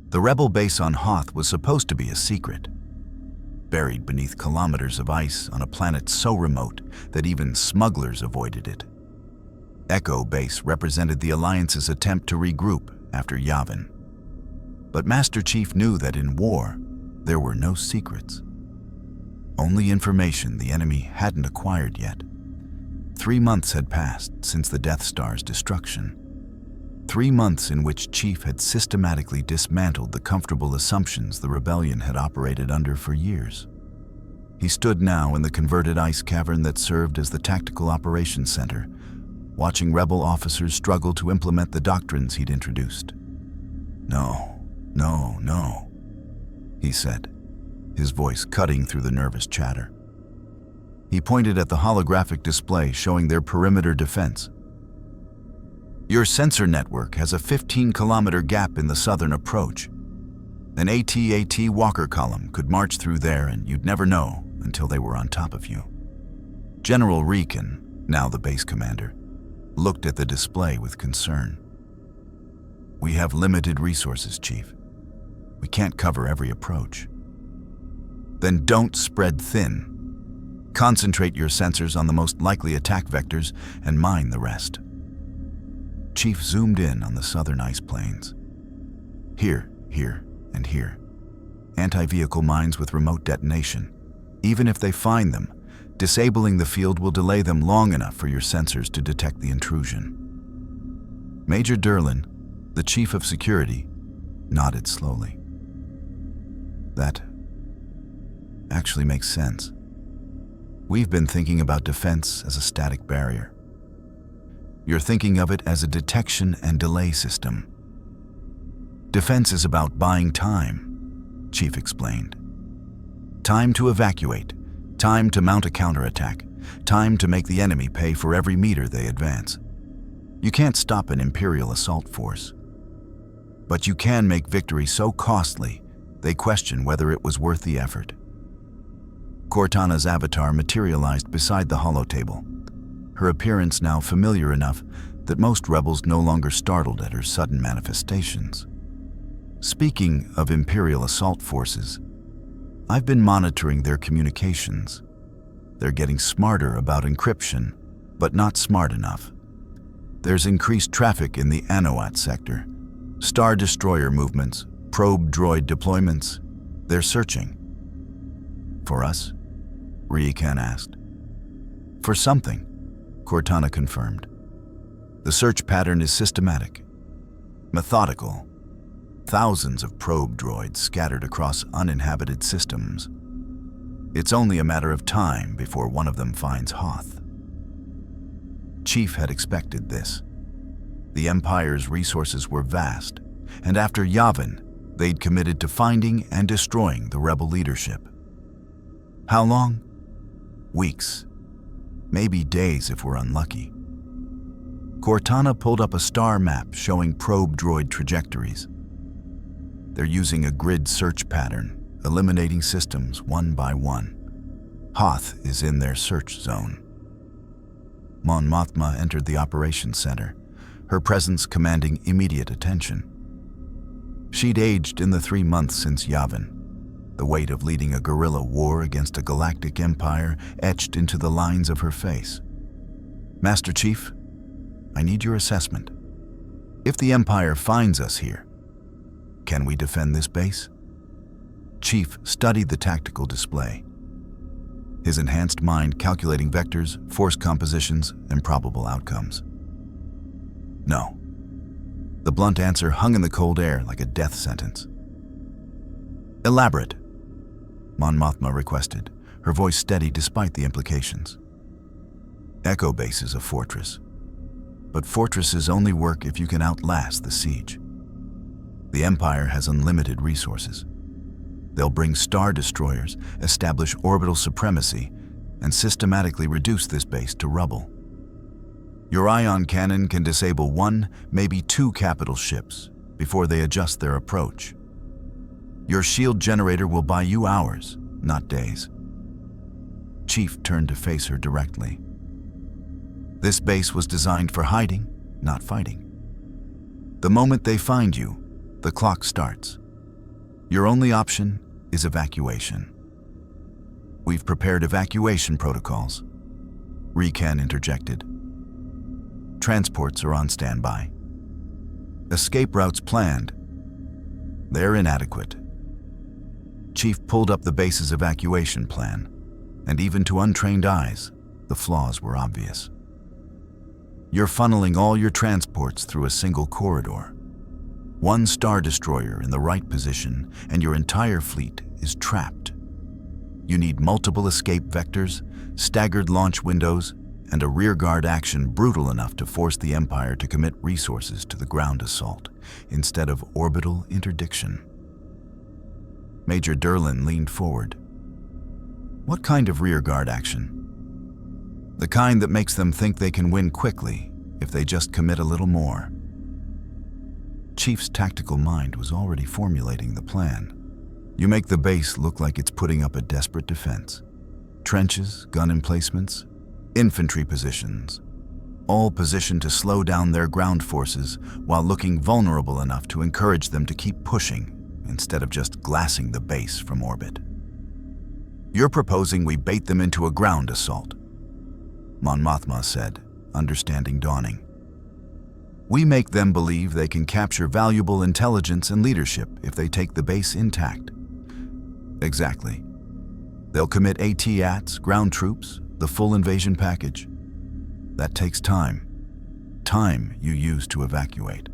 The rebel base on Hoth was supposed to be a secret, buried beneath kilometers of ice on a planet so remote that even smugglers avoided it. Echo Base represented the Alliance's attempt to regroup after Yavin. But Master Chief knew that in war, there were no secrets. Only information the enemy hadn't acquired yet. 3 months had passed since the Death Star's destruction. 3 months in which Chief had systematically dismantled the comfortable assumptions the rebellion had operated under for years. He stood now in the converted ice cavern that served as the Tactical Operations Center, watching rebel officers struggle to implement the doctrines he'd introduced. No, he said, his voice cutting through the nervous chatter. He pointed at the holographic display showing their perimeter defense. Your sensor network has a 15-kilometer gap in the southern approach. An AT-AT Walker column could march through there and you'd never know until they were on top of you. General Riken, now the base commander, looked at the display with concern. We have limited resources, Chief. We can't cover every approach. Then don't spread thin. Concentrate your sensors on the most likely attack vectors and mine the rest. Chief zoomed in on the southern ice plains. Here, and here. Anti-vehicle mines with remote detonation. Even if they find them, disabling the field will delay them long enough for your sensors to detect the intrusion. Major Derlin, the Chief of Security, nodded slowly. That actually makes sense. We've been thinking about defense as a static barrier. You're thinking of it as a detection and delay system. Defense is about buying time, Chief explained. Time to evacuate, time to mount a counterattack, time to make the enemy pay for every meter they advance. You can't stop an Imperial assault force. But you can make victory so costly, they question whether it was worth the effort. Cortana's avatar materialized beside the holotable, her appearance now familiar enough that most rebels no longer startled at her sudden manifestations. Speaking of Imperial assault forces, I've been monitoring their communications. They're getting smarter about encryption, but not smart enough. There's increased traffic in the Anowat sector, Star Destroyer movements, probe droid deployments. They're searching. For us? Riken asked. For something, Cortana confirmed. The search pattern is systematic, methodical. Thousands of probe droids scattered across uninhabited systems. It's only a matter of time before one of them finds Hoth. Chief had expected this. The Empire's resources were vast, and after Yavin, they'd committed to finding and destroying the rebel leadership. How long? Weeks. Maybe days if we're unlucky. Cortana pulled up a star map showing probe droid trajectories. They're using a grid search pattern, eliminating systems one by one. Hoth is in their search zone. Mon Mothma entered the operations center, her presence commanding immediate attention. She'd aged in the 3 months since Yavin, the weight of leading a guerrilla war against a galactic empire etched into the lines of her face. Master Chief, I need your assessment. If the Empire finds us here, can we defend this base? Chief studied the tactical display, his enhanced mind calculating vectors, force compositions, and probable outcomes. No. The blunt answer hung in the cold air like a death sentence. Elaborate, Mon Mothma requested, her voice steady despite the implications. Echo Base is a fortress, but fortresses only work if you can outlast the siege. The Empire has unlimited resources. They'll bring star destroyers, establish orbital supremacy, and systematically reduce this base to rubble. Your ion cannon can disable 1, maybe 2 capital ships before they adjust their approach. Your shield generator will buy you hours, not days. Chief turned to face her directly. This base was designed for hiding, not fighting. The moment they find you, the clock starts. Your only option is evacuation. We've prepared evacuation protocols. Recan interjected. Transports are on standby. Escape routes planned. They're inadequate. Chief pulled up the base's evacuation plan, and even to untrained eyes, the flaws were obvious. You're funneling all your transports through a single corridor. One Star Destroyer in the right position, and your entire fleet is trapped. You need multiple escape vectors, staggered launch windows, and a rearguard action brutal enough to force the Empire to commit resources to the ground assault instead of orbital interdiction. Major Derlin leaned forward. What kind of rearguard action? The kind that makes them think they can win quickly if they just commit a little more. Chief's tactical mind was already formulating the plan. You make the base look like it's putting up a desperate defense. Trenches, gun emplacements, infantry positions, all positioned to slow down their ground forces while looking vulnerable enough to encourage them to keep pushing instead of just glassing the base from orbit. You're proposing we bait them into a ground assault, Mon Mothma said, understanding dawning. We make them believe they can capture valuable intelligence and leadership if they take the base intact. Exactly. They'll commit AT-ATs, ground troops, the full invasion package. That takes time. Time you use to evacuate.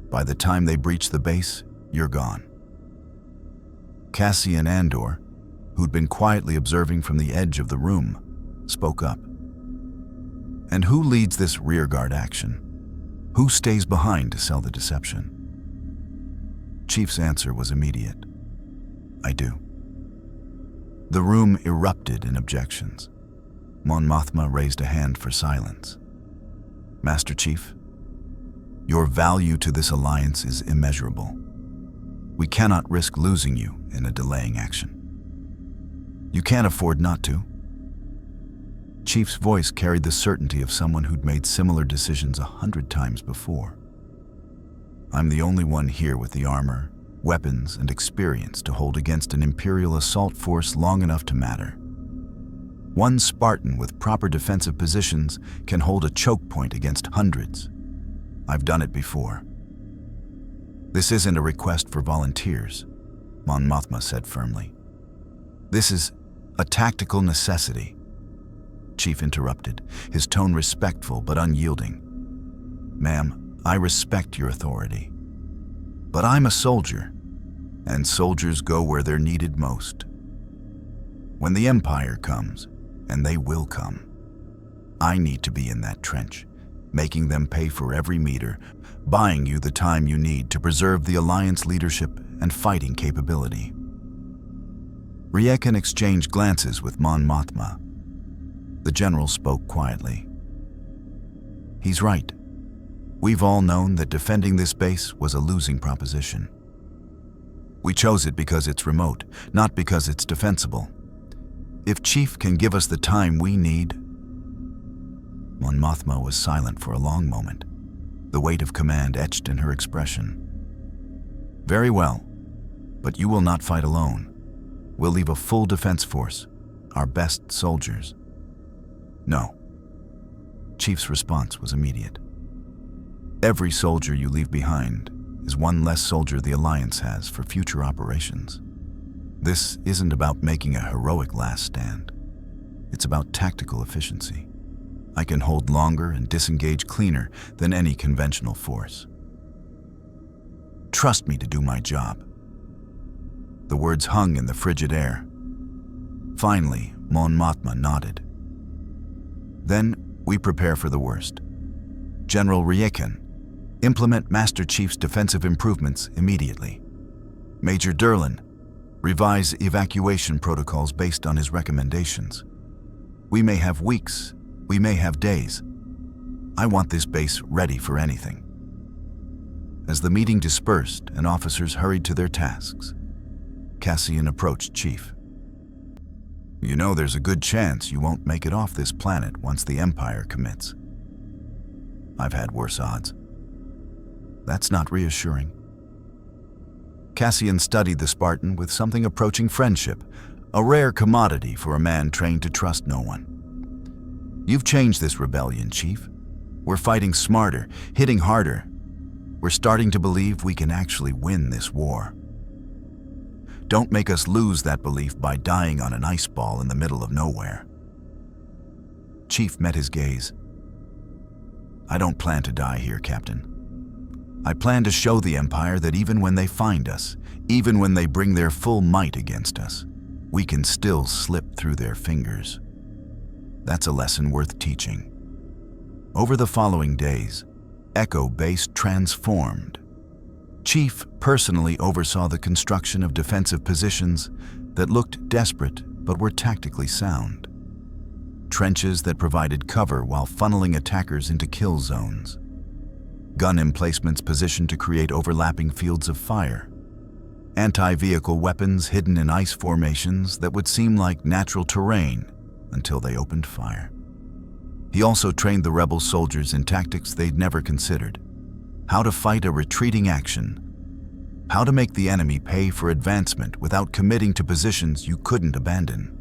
By the time they breach the base, you're gone. Cassian Andor, who'd been quietly observing from the edge of the room, spoke up. And who leads this rearguard action? Who stays behind to sell the deception? Chief's answer was immediate. I do. The room erupted in objections. Mon Mothma raised a hand for silence. Master Chief, your value to this alliance is immeasurable. We cannot risk losing you in a delaying action. You can't afford not to. Chief's voice carried the certainty of someone who'd made similar decisions 100 times before. I'm the only one here with the armor, weapons, and experience to hold against an Imperial assault force long enough to matter. One Spartan with proper defensive positions can hold a choke point against hundreds. I've done it before. This isn't a request for volunteers, Mon Mothma said firmly. This is a tactical necessity. Chief interrupted, his tone respectful but unyielding. Ma'am, I respect your authority. But I'm a soldier, and soldiers go where they're needed most. When the Empire comes, and they will come, I need to be in that trench, making them pay for every meter, buying you the time you need to preserve the Alliance leadership and fighting capability. Riekan exchanged glances with Mon Mothma. The general spoke quietly. He's right. We've all known that defending this base was a losing proposition. We chose it because it's remote, not because it's defensible. If Chief can give us the time we need... Mon Mothma was silent for a long moment, the weight of command etched in her expression. Very well, but you will not fight alone. We'll leave a full defense force, our best soldiers. No. Chief's response was immediate. Every soldier you leave behind is one less soldier the Alliance has for future operations. This isn't about making a heroic last stand. It's about tactical efficiency. I can hold longer and disengage cleaner than any conventional force. Trust me to do my job. The words hung in the frigid air. Finally, Mon Mothma nodded. Then we prepare for the worst. General Riekan, implement Master Chief's defensive improvements immediately. Major Derlin, revise evacuation protocols based on his recommendations. We may have weeks, we may have days. I want this base ready for anything. As the meeting dispersed and officers hurried to their tasks, Cassian approached Chief. You know there's a good chance you won't make it off this planet once the Empire commits. I've had worse odds. That's not reassuring. Cassian studied the Spartan with something approaching friendship, a rare commodity for a man trained to trust no one. "You've changed this rebellion, Chief. We're fighting smarter, hitting harder. We're starting to believe we can actually win this war. Don't make us lose that belief by dying on an ice ball in the middle of nowhere." Chief met his gaze. "I don't plan to die here, Captain. I plan to show the Empire that even when they find us, even when they bring their full might against us, we can still slip through their fingers. That's a lesson worth teaching." Over the following days, Echo Base transformed. Chief personally oversaw the construction of defensive positions that looked desperate but were tactically sound. Trenches that provided cover while funneling attackers into kill zones. Gun emplacements positioned to create overlapping fields of fire. Anti-vehicle weapons hidden in ice formations that would seem like natural terrain until they opened fire. He also trained the rebel soldiers in tactics they'd never considered. How to fight a retreating action. How to make the enemy pay for advancement without committing to positions you couldn't abandon.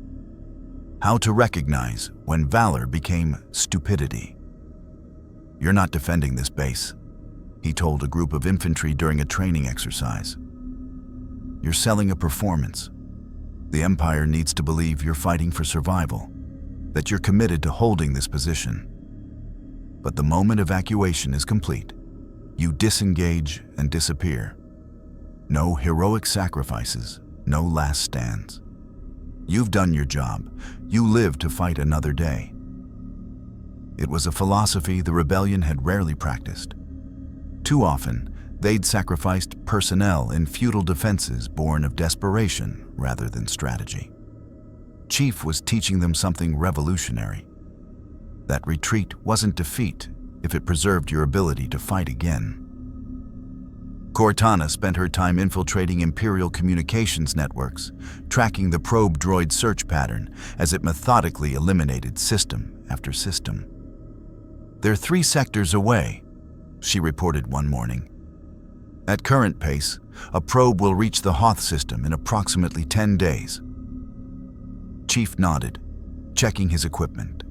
How to recognize when valor became stupidity. "You're not defending this base," he told a group of infantry during a training exercise. "You're selling a performance. The Empire needs to believe you're fighting for survival, that you're committed to holding this position. But the moment evacuation is complete, you disengage and disappear. No heroic sacrifices, no last stands. You've done your job. You live to fight another day." It was a philosophy the rebellion had rarely practiced. Too often, they'd sacrificed personnel in futile defenses born of desperation rather than strategy. Chief was teaching them something revolutionary. That retreat wasn't defeat if it preserved your ability to fight again. Cortana spent her time infiltrating Imperial communications networks, tracking the probe droid search pattern as it methodically eliminated system after system. "They're 3 sectors away," she reported one morning. "At current pace, a probe will reach the Hoth system in approximately 10 days. Chief nodded, checking his equipment.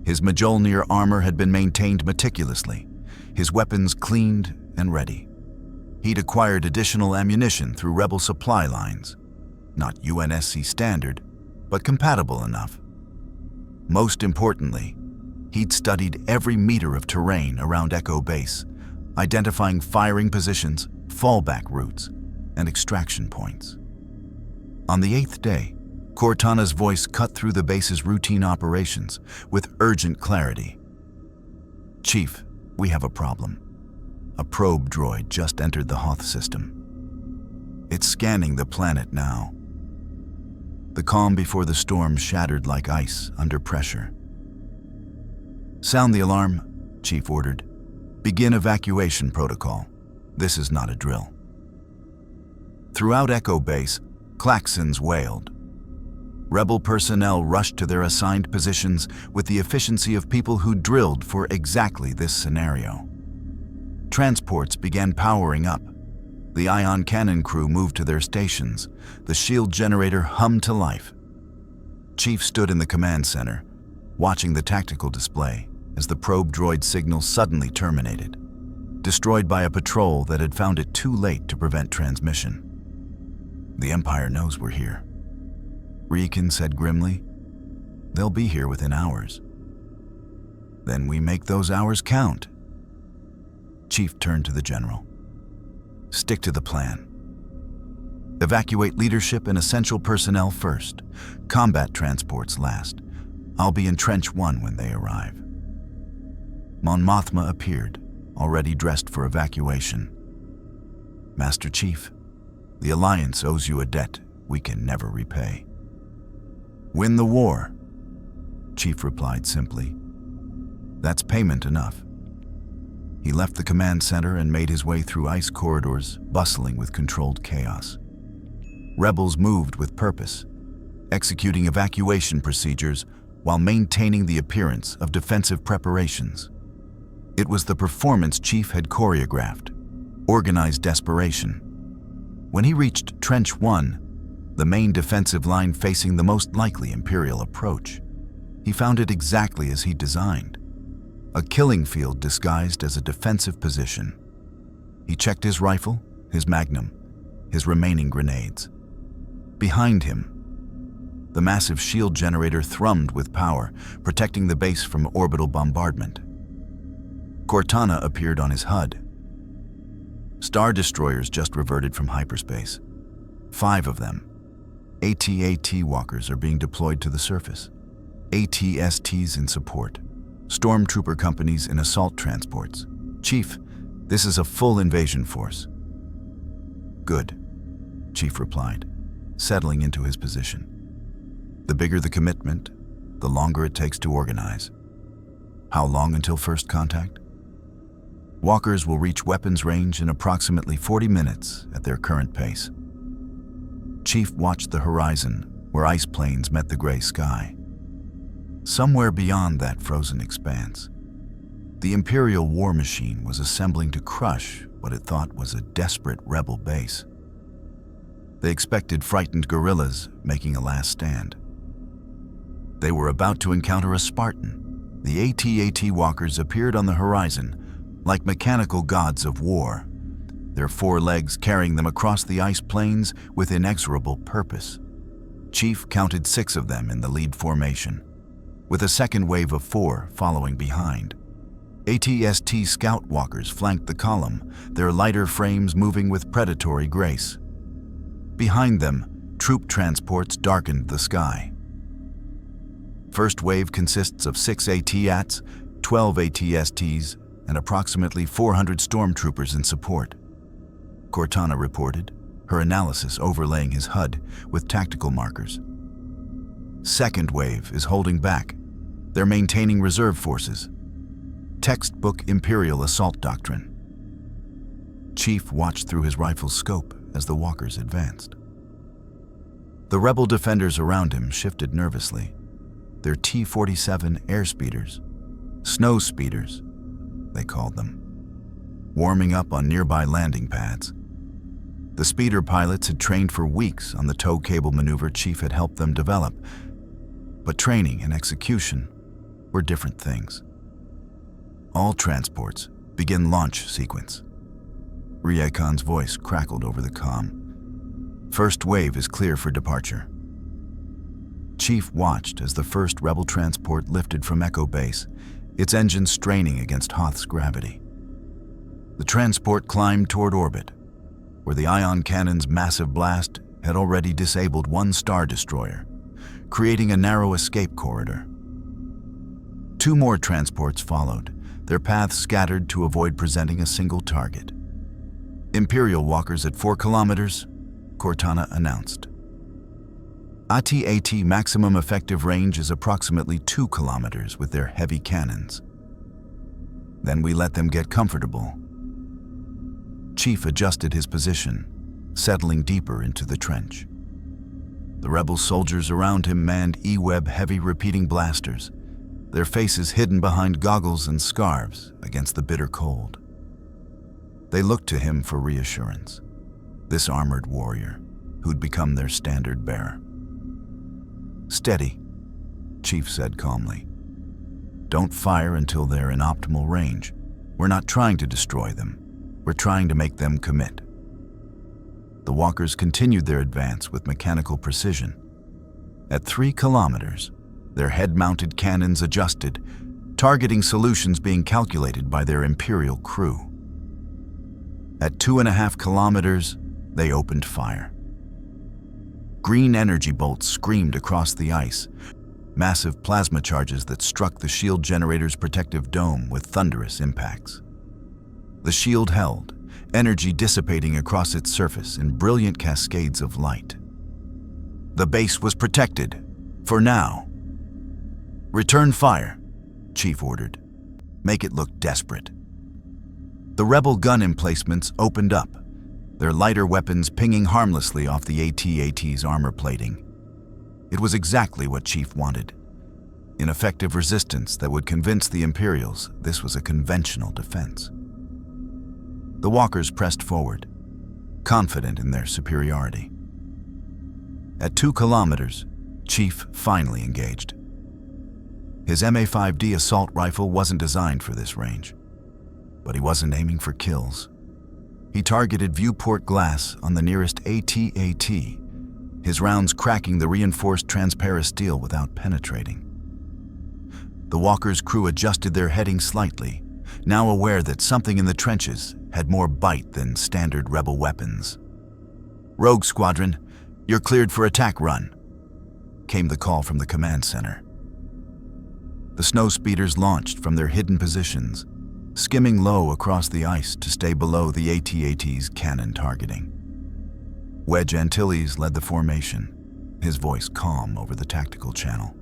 His Mjolnir armor had been maintained meticulously, his weapons cleaned and ready. He'd acquired additional ammunition through rebel supply lines, not UNSC standard, but compatible enough. Most importantly, he'd studied every meter of terrain around Echo Base, identifying firing positions, fallback routes, and extraction points. On the 8th day, Cortana's voice cut through the base's routine operations with urgent clarity. "Chief, we have a problem. A probe droid just entered the Hoth system. It's scanning the planet now." The calm before the storm shattered like ice under pressure. "Sound the alarm," Chief ordered. "Begin evacuation protocol. This is not a drill." Throughout Echo Base, klaxons wailed. Rebel personnel rushed to their assigned positions with the efficiency of people who drilled for exactly this scenario. Transports began powering up. The ion cannon crew moved to their stations. The shield generator hummed to life. Chief stood in the command center, watching the tactical display as the probe droid signal suddenly terminated, destroyed by a patrol that had found it too late to prevent transmission. "The Empire knows we're here," Riken said grimly. "They'll be here within hours." "Then we make those hours count." Chief turned to the general. "Stick to the plan. Evacuate leadership and essential personnel first. Combat transports last. I'll be in Trench 1 when they arrive." Mon Mothma appeared, already dressed for evacuation. "Master Chief, the Alliance owes you a debt we can never repay." "Win the war," Chief replied simply. "That's payment enough." He left the command center and made his way through ice corridors, bustling with controlled chaos. Rebels moved with purpose, executing evacuation procedures while maintaining the appearance of defensive preparations. It was the performance Chief had choreographed, organized desperation. When he reached Trench 1, the main defensive line facing the most likely Imperial approach, he found it exactly as he designed. A killing field disguised as a defensive position. He checked his rifle, his magnum, his remaining grenades. Behind him, the massive shield generator thrummed with power, protecting the base from orbital bombardment. Cortana appeared on his HUD. Star destroyers just reverted from hyperspace. 5 of them. AT-AT walkers are being deployed to the surface. AT-STs in support. Stormtrooper companies in assault transports. Chief, this is a full invasion force. Good, Chief replied, settling into his position. The bigger the commitment, the longer it takes to organize. How long until first contact? Walkers will reach weapons range in approximately 40 minutes at their current pace. Chief watched the horizon, where ice plains met the gray sky. Somewhere beyond that frozen expanse, the Imperial war machine was assembling to crush what it thought was a desperate rebel base. They expected frightened guerrillas making a last stand. They were about to encounter a Spartan. The AT-AT walkers appeared on the horizon like mechanical gods of war, their 4 legs carrying them across the ice plains with inexorable purpose. Chief counted 6 of them in the lead formation, with a second wave of 4 following behind. AT-ST scout walkers flanked the column, their lighter frames moving with predatory grace. Behind them, troop transports darkened the sky. First wave consists of 6 AT-ATs, 12 AT-STs, and approximately 400 stormtroopers in support. Cortana reported, her analysis overlaying his HUD with tactical markers. Second wave is holding back. They're maintaining reserve forces. Textbook Imperial assault doctrine. Chief watched through his rifle's scope as the walkers advanced. The rebel defenders around him shifted nervously. Their T-47 airspeeders, snow speeders, they called them, warming up on nearby landing pads. The speeder pilots had trained for weeks on the tow cable maneuver Chief had helped them develop, but training and execution were different things. All transports begin launch sequence. Riekon's voice crackled over the comm. First wave is clear for departure. Chief watched as the first rebel transport lifted from Echo Base, its engines straining against Hoth's gravity. The transport climbed toward orbit, where the ion cannon's massive blast had already disabled 1 star destroyer, creating a narrow escape corridor. 2 more transports followed, their paths scattered to avoid presenting a single target. Imperial walkers at 4 kilometers, Cortana announced. AT-AT maximum effective range is approximately 2 kilometers with their heavy cannons. Then we let them get comfortable. Chief adjusted his position, settling deeper into the trench. The rebel soldiers around him manned E-Web heavy repeating blasters, their faces hidden behind goggles and scarves against the bitter cold. They looked to him for reassurance, this armored warrior who'd become their standard bearer. Steady, Chief said calmly. Don't fire until they're in optimal range. We're not trying to destroy them. We're trying to make them commit. The walkers continued their advance with mechanical precision. At 3 kilometers, their head-mounted cannons adjusted, targeting solutions being calculated by their Imperial crew. At 2.5 kilometers, they opened fire. Green energy bolts screamed across the ice, massive plasma charges that struck the shield generator's protective dome with thunderous impacts. The shield held, energy dissipating across its surface in brilliant cascades of light. The base was protected, for now. Return fire, Chief ordered. Make it look desperate. The rebel gun emplacements opened up, their lighter weapons pinging harmlessly off the AT-AT's armor plating. It was exactly what Chief wanted. Ineffective resistance that would convince the Imperials this was a conventional defense. The walkers pressed forward. confident in their superiority. At 2 kilometers, Chief finally engaged. His MA-5D assault rifle wasn't designed for this range, but he wasn't aiming for kills. He targeted viewport glass on the nearest AT-AT, his rounds cracking the reinforced transparent steel without penetrating. The Walker's crew adjusted their heading slightly, now aware that something in the trenches had more bite than standard rebel weapons. "Rogue Squadron, you're cleared for attack run," came the call from the command center. The snow speeders launched from their hidden positions, skimming low across the ice to stay below the AT-AT's cannon targeting. Wedge Antilles led the formation, his voice calm over the tactical channel.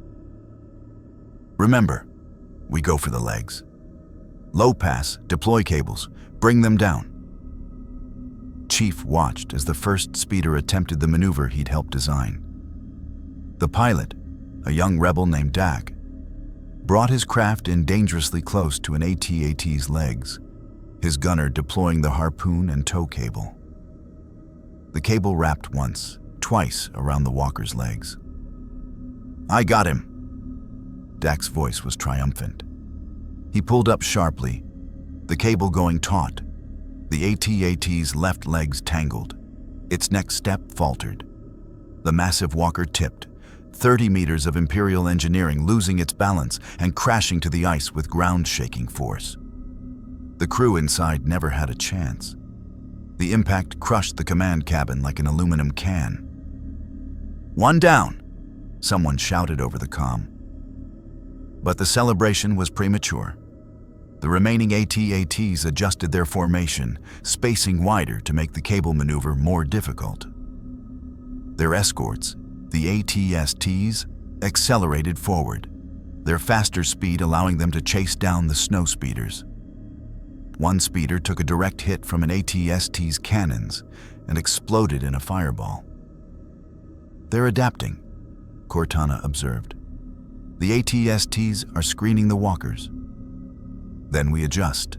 "Remember, we go for the legs. Low pass, deploy cables, bring them down." Chief watched as the first speeder attempted the maneuver he'd helped design. The pilot, a young rebel named Dak, brought his craft in dangerously close to an AT-AT's legs, his gunner deploying the harpoon and tow cable. The cable wrapped once, twice around the Walker's legs. "I got him." Dak's voice was triumphant. He pulled up sharply, the cable going taut. The AT-AT's left legs tangled. Its next step faltered. The massive Walker tipped, 30 meters of Imperial engineering losing its balance and crashing to the ice with ground-shaking force. The crew inside never had a chance. The impact crushed the command cabin like an aluminum can. "One down," someone shouted over the comm. But the celebration was premature. The remaining AT-ATs adjusted their formation, spacing wider to make the cable maneuver more difficult. Their escorts, the AT-STs, accelerated forward, their faster speed allowing them to chase down the snow speeders. One speeder took a direct hit from an AT-ST's cannons and exploded in a fireball. "They're adapting," Cortana observed. "The AT-STs are screening the Walkers." "Then we adjust."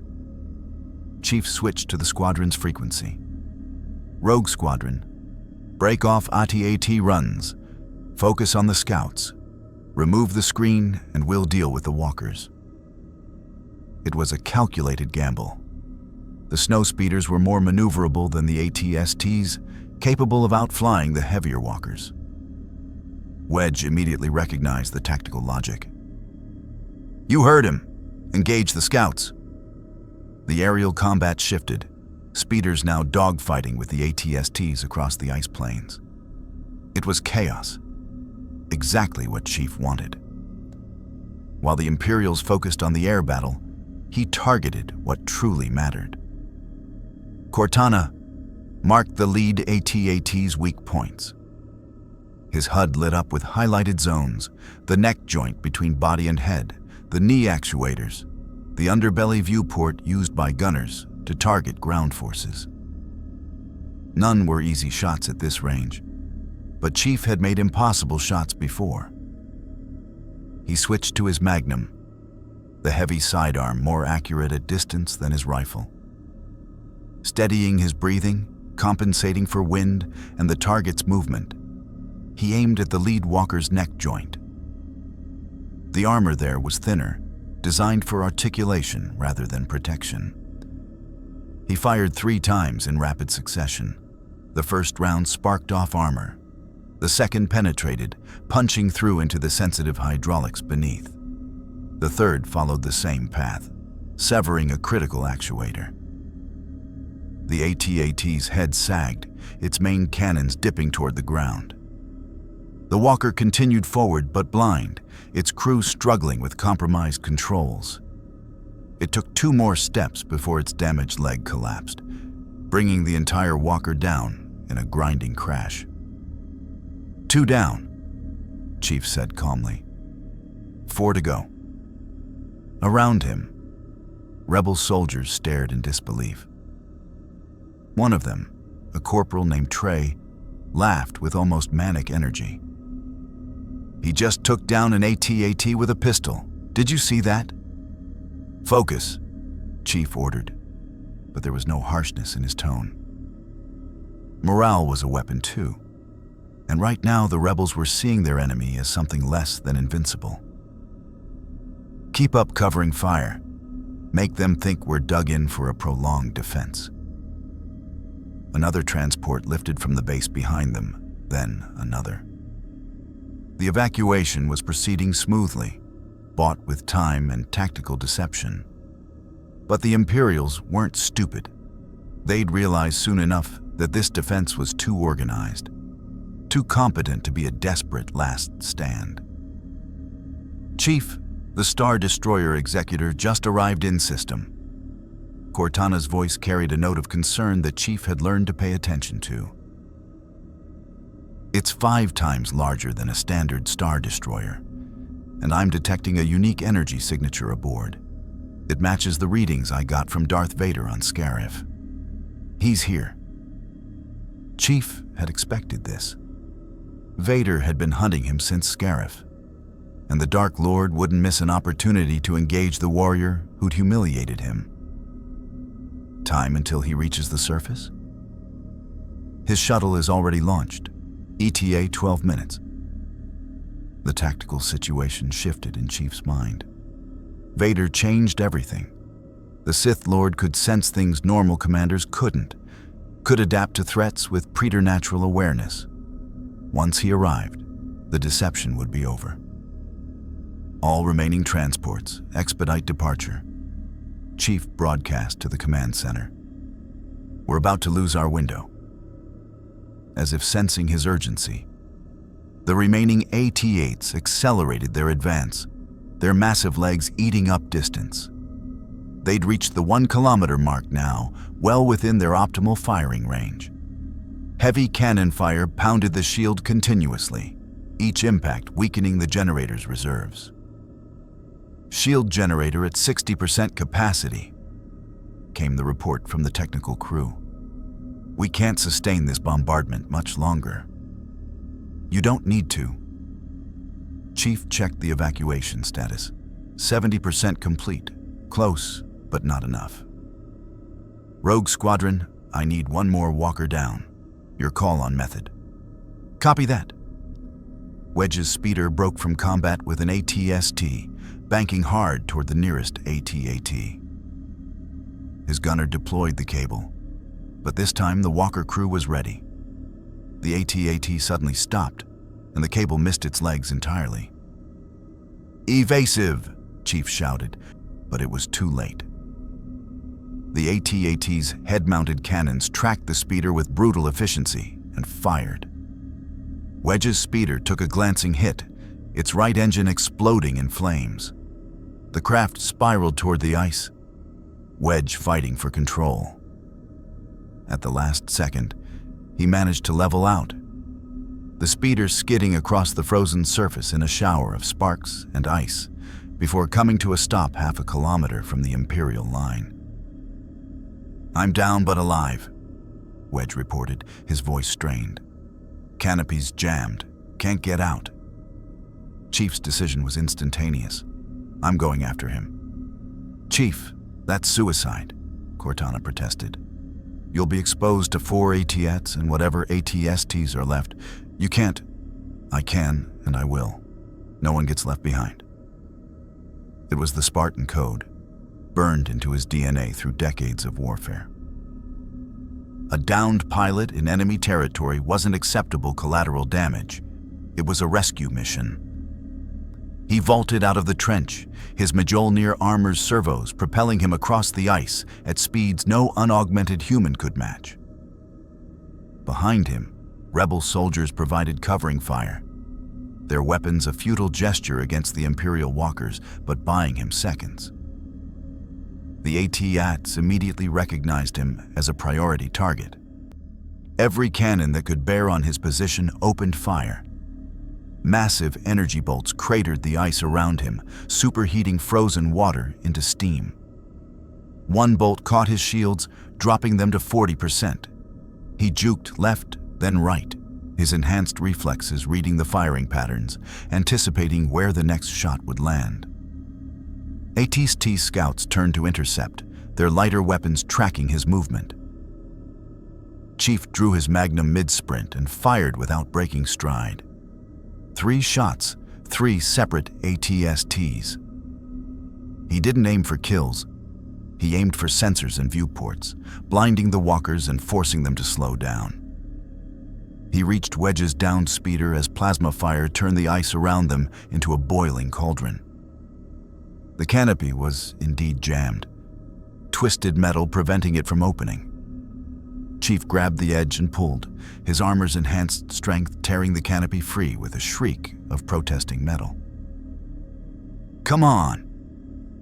Chief switched to the squadron's frequency. "Rogue Squadron, break off AT-AT runs. Focus on the scouts. Remove the screen and we'll deal with the Walkers." It was a calculated gamble. The snow speeders were more maneuverable than the AT-STs, capable of outflying the heavier Walkers. Wedge immediately recognized the tactical logic. "You heard him. Engage the scouts." The aerial combat shifted, speeders now dogfighting with the AT-STs across the ice plains. It was chaos, exactly what Chief wanted. While the Imperials focused on the air battle, he targeted what truly mattered. Cortana marked the lead AT-AT's weak points. His HUD lit up with highlighted zones, the neck joint between body and head, the knee actuators, the underbelly viewport used by gunners to target ground forces. None were easy shots at this range, but Chief had made impossible shots before. He switched to his Magnum, the heavy sidearm more accurate at distance than his rifle. Steadying his breathing, compensating for wind and the target's movement, he aimed at the lead Walker's neck joint. The armor there was thinner, designed for articulation rather than protection. He fired 3 times in rapid succession. The first round sparked off armor. The second penetrated, punching through into the sensitive hydraulics beneath. The third followed the same path, severing a critical actuator. The AT-AT's head sagged, its main cannons dipping toward the ground. The Walker continued forward but blind, its crew struggling with compromised controls. It took 2 more steps before its damaged leg collapsed, bringing the entire Walker down in a grinding crash. 2 down, Chief said calmly. 4 to go. Around him, rebel soldiers stared in disbelief. One of them, a corporal named Trey, laughed with almost manic energy. "He just took down an AT-AT with a pistol. Did you see that?" "Focus," Chief ordered, but there was no harshness in his tone. Morale was a weapon too. And right now, the rebels were seeing their enemy as something less than invincible. Keep up covering fire. Make them think we're dug in for a prolonged defense. Another transport lifted from the base behind them, then another. The evacuation was proceeding smoothly, bought with time and tactical deception. But the Imperials weren't stupid. They'd realize soon enough that this defense was too organized, too competent to be a desperate last stand. "Chief, the Star Destroyer executor just arrived in system." Cortana's voice carried a note of concern that Chief had learned to pay attention to. "It's 5 times larger than a standard Star Destroyer, and I'm detecting a unique energy signature aboard. It matches the readings I got from Darth Vader on Scarif. He's here." Chief had expected this. Vader had been hunting him since Scarif, and the Dark Lord wouldn't miss an opportunity to engage the warrior who'd humiliated him. Time until he reaches the surface? His shuttle is already launched. ETA 12 minutes. The tactical situation shifted in Chief's mind. Vader changed everything. The Sith Lord could sense things normal commanders couldn't, could adapt to threats with preternatural awareness. Once he arrived, the deception would be over. All remaining transports, expedite departure. Chief broadcast to the command center. "We're about to lose our window." As if sensing his urgency, the remaining AT-8s accelerated their advance, their massive legs eating up distance. They'd reached the 1-kilometer mark now, well within their optimal firing range. Heavy cannon fire pounded the shield continuously, each impact weakening the generator's reserves. "Shield generator at 60% capacity," came the report from the technical crew. "We can't sustain this bombardment much longer." "You don't need to." Chief checked the evacuation status. 70% complete. Close, but not enough. "Rogue Squadron, I need one more walker down. Your call on method." "Copy that." Wedge's speeder broke from combat with an AT-ST, banking hard toward the nearest AT-AT. His gunner deployed the cable, but this time the walker crew was ready. The AT-AT suddenly stopped, and the cable missed its legs entirely. "Evasive!" Chief shouted, but it was too late. The AT-AT's head-mounted cannons tracked the speeder with brutal efficiency and fired. Wedge's speeder took a glancing hit, its right engine exploding in flames. The craft spiraled toward the ice, Wedge fighting for control. At the last second, he managed to level out, the speeder skidding across the frozen surface in a shower of sparks and ice before coming to a stop half a kilometer from the Imperial line. "I'm down but alive," Wedge reported, his voice strained. "Canopies jammed, can't get out." Chief's decision was instantaneous. "I'm going after him." "Chief, that's suicide," Cortana protested. "You'll be exposed to 4 AT-ATs and whatever AT-STs are left. You can't." "I can, and I will. No one gets left behind." It was the Spartan code, burned into his DNA through decades of warfare. A downed pilot in enemy territory wasn't acceptable collateral damage. It was a rescue mission. He vaulted out of the trench, his Mjolnir armor's servos propelling him across the ice at speeds no unaugmented human could match. Behind him, rebel soldiers provided covering fire, their weapons a futile gesture against the Imperial walkers, but buying him seconds. The AT-ATs immediately recognized him as a priority target. Every cannon that could bear on his position opened fire. Massive energy bolts cratered the ice around him, superheating frozen water into steam. One bolt caught his shields, dropping them to 40%. He juked left, then right, his enhanced reflexes reading the firing patterns, anticipating where the next shot would land. AT-ST scouts turned to intercept, their lighter weapons tracking his movement. Chief drew his magnum mid-sprint and fired without breaking stride. 3 shots, 3 separate ATSTs. He didn't aim for kills. He aimed for sensors and viewports, blinding the walkers and forcing them to slow down. He reached Wedge's downed speeder as plasma fire turned the ice around them into a boiling cauldron. The canopy was indeed jammed, twisted metal preventing it from opening. Chief grabbed the edge and pulled, his armor's enhanced strength tearing the canopy free with a shriek of protesting metal. "Come on!"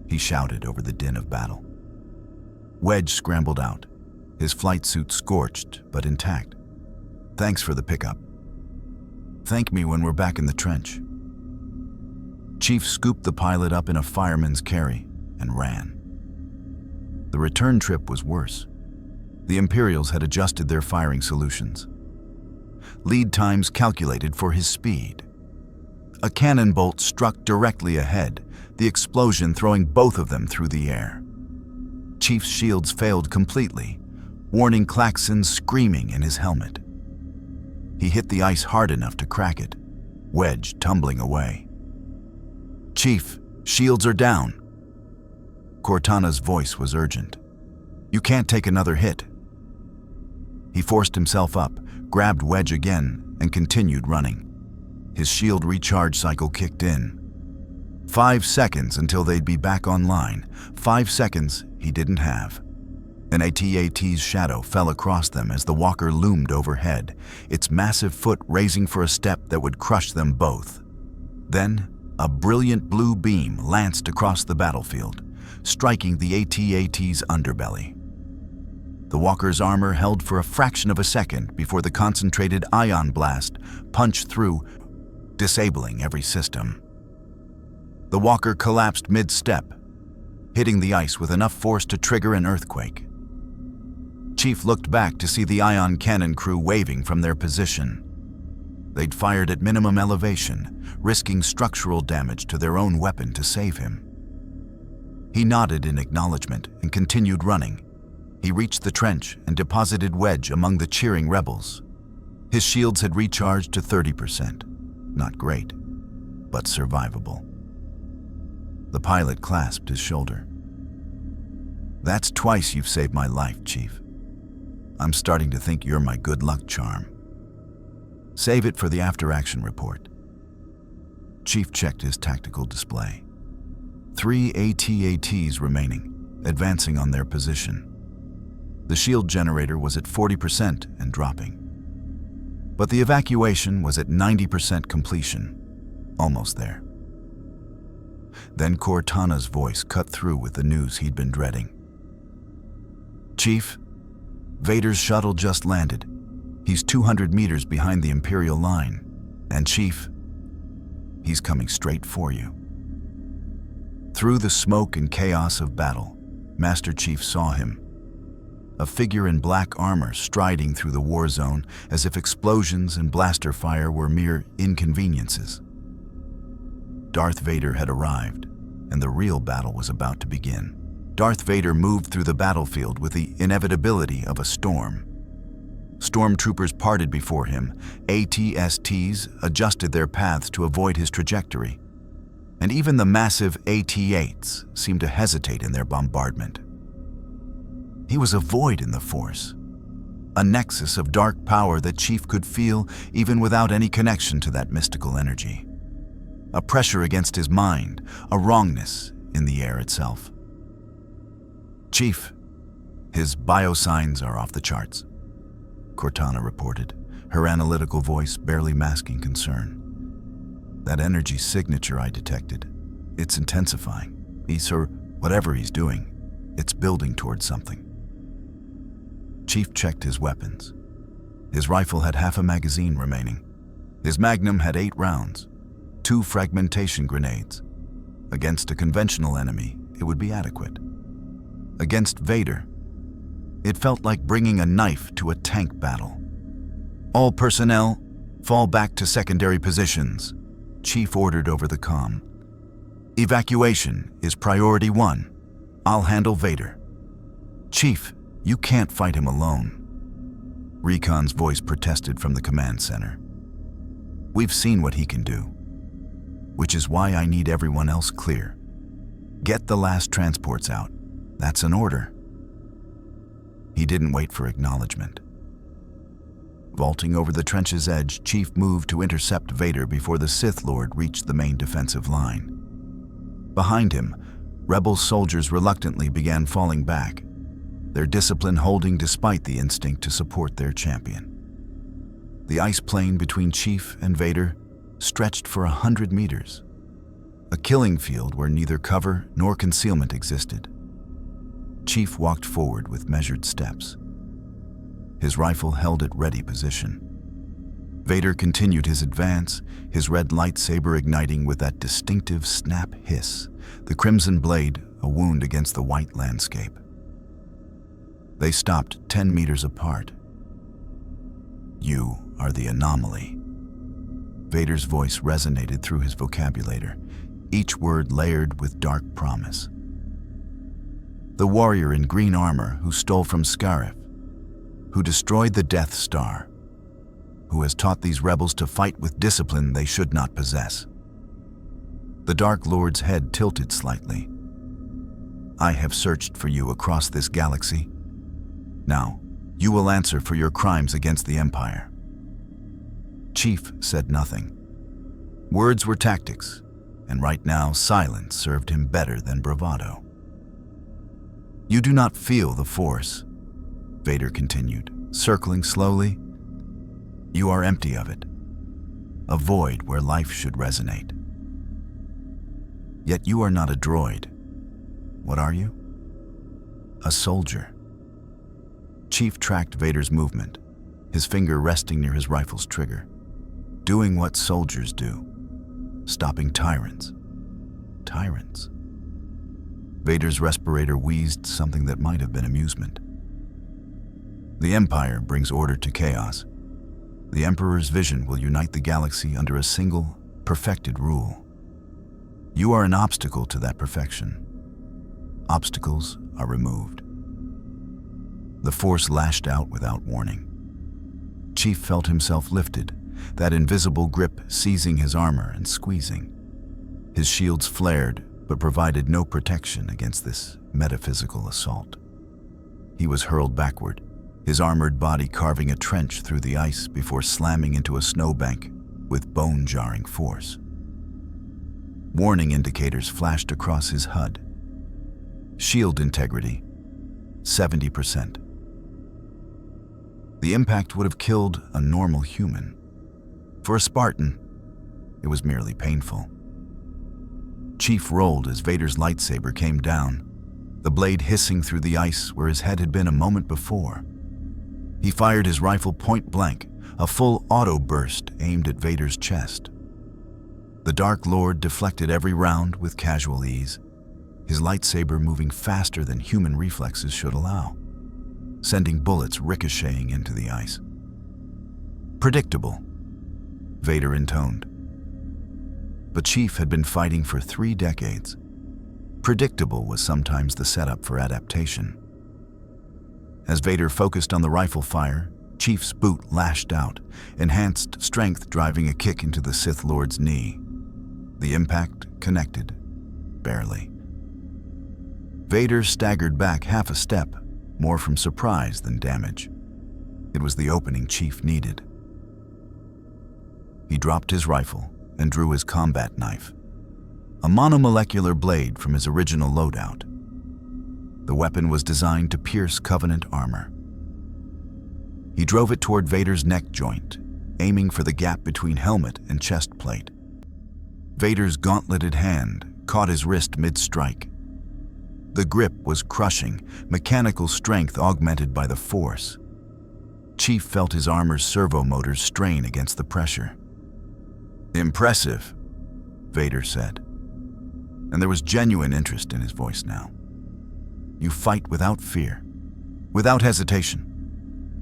he shouted over the din of battle. Wedge scrambled out, his flight suit scorched but intact. "Thanks for the pickup. Thank me when we're back in the trench." Chief scooped the pilot up in a fireman's carry and ran. The return trip was worse. The Imperials had adjusted their firing solutions. Lead times calculated for his speed. A cannon bolt struck directly ahead, the explosion throwing both of them through the air. Chief's shields failed completely, warning klaxons screaming in his helmet. He hit the ice hard enough to crack it, Wedge tumbling away. "Chief, shields are down." Cortana's voice was urgent. "You can't take another hit." He forced himself up, grabbed Wedge again, and continued running. His shield recharge cycle kicked in. 5 seconds until they'd be back online. 5 seconds he didn't have. An AT-AT's shadow fell across them as the walker loomed overhead, its massive foot raising for a step that would crush them both. Then, a brilliant blue beam lanced across the battlefield, striking the AT-AT's underbelly. The walker's armor held for a fraction of a second before the concentrated ion blast punched through, disabling every system. The walker collapsed mid-step, hitting the ice with enough force to trigger an earthquake. Chief looked back to see the ion cannon crew waving from their position. They'd fired at minimum elevation, risking structural damage to their own weapon to save him. He nodded in acknowledgement and continued running. He reached the trench and deposited Wedge among the cheering rebels. His shields had recharged to 30%. Not great, but survivable. The pilot clasped his shoulder. "That's twice you've saved my life, Chief. I'm starting to think you're my good luck charm. Save it for the after-action report." Chief checked his tactical display. 3 AT-ATs remaining, advancing on their position. The shield generator was at 40% and dropping. But the evacuation was at 90% completion, almost there. Then Cortana's voice cut through with the news he'd been dreading. "Chief, Vader's shuttle just landed. He's 200 meters behind the Imperial line. And Chief, he's coming straight for you." Through the smoke and chaos of battle, Master Chief saw him. A figure in black armor striding through the war zone as if explosions and blaster fire were mere inconveniences. Darth Vader had arrived, and the real battle was about to begin. Darth Vader moved through the battlefield with the inevitability of a storm. Stormtroopers parted before him, AT-STs adjusted their paths to avoid his trajectory, and even the massive AT-8s seemed to hesitate in their bombardment. He was a void in the Force, a nexus of dark power that Chief could feel even without any connection to that mystical energy. A pressure against his mind, a wrongness in the air itself. "Chief, his biosigns are off the charts," Cortana reported, her analytical voice barely masking concern. "That energy signature I detected, it's intensifying. Whatever he's doing, it's building towards something." Chief checked his weapons. His rifle had half a magazine remaining. His magnum had 8 rounds, 2 fragmentation grenades. Against a conventional enemy, it would be adequate. Against Vader, it felt like bringing a knife to a tank battle. "All personnel, fall back to secondary positions," Chief ordered over the comm. "Evacuation is priority 1. I'll handle Vader." "Chief, you can't fight him alone." Recon's voice protested from the command center. "We've seen what he can do, which is why I need everyone else clear. Get the last transports out. That's an order." He didn't wait for acknowledgement. Vaulting over the trench's edge, Chief moved to intercept Vader before the Sith Lord reached the main defensive line. Behind him, rebel soldiers reluctantly began falling back, their discipline holding despite the instinct to support their champion. The ice plain between Chief and Vader stretched for 100 meters, a killing field where neither cover nor concealment existed. Chief walked forward with measured steps, his rifle held at ready position. Vader continued his advance, his red lightsaber igniting with that distinctive snap hiss, the crimson blade a wound against the white landscape. They stopped 10 meters apart. "You are the anomaly." Vader's voice resonated through his vocabulator, each word layered with dark promise. "The warrior in green armor who stole from Scarif, who destroyed the Death Star, who has taught these rebels to fight with discipline they should not possess." The Dark Lord's head tilted slightly. "I have searched for you across this galaxy. Now, you will answer for your crimes against the Empire." Chief said nothing. Words were tactics, and right now silence served him better than bravado. "You do not feel the Force," Vader continued, circling slowly. "You are empty of it, a void where life should resonate. Yet you are not a droid. What are you? A soldier." Chief tracked Vader's movement, his finger resting near his rifle's trigger, doing what soldiers do, stopping tyrants. Tyrants. Vader's respirator wheezed something that might have been amusement. "The Empire brings order to chaos. The Emperor's vision will unite the galaxy under a single, perfected rule. You are an obstacle to that perfection. Obstacles are removed." The Force lashed out without warning. Chief felt himself lifted, that invisible grip seizing his armor and squeezing. His shields flared, but provided no protection against this metaphysical assault. He was hurled backward, his armored body carving a trench through the ice before slamming into a snowbank with bone-jarring force. Warning indicators flashed across his HUD. Shield integrity, 70%. The impact would have killed a normal human. For a Spartan, it was merely painful. Chief rolled as Vader's lightsaber came down, the blade hissing through the ice where his head had been a moment before. He fired his rifle point blank, a full auto burst aimed at Vader's chest. The Dark Lord deflected every round with casual ease, his lightsaber moving faster than human reflexes should allow, sending bullets ricocheting into the ice. "Predictable," Vader intoned. But Chief had been fighting for 3 decades. Predictable was sometimes the setup for adaptation. As Vader focused on the rifle fire, Chief's boot lashed out, enhanced strength driving a kick into the Sith Lord's knee. The impact connected, barely. Vader staggered back half a step, more from surprise than damage. It was the opening Chief needed. He dropped his rifle and drew his combat knife, a monomolecular blade from his original loadout. The weapon was designed to pierce Covenant armor. He drove it toward Vader's neck joint, aiming for the gap between helmet and chest plate. Vader's gauntleted hand caught his wrist mid-strike. The grip was crushing, mechanical strength augmented by the Force. Chief felt his armor's servo motors strain against the pressure. "Impressive," Vader said, and there was genuine interest in his voice now. "You fight without fear, without hesitation,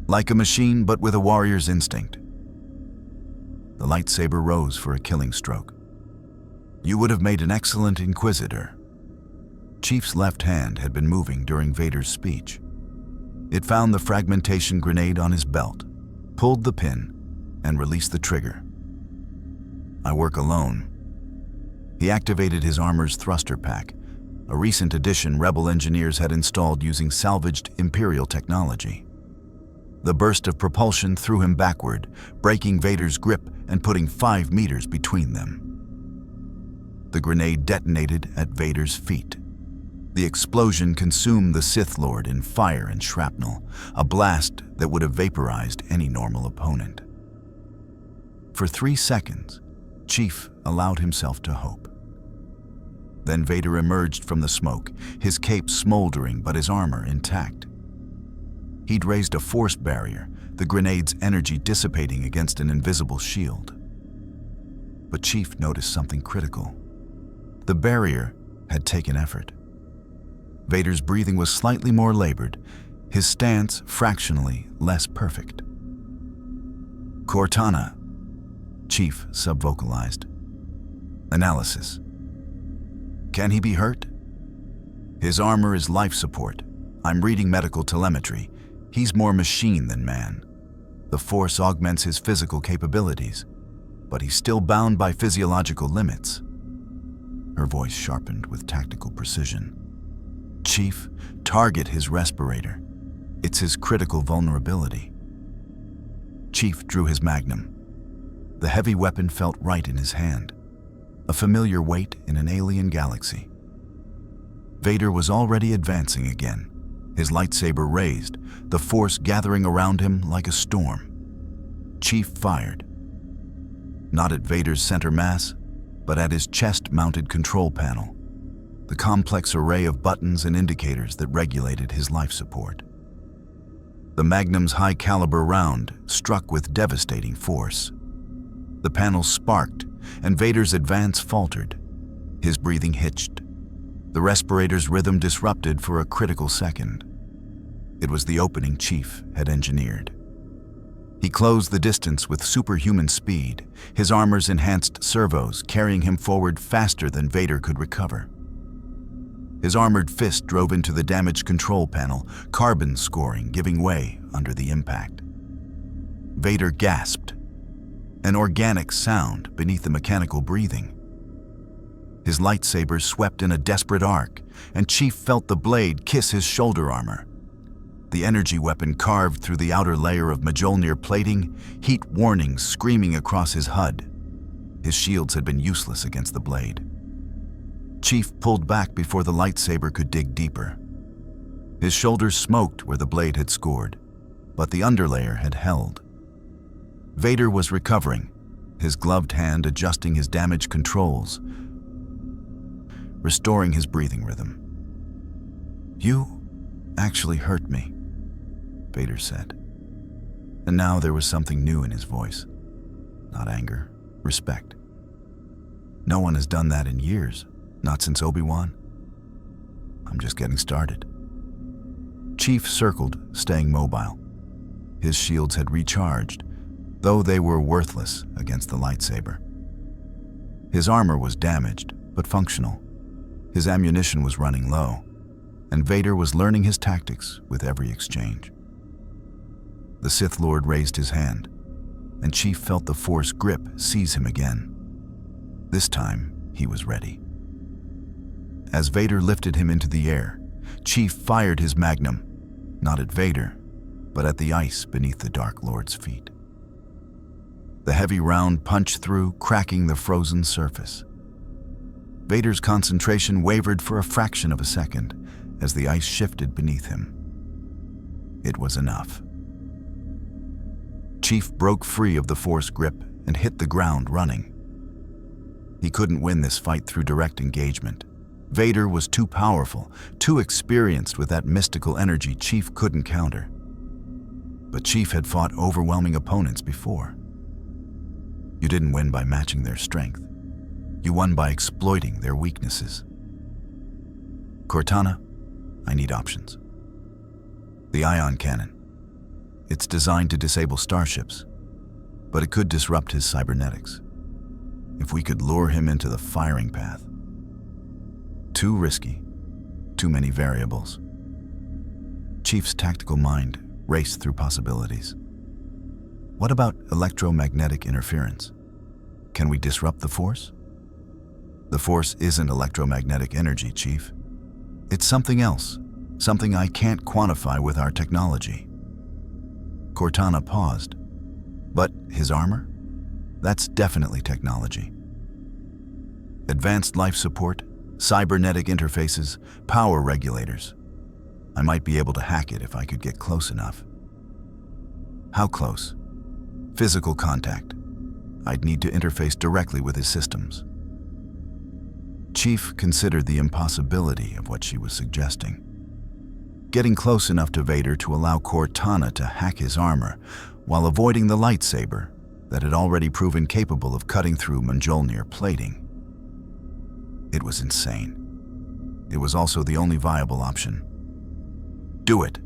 like a machine but with a warrior's instinct." The lightsaber rose for a killing stroke. "You would have made an excellent Inquisitor." Chief's left hand had been moving during Vader's speech. It found the fragmentation grenade on his belt, pulled the pin and released the trigger. "I work alone." He activated his armor's thruster pack, a recent addition Rebel engineers had installed using salvaged Imperial technology. The burst of propulsion threw him backward, breaking Vader's grip and putting 5 meters between them. The grenade detonated at Vader's feet. The explosion consumed the Sith Lord in fire and shrapnel, a blast that would have vaporized any normal opponent. For 3 seconds, Chief allowed himself to hope. Then Vader emerged from the smoke, his cape smoldering but his armor intact. He'd raised a force barrier, the grenade's energy dissipating against an invisible shield. But Chief noticed something critical. The barrier had taken effort. Vader's breathing was slightly more labored, his stance fractionally less perfect. "Cortana," Chief subvocalized. "Analysis. Can he be hurt?" "His armor is life support. I'm reading medical telemetry. He's more machine than man. The Force augments his physical capabilities, but he's still bound by physiological limits." Her voice sharpened with tactical precision. "Chief, target his respirator. It's his critical vulnerability." Chief drew his magnum. The heavy weapon felt right in his hand, a familiar weight in an alien galaxy. Vader was already advancing again, his lightsaber raised, the Force gathering around him like a storm. Chief fired. Not at Vader's center mass, but at his chest-mounted control panel, the complex array of buttons and indicators that regulated his life support. The Magnum's high-caliber round struck with devastating force. The panel sparked, and Vader's advance faltered. His breathing hitched. The respirator's rhythm disrupted for a critical second. It was the opening Chief had engineered. He closed the distance with superhuman speed, his armor's enhanced servos carrying him forward faster than Vader could recover. His armored fist drove into the damaged control panel, carbon scoring giving way under the impact. Vader gasped, an organic sound beneath the mechanical breathing. His lightsaber swept in a desperate arc, and Chief felt the blade kiss his shoulder armor. The energy weapon carved through the outer layer of Mjolnir plating, heat warnings screaming across his HUD. His shields had been useless against the blade. Chief pulled back before the lightsaber could dig deeper. His shoulders smoked where the blade had scored, but the underlayer had held. Vader was recovering, his gloved hand adjusting his damaged controls, restoring his breathing rhythm. "You actually hurt me," Vader said. And now there was something new in his voice. Not anger, respect. "No one has done that in years, not since Obi-Wan. I'm just getting started." Chief circled, staying mobile. His shields had recharged, though they were worthless against the lightsaber. His armor was damaged, but functional. His ammunition was running low, and Vader was learning his tactics with every exchange. The Sith Lord raised his hand, and Chief felt the Force grip seize him again. This time, he was ready. As Vader lifted him into the air, Chief fired his magnum, not at Vader, but at the ice beneath the Dark Lord's feet. The heavy round punched through, cracking the frozen surface. Vader's concentration wavered for a fraction of a second as the ice shifted beneath him. It was enough. Chief broke free of the Force grip and hit the ground running. He couldn't win this fight through direct engagement. Vader was too powerful, too experienced with that mystical energy Chief couldn't counter. But Chief had fought overwhelming opponents before. You didn't win by matching their strength. You won by exploiting their weaknesses. "Cortana, I need options." "The ion cannon. It's designed to disable starships, but it could disrupt his cybernetics. If we could lure him into the firing path." "Too risky. Too many variables." Chief's tactical mind raced through possibilities. What about electromagnetic interference? Can we disrupt the Force? The Force isn't electromagnetic energy, Chief. It's something else, something I can't quantify with our technology. Cortana paused. But his armor? That's definitely technology. Advanced life support, cybernetic interfaces, power regulators. I might be able to hack it if I could get close enough. How close? Physical contact. I'd need to interface directly with his systems. Chief considered the impossibility of what she was suggesting. Getting close enough to Vader to allow Cortana to hack his armor while avoiding the lightsaber that had already proven capable of cutting through Mjolnir plating. It was insane. It was also the only viable option. Do it.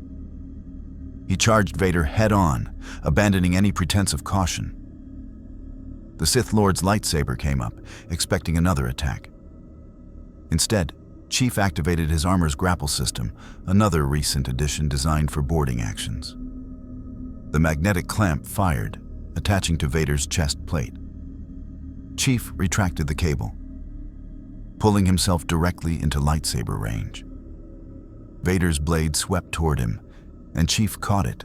He charged Vader head-on, abandoning any pretense of caution. The Sith Lord's lightsaber came up, expecting another attack. Instead, Chief activated his armor's grapple system, another recent addition designed for boarding actions. The magnetic clamp fired, attaching to Vader's chest plate. Chief retracted the cable, pulling himself directly into lightsaber range. Vader's blade swept toward him, and Chief caught it.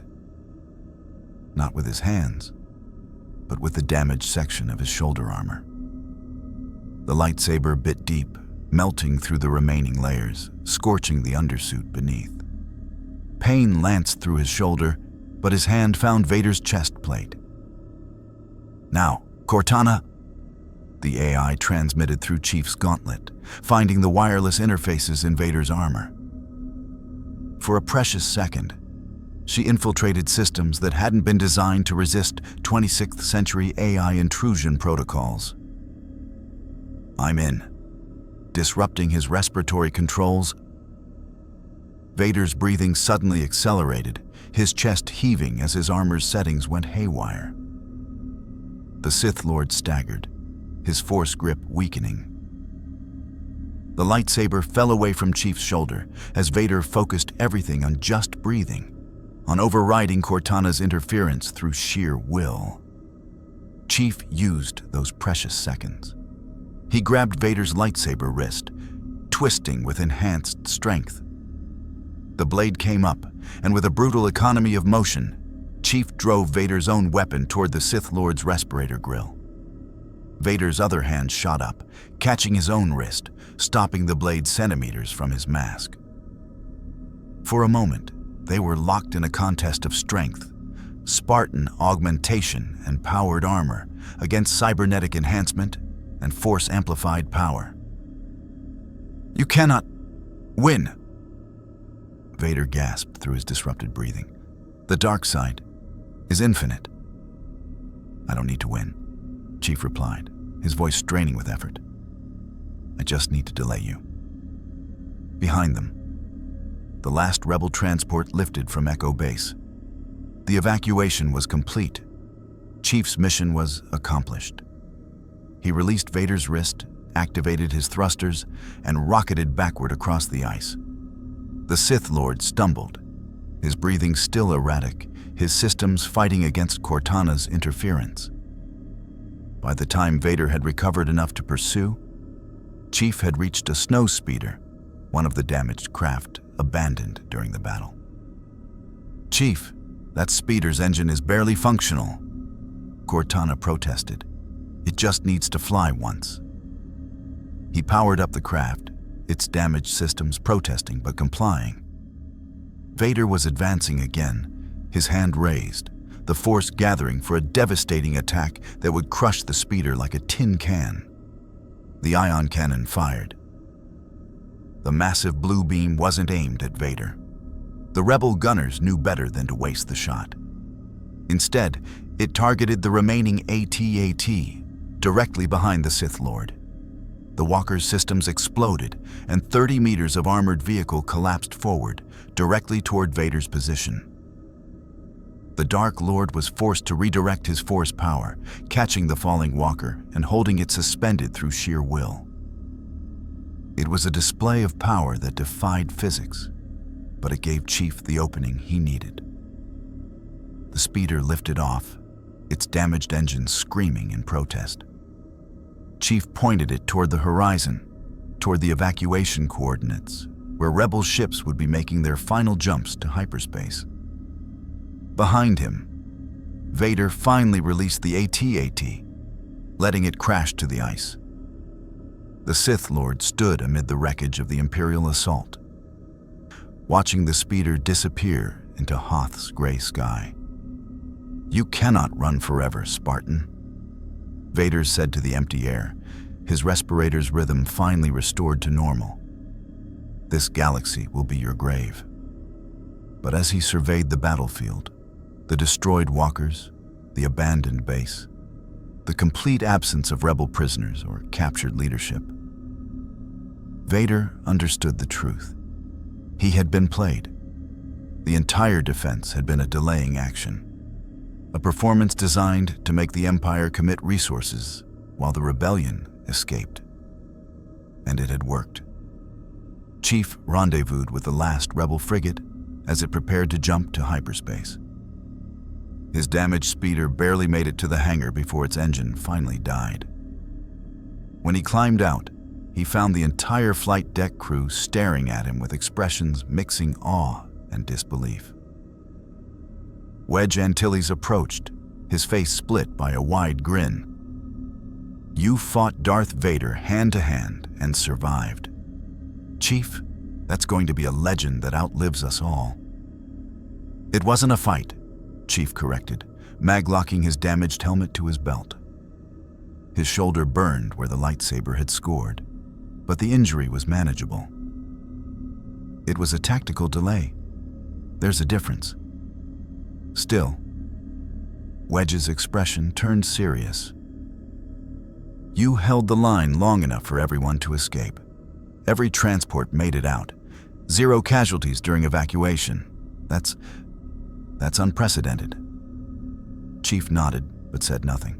Not with his hands, but with the damaged section of his shoulder armor. The lightsaber bit deep, melting through the remaining layers, scorching the undersuit beneath. Pain lanced through his shoulder, but his hand found Vader's chest plate. Now, Cortana, the AI transmitted through Chief's gauntlet, finding the wireless interfaces in Vader's armor. For a precious second, she infiltrated systems that hadn't been designed to resist 26th century AI intrusion protocols. I'm in. Disrupting his respiratory controls, Vader's breathing suddenly accelerated, his chest heaving as his armor's settings went haywire. The Sith Lord staggered, his force grip weakening. The lightsaber fell away from Chief's shoulder as Vader focused everything on just breathing, on overriding Cortana's interference through sheer will. Chief used those precious seconds. He grabbed Vader's lightsaber wrist, twisting with enhanced strength. The blade came up, and with a brutal economy of motion, Chief drove Vader's own weapon toward the Sith Lord's respirator grill. Vader's other hand shot up, catching his own wrist, stopping the blade centimeters from his mask. For a moment, they were locked in a contest of strength, Spartan augmentation and powered armor against cybernetic enhancement and force-amplified power. You cannot win, Vader gasped through his disrupted breathing. The dark side is infinite. I don't need to win, Chief replied, his voice straining with effort. I just need to delay you. Behind them, the last rebel transport lifted from Echo Base. The evacuation was complete. Chief's mission was accomplished. He released Vader's wrist, activated his thrusters, and rocketed backward across the ice. The Sith Lord stumbled, his breathing still erratic, his systems fighting against Cortana's interference. By the time Vader had recovered enough to pursue, Chief had reached a snow speeder, one of the damaged craft abandoned during the battle. Chief, that speeder's engine is barely functional, Cortana protested. It just needs to fly once. He powered up the craft, its damaged systems protesting but complying. Vader was advancing again, his hand raised, the force gathering for a devastating attack that would crush the speeder like a tin can. The ion cannon fired. The massive blue beam wasn't aimed at Vader. The rebel gunners knew better than to waste the shot. Instead, it targeted the remaining AT-AT, directly behind the Sith Lord. The walker's systems exploded, and 30 meters of armored vehicle collapsed forward, directly toward Vader's position. The Dark Lord was forced to redirect his force power, catching the falling walker and holding it suspended through sheer will. It was a display of power that defied physics, but it gave Chief the opening he needed. The speeder lifted off, its damaged engines screaming in protest. Chief pointed it toward the horizon, toward the evacuation coordinates, where Rebel ships would be making their final jumps to hyperspace. Behind him, Vader finally released the AT-AT, letting it crash to the ice. The Sith Lord stood amid the wreckage of the Imperial assault, watching the speeder disappear into Hoth's gray sky. "You cannot run forever, Spartan," Vader said to the empty air, his respirator's rhythm finally restored to normal. "This galaxy will be your grave." But as he surveyed the battlefield, the destroyed walkers, the abandoned base, the complete absence of rebel prisoners or captured leadership, Vader understood the truth. He had been played. The entire defense had been a delaying action, a performance designed to make the Empire commit resources while the rebellion escaped. And it had worked. Chief rendezvoused with the last rebel frigate as it prepared to jump to hyperspace. His damaged speeder barely made it to the hangar before its engine finally died. When he climbed out, he found the entire flight deck crew staring at him with expressions mixing awe and disbelief. Wedge Antilles approached, his face split by a wide grin. "You fought Darth Vader hand to hand and survived. Chief, that's going to be a legend that outlives us all." "It wasn't a fight," Chief corrected, maglocking his damaged helmet to his belt. His shoulder burned where the lightsaber had scored, but the injury was manageable. "It was a tactical delay. There's a difference." Still, Wedge's expression turned serious. "You held the line long enough for everyone to escape. Every transport made it out. 0 casualties during evacuation. That's unprecedented." Chief nodded, but said nothing.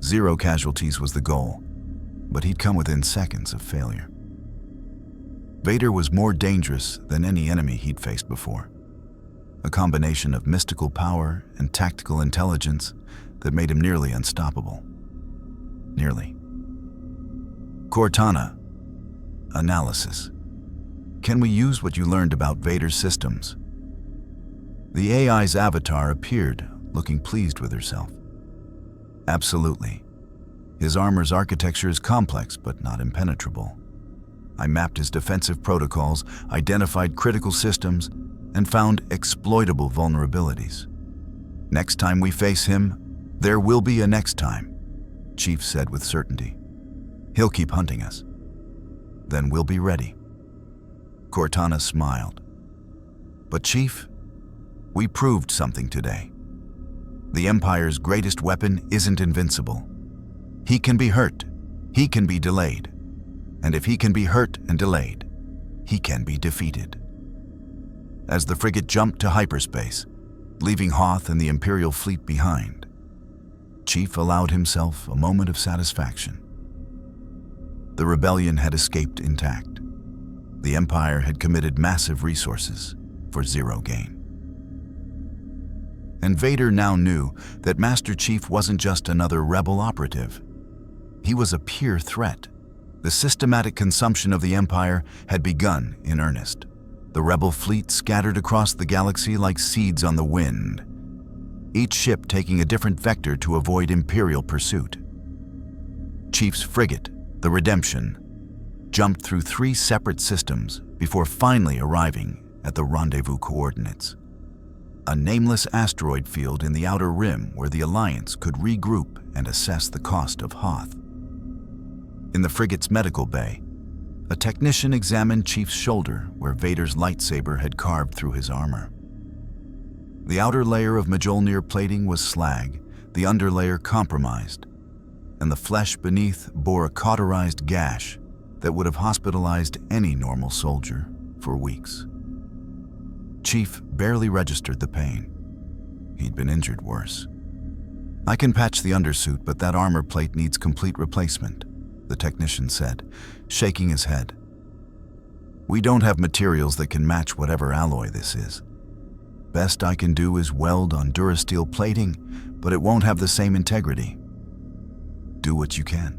0 casualties was the goal, but he'd come within seconds of failure. Vader was more dangerous than any enemy he'd faced before. A combination of mystical power and tactical intelligence that made him nearly unstoppable. Nearly. Cortana. Analysis. Can we use what you learned about Vader's systems? The AI's avatar appeared, looking pleased with herself. Absolutely. His armor's architecture is complex but not impenetrable. I mapped his defensive protocols, identified critical systems, and found exploitable vulnerabilities. Next time we face him, there will be a next time, Chief said with certainty. He'll keep hunting us. Then we'll be ready. Cortana smiled. But Chief, we proved something today. The Empire's greatest weapon isn't invincible. He can be hurt, he can be delayed. And if he can be hurt and delayed, he can be defeated. As the frigate jumped to hyperspace, leaving Hoth and the Imperial fleet behind, Chief allowed himself a moment of satisfaction. The rebellion had escaped intact. The Empire had committed massive resources for zero gain. And Vader now knew that Master Chief wasn't just another rebel operative. He was a peer threat. The systematic consumption of the Empire had begun in earnest. The rebel fleet scattered across the galaxy like seeds on the wind, each ship taking a different vector to avoid Imperial pursuit. Chief's frigate, the Redemption, jumped through 3 separate systems before finally arriving at the rendezvous coordinates. A nameless asteroid field in the outer rim where the Alliance could regroup and assess the cost of Hoth. In the frigate's medical bay, a technician examined Chief's shoulder where Vader's lightsaber had carved through his armor. The outer layer of Mjolnir plating was slag, the underlayer compromised, and the flesh beneath bore a cauterized gash that would have hospitalized any normal soldier for weeks. Chief barely registered the pain. He'd been injured worse. "I can patch the undersuit, but that armor plate needs complete replacement," the technician said, shaking his head. "We don't have materials that can match whatever alloy this is. best I can do is weld on durasteel plating, but it won't have the same integrity. Do what you can.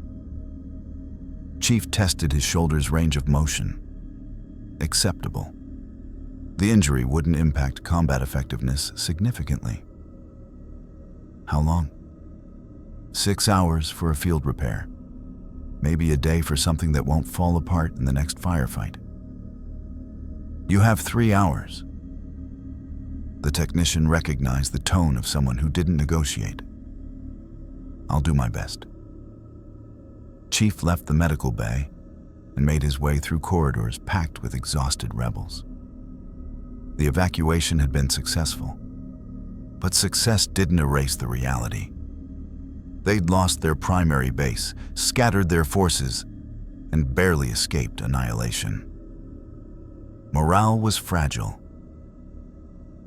Chief tested his shoulder's range of motion. Acceptable. The injury wouldn't impact combat effectiveness significantly. How long? 6 hours for a field repair. Maybe a day for something that won't fall apart in the next firefight. You have 3 hours. The technician recognized the tone of someone who didn't negotiate. I'll do my best. Chief left the medical bay and made his way through corridors packed with exhausted rebels. The evacuation had been successful, but success didn't erase the reality. They'd lost their primary base, scattered their forces, and barely escaped annihilation. Morale was fragile.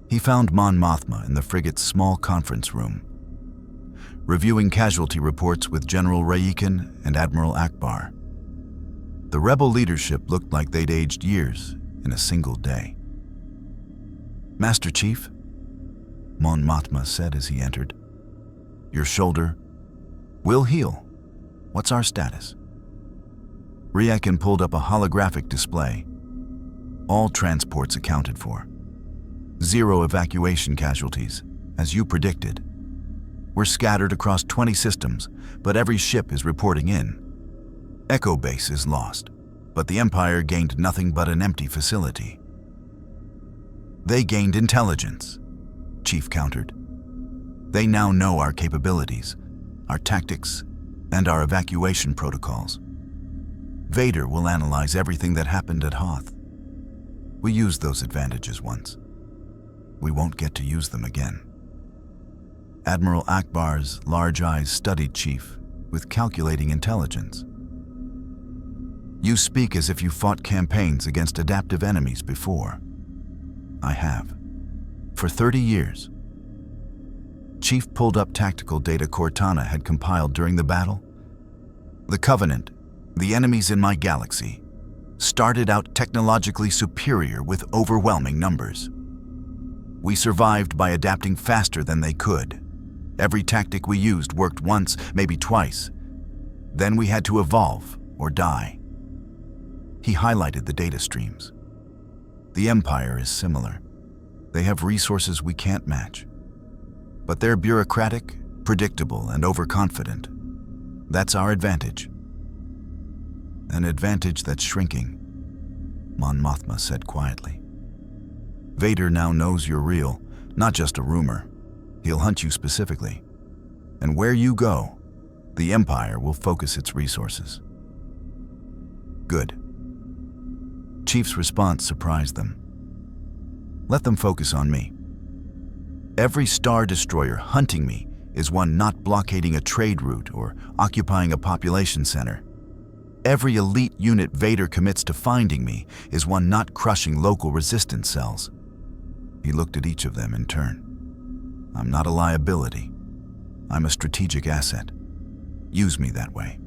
He found Mon Mothma in the frigate's small conference room, reviewing casualty reports with General Raikin and Admiral Akbar. The rebel leadership looked like they'd aged years in a single day. "Master Chief," Mon Mothma said as he entered, "your shoulder will heal. What's our status?" Raikin pulled up a holographic display. All transports accounted for. 0 evacuation casualties, as you predicted. We're scattered across 20 systems, but every ship is reporting in. Echo Base is lost, but the Empire gained nothing but an empty facility. They gained intelligence, Chief countered. They now know our capabilities, our tactics, and our evacuation protocols. Vader will analyze everything that happened at Hoth. We used those advantages once. We won't get to use them again. Admiral Akbar's large eyes studied Chief with calculating intelligence. You speak as if you fought campaigns against adaptive enemies before. I have. For 30 years. Chief pulled up tactical data Cortana had compiled during the battle. The Covenant, the enemies in my galaxy, started out technologically superior with overwhelming numbers. We survived by adapting faster than they could. Every tactic we used worked once, maybe twice. Then we had to evolve or die. He highlighted the data streams. The Empire is similar. They have resources we can't match. But they're bureaucratic, predictable, and overconfident. That's our advantage. An advantage that's shrinking, Mon Mothma said quietly. Vader now knows you're real, not just a rumor. He'll hunt you specifically. And where you go, the Empire will focus its resources. Good. Chief's response surprised them. Let them focus on me. Every Star Destroyer hunting me is one not blockading a trade route or occupying a population center. Every elite unit Vader commits to finding me is one not crushing local resistance cells. He looked at each of them in turn. I'm not a liability. I'm a strategic asset. Use me that way.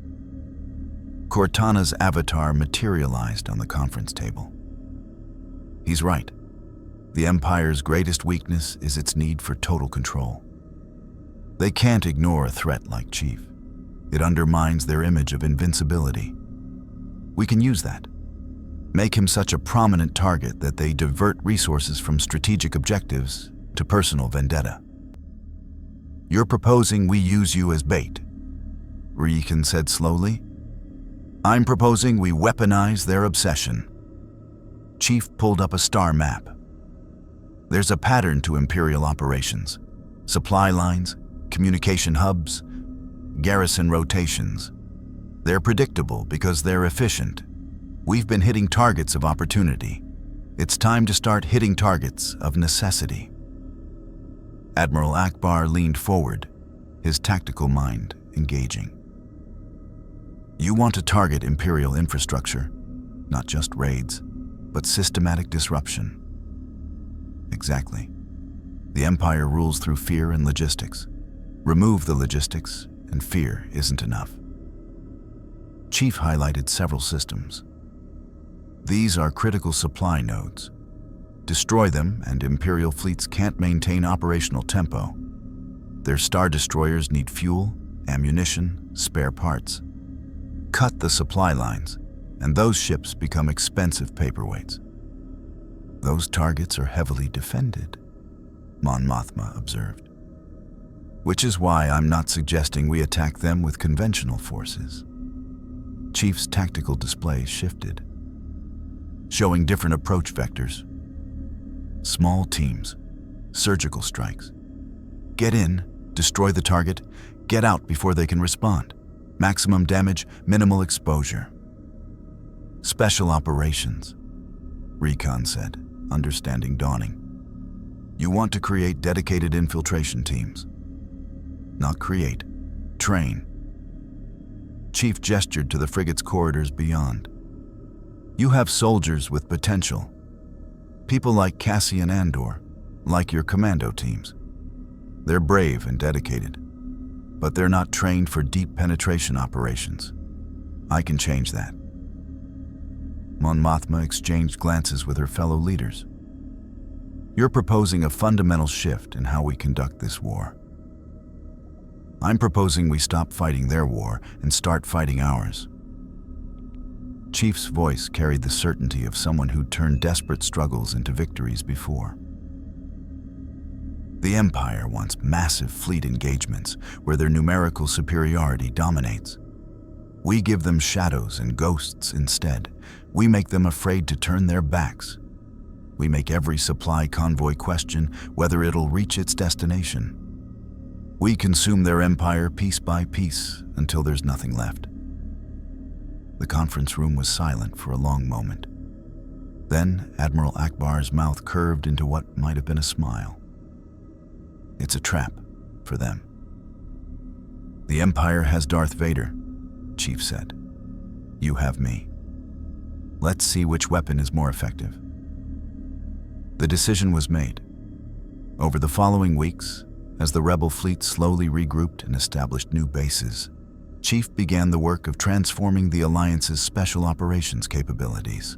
Cortana's avatar materialized on the conference table. He's right. The Empire's greatest weakness is its need for total control. They can't ignore a threat like Chief. It undermines their image of invincibility. We can use that. Make him such a prominent target that they divert resources from strategic objectives to personal vendetta. You're proposing we use you as bait, Raikin said slowly. I'm proposing we weaponize their obsession. Chief pulled up a star map. There's a pattern to Imperial operations. Supply lines, communication hubs, garrison rotations. They're predictable because they're efficient. We've been hitting targets of opportunity. It's time to start hitting targets of necessity. Admiral Akbar leaned forward, his tactical mind engaging. You want to target Imperial infrastructure, not just raids, but systematic disruption. Exactly. The Empire rules through fear and logistics. Remove the logistics, and fear isn't enough. Chief highlighted several systems. These are critical supply nodes. Destroy them, and Imperial fleets can't maintain operational tempo. Their Star Destroyers need fuel, ammunition, spare parts. Cut the supply lines, and those ships become expensive paperweights. Those targets are heavily defended, Mon Mothma observed. Which is why I'm not suggesting we attack them with conventional forces. Chief's tactical display shifted, showing different approach vectors. Small teams, surgical strikes. Get in, destroy the target, get out before they can respond. Maximum damage, minimal exposure. Special operations, Recon said, understanding dawning. You want to create dedicated infiltration teams. Not create, train. Chief gestured to the frigate's corridors beyond. You have soldiers with potential. People like Cassian Andor, like your commando teams. They're brave and dedicated, but they're not trained for deep penetration operations. I can change that. Mon Mothma exchanged glances with her fellow leaders. You're proposing a fundamental shift in how we conduct this war. I'm proposing we stop fighting their war and start fighting ours. Chief's voice carried the certainty of someone who'd turned desperate struggles into victories before. The Empire wants massive fleet engagements where their numerical superiority dominates. We give them shadows and ghosts instead. We make them afraid to turn their backs. We make every supply convoy question whether it'll reach its destination. We consume their empire piece by piece until there's nothing left. The conference room was silent for a long moment. Then Admiral Akbar's mouth curved into what might have been a smile. It's a trap for them. The Empire has Darth Vader, Chief said. You have me. Let's see which weapon is more effective. The decision was made. Over the following weeks, as the rebel fleet slowly regrouped and established new bases, Chief began the work of transforming the Alliance's special operations capabilities.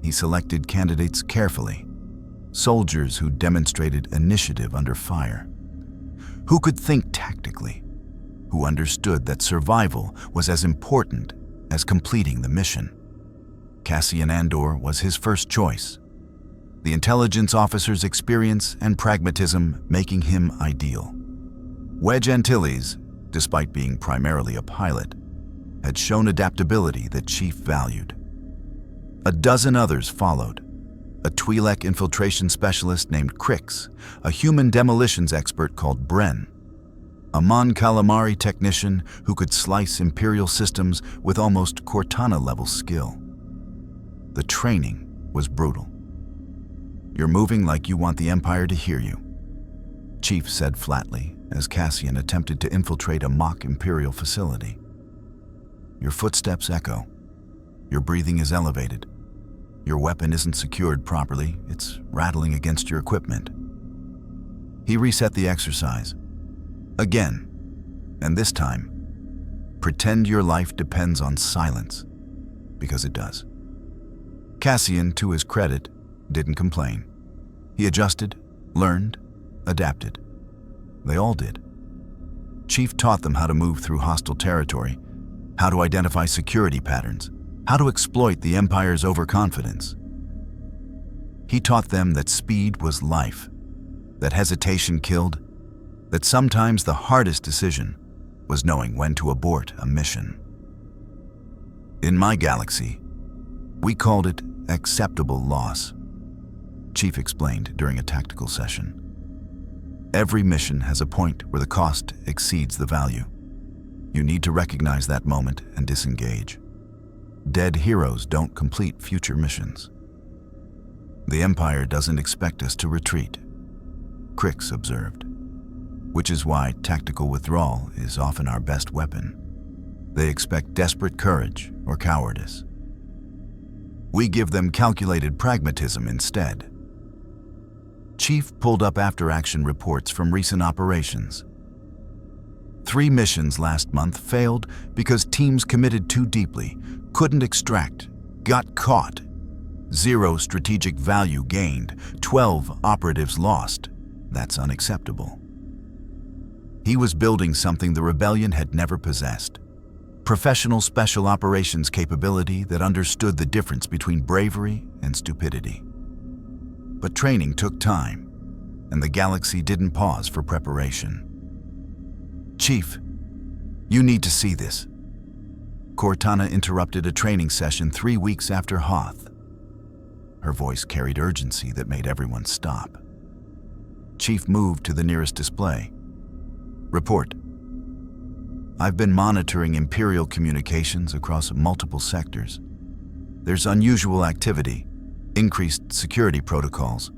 He selected candidates carefully, soldiers who demonstrated initiative under fire, who could think tactically, who understood that survival was as important as completing the mission. Cassian Andor was his first choice, the intelligence officer's experience and pragmatism making him ideal. Wedge Antilles, despite being primarily a pilot, had shown adaptability that Chief valued. A dozen others followed. A Twi'lek infiltration specialist named Crix, a human demolitions expert called Bren, a Mon Calamari technician who could slice Imperial systems with almost Cortana-level skill. The training was brutal. You're moving like you want the Empire to hear you, Chief said flatly as Cassian attempted to infiltrate a mock Imperial facility. Your footsteps echo. Your breathing is elevated. Your weapon isn't secured properly, it's rattling against your equipment. He reset the exercise. Again, and this time, pretend your life depends on silence, because it does. Cassian, to his credit, didn't complain. He adjusted, learned, adapted. They all did. Chief taught them how to move through hostile territory, how to identify security patterns, how to exploit the Empire's overconfidence. He taught them that speed was life, that hesitation killed, that sometimes the hardest decision was knowing when to abort a mission. In my galaxy, we called it acceptable loss, Chief explained during a tactical session. Every mission has a point where the cost exceeds the value. You need to recognize that moment and disengage. Dead heroes don't complete future missions. The Empire doesn't expect us to retreat, Crix observed, which is why tactical withdrawal is often our best weapon. They expect desperate courage or cowardice. We give them calculated pragmatism instead. Chief pulled up after-action reports from recent operations. 3 missions last month failed because teams committed too deeply, couldn't extract, got caught. 0 strategic value gained, 12 operatives lost. That's unacceptable. He was building something the rebellion had never possessed. Professional special operations capability that understood the difference between bravery and stupidity. But training took time, and the galaxy didn't pause for preparation. "Chief, you need to see this." Cortana interrupted a training session 3 weeks after Hoth. Her voice carried urgency that made everyone stop. Chief moved to the nearest display. "Report. I've been monitoring Imperial communications across multiple sectors. There's unusual activity, increased security protocols,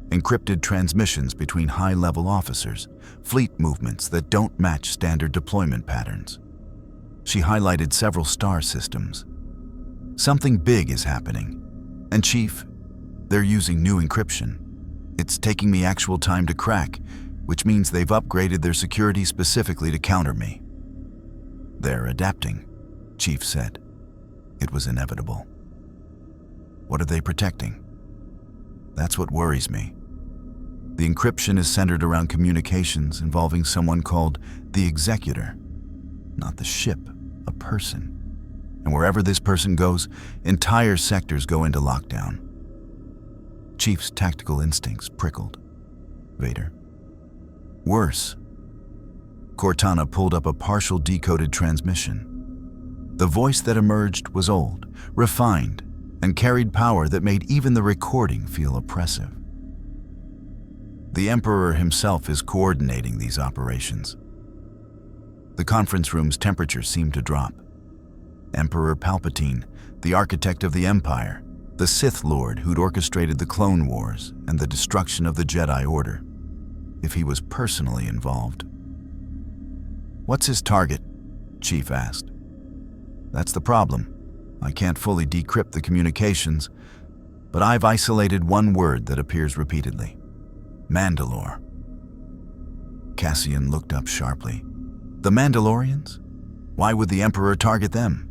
encrypted transmissions between high-level officers, fleet movements that don't match standard deployment patterns." She highlighted several star systems. "Something big is happening. And Chief, they're using new encryption. It's taking me actual time to crack, which means they've upgraded their security specifically to counter me." "They're adapting," Chief said. It was inevitable. "What are they protecting?" "That's what worries me. The encryption is centered around communications involving someone called the Executor. Not the ship, a person. And wherever this person goes, entire sectors go into lockdown." Chief's tactical instincts prickled. "Vader?" "Worse." Cortana pulled up a partial decoded transmission. The voice that emerged was old, refined, and carried power that made even the recording feel oppressive. "The Emperor himself is coordinating these operations." The conference room's temperature seemed to drop. Emperor Palpatine, the architect of the Empire, the Sith Lord who'd orchestrated the Clone Wars and the destruction of the Jedi Order. If he was personally involved. "What's his target?" Chief asked. "That's the problem. I can't fully decrypt the communications, but I've isolated one word that appears repeatedly. Mandalore." Cassian looked up sharply. "The Mandalorians? Why would the Emperor target them?"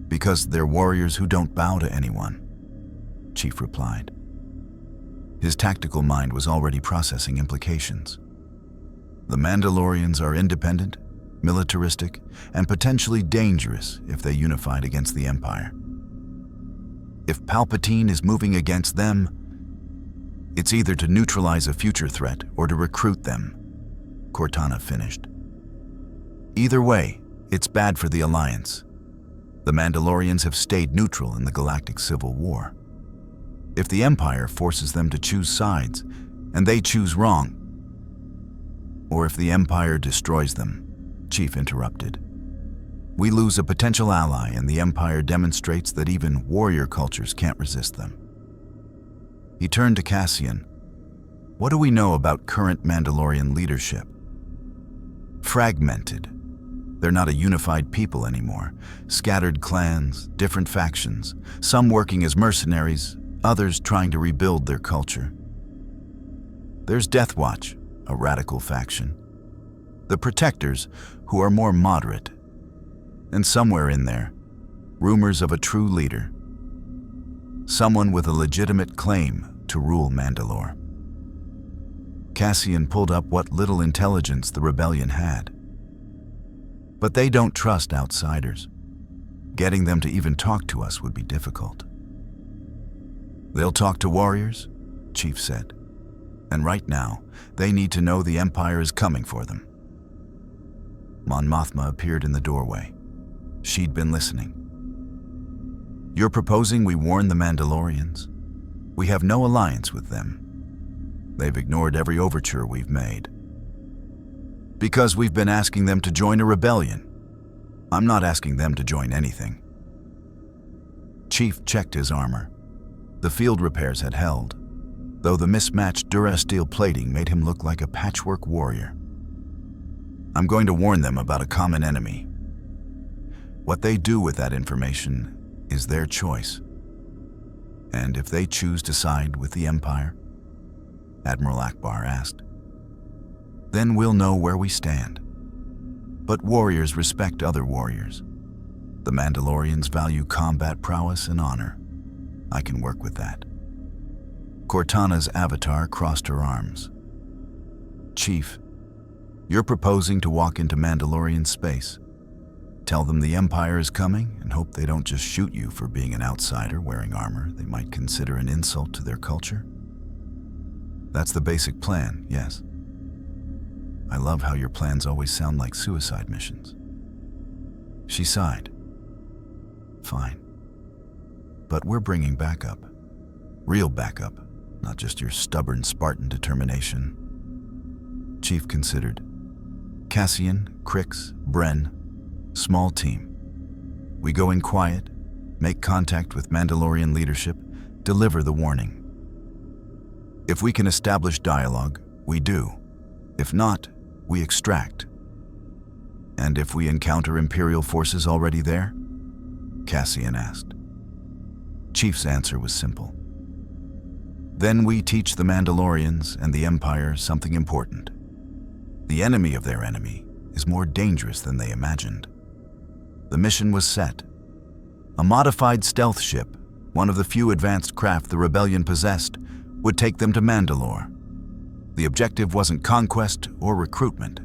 "Because they're warriors who don't bow to anyone," Chief replied. His tactical mind was already processing implications. The Mandalorians are independent, militaristic, and potentially dangerous if they unified against the Empire. If Palpatine is moving against them, it's either to neutralize a future threat or to recruit them, Cortana finished. "Either way, it's bad for the Alliance. The Mandalorians have stayed neutral in the Galactic Civil War. If the Empire forces them to choose sides, and they choose wrong, or if the Empire destroys them," Chief interrupted, "we lose a potential ally and the Empire demonstrates that even warrior cultures can't resist them." He turned to Cassian. "What do we know about current Mandalorian leadership?" "Fragmented. They're not a unified people anymore. Scattered clans, different factions, some working as mercenaries, others trying to rebuild their culture. There's Death Watch, a radical faction. The Protectors, who are more moderate. And somewhere in there, rumors of a true leader. Someone with a legitimate claim to rule Mandalore." Cassian pulled up what little intelligence the rebellion had. "But they don't trust outsiders. Getting them to even talk to us would be difficult." "They'll talk to warriors," Chief said. "And right now, they need to know the Empire is coming for them." Mon Mothma appeared in the doorway. She'd been listening. "You're proposing we warn the Mandalorians? We have no alliance with them. They've ignored every overture we've made. Because we've been asking them to join a rebellion. I'm not asking them to join anything." Chief checked his armor. The field repairs had held, though the mismatched durasteel plating made him look like a patchwork warrior. "I'm going to warn them about a common enemy. What they do with that information is their choice. And if they choose to side with the Empire," Admiral Akbar asked, "then we'll know where we stand. But warriors respect other warriors. The Mandalorians value combat prowess and honor. I can work with that. Cortana's avatar crossed her arms. Chief, you're proposing to walk into Mandalorian space. Tell them the Empire is coming and hope they don't just shoot you for being an outsider wearing armor they might consider an insult to their culture? That's the basic plan, yes. I love how your plans always sound like suicide missions. She sighed. Fine. But we're bringing backup. Real backup, not just your stubborn Spartan determination. Chief considered. Cassian, Crix, Bren, small team. We go in quiet, make contact with Mandalorian leadership, deliver the warning. If we can establish dialogue, we do. If not, we extract. And if we encounter Imperial forces already there? Cassian asked. Chief's answer was simple. Then we teach the Mandalorians and the Empire something important. The enemy of their enemy is more dangerous than they imagined. The mission was set. A modified stealth ship, one of the few advanced craft the rebellion possessed, would take them to Mandalore. The objective wasn't conquest or recruitment.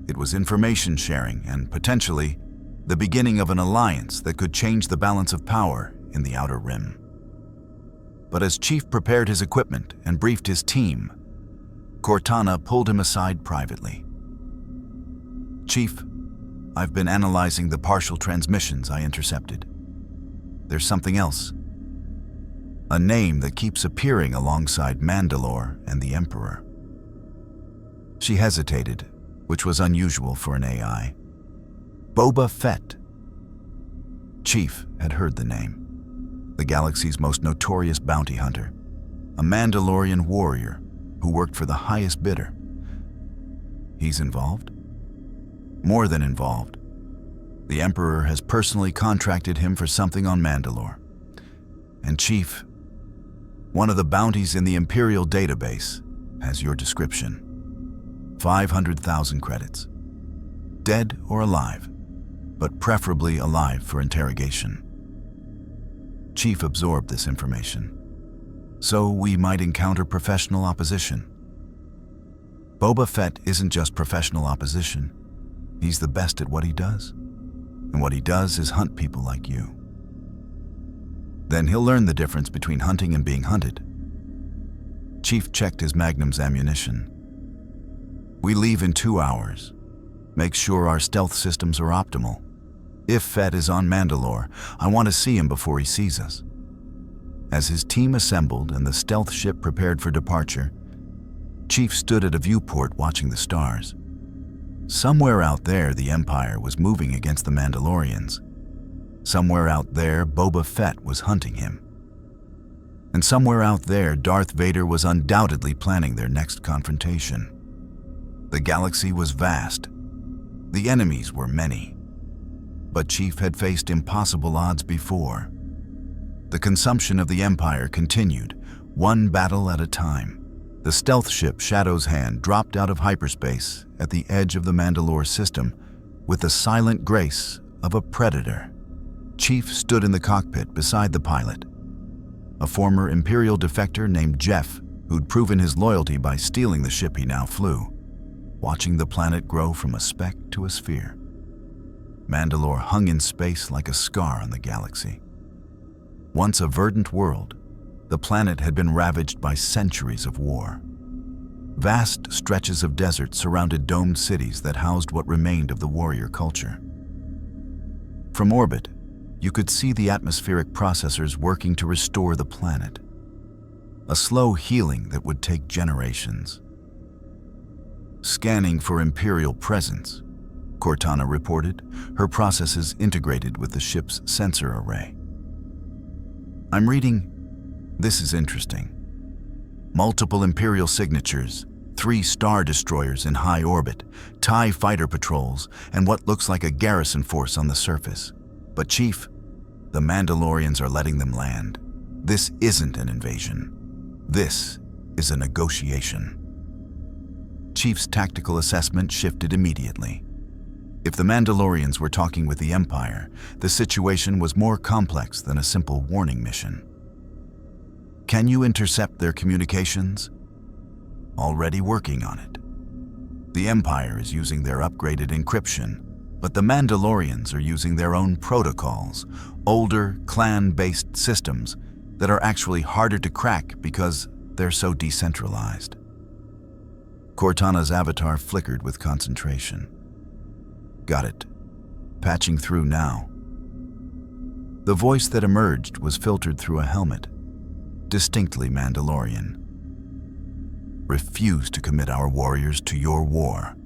It was information sharing and, potentially, the beginning of an alliance that could change the balance of power in the Outer Rim. But as Chief prepared his equipment and briefed his team, Cortana pulled him aside privately. Chief, I've been analyzing the partial transmissions I intercepted. There's something else. A name that keeps appearing alongside Mandalore and the Emperor. She hesitated, which was unusual for an AI. Boba Fett. Chief had heard the name. The galaxy's most notorious bounty hunter. A Mandalorian warrior who worked for the highest bidder. He's involved? More than involved. The Emperor has personally contracted him for something on Mandalore. And Chief, one of the bounties in the Imperial database has your description. 500,000 credits. Dead or alive, but preferably alive for interrogation. Chief absorbed this information. So we might encounter professional opposition. Boba Fett isn't just professional opposition. He's the best at what he does. And what he does is hunt people like you. Then he'll learn the difference between hunting and being hunted. Chief checked his Magnum's ammunition. We leave in 2 hours. Make sure our stealth systems are optimal. If Fett is on Mandalore, I want to see him before he sees us. As his team assembled and the stealth ship prepared for departure, Chief stood at a viewport watching the stars. Somewhere out there, the Empire was moving against the Mandalorians. Somewhere out there, Boba Fett was hunting him. And somewhere out there, Darth Vader was undoubtedly planning their next confrontation. The galaxy was vast. The enemies were many. But Chief had faced impossible odds before. The consumption of the Empire continued, one battle at a time. The stealth ship Shadow's Hand dropped out of hyperspace at the edge of the Mandalore system with the silent grace of a predator. Chief stood in the cockpit beside the pilot, a former Imperial defector named Jeff, who'd proven his loyalty by stealing the ship he now flew, watching the planet grow from a speck to a sphere. Mandalore hung in space like a scar on the galaxy. Once a verdant world, the planet had been ravaged by centuries of war. Vast stretches of desert surrounded domed cities that housed what remained of the warrior culture. From orbit, you could see the atmospheric processors working to restore the planet. A slow healing that would take generations. Scanning for Imperial presence, Cortana reported, her processes integrated with the ship's sensor array. I'm reading. This is interesting. Multiple Imperial signatures, 3 Star Destroyers in high orbit, TIE fighter patrols, and what looks like a garrison force on the surface. But Chief, the Mandalorians are letting them land. This isn't an invasion. This is a negotiation. Chief's tactical assessment shifted immediately. If the Mandalorians were talking with the Empire, the situation was more complex than a simple warning mission. Can you intercept their communications? Already working on it. The Empire is using their upgraded encryption, but the Mandalorians are using their own protocols, older, clan-based systems that are actually harder to crack because they're so decentralized. Cortana's avatar flickered with concentration. Got it. Patching through now. The voice that emerged was filtered through a helmet, distinctly Mandalorian. Refuse to commit our warriors to your war.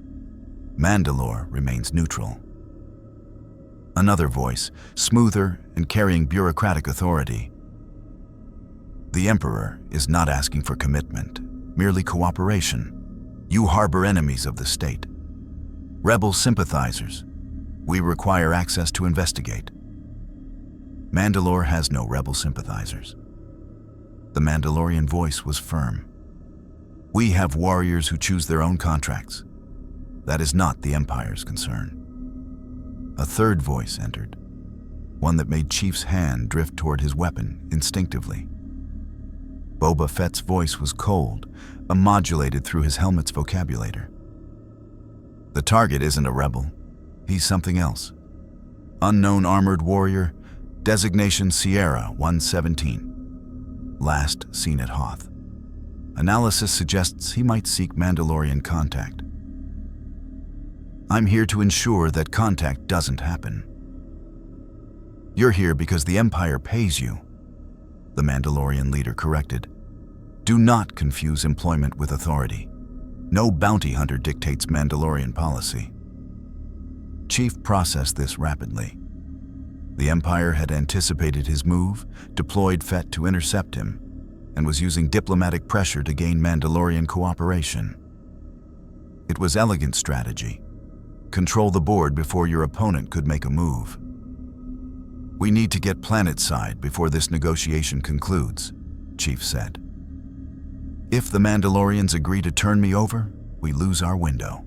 Mandalore remains neutral. Another voice, smoother and carrying bureaucratic authority. The Emperor is not asking for commitment, merely cooperation. You harbor enemies of the state. Rebel sympathizers. We require access to investigate. Mandalore has no rebel sympathizers. The Mandalorian voice was firm. We have warriors who choose their own contracts. That is not the Empire's concern. A third voice entered, one that made Chief's hand drift toward his weapon instinctively. Boba Fett's voice was cold, modulated through his helmet's vocabulator. The target isn't a rebel. He's something else. Unknown armored warrior, designation Sierra 117. Last seen at Hoth. Analysis suggests he might seek Mandalorian contact. I'm here to ensure that contact doesn't happen. You're here because the Empire pays you, the Mandalorian leader corrected. Do not confuse employment with authority. No bounty hunter dictates Mandalorian policy. Chief processed this rapidly. The Empire had anticipated his move, deployed Fett to intercept him, and was using diplomatic pressure to gain Mandalorian cooperation. It was elegant strategy. Control the board before your opponent could make a move. We need to get planetside before this negotiation concludes, Chief said. If the Mandalorians agree to turn me over, we lose our window.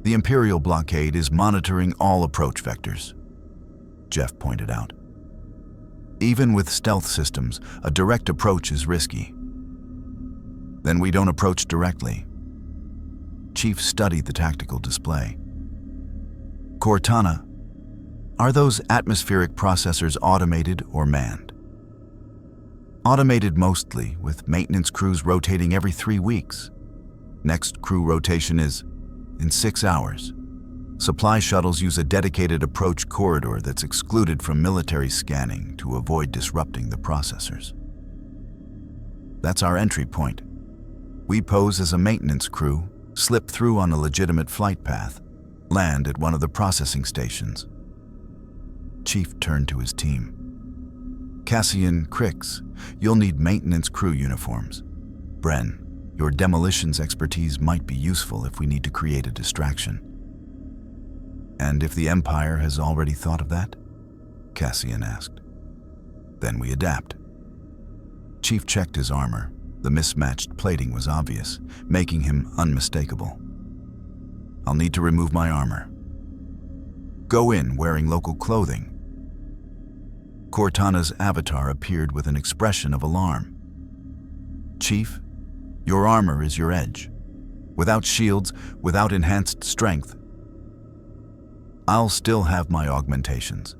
The Imperial blockade is monitoring all approach vectors, Jeff pointed out. Even with stealth systems, a direct approach is risky. Then we don't approach directly. Chief studied the tactical display. Cortana, are those atmospheric processors automated or manned? Automated mostly, with maintenance crews rotating every 3 weeks. Next crew rotation is in 6 hours. Supply shuttles use a dedicated approach corridor that's excluded from military scanning to avoid disrupting the processors. That's our entry point. We pose as a maintenance crew, slip through on a legitimate flight path, land at one of the processing stations. Chief turned to his team. Cassian, Crix, you'll need maintenance crew uniforms. Bren, your demolitions expertise might be useful if we need to create a distraction. And if the Empire has already thought of that? Cassian asked. Then we adapt. Chief checked his armor. The mismatched plating was obvious, making him unmistakable. I'll need to remove my armor. Go in wearing local clothing. Cortana's avatar appeared with an expression of alarm. Chief, your armor is your edge. Without shields, without enhanced strength, I'll still have my augmentations.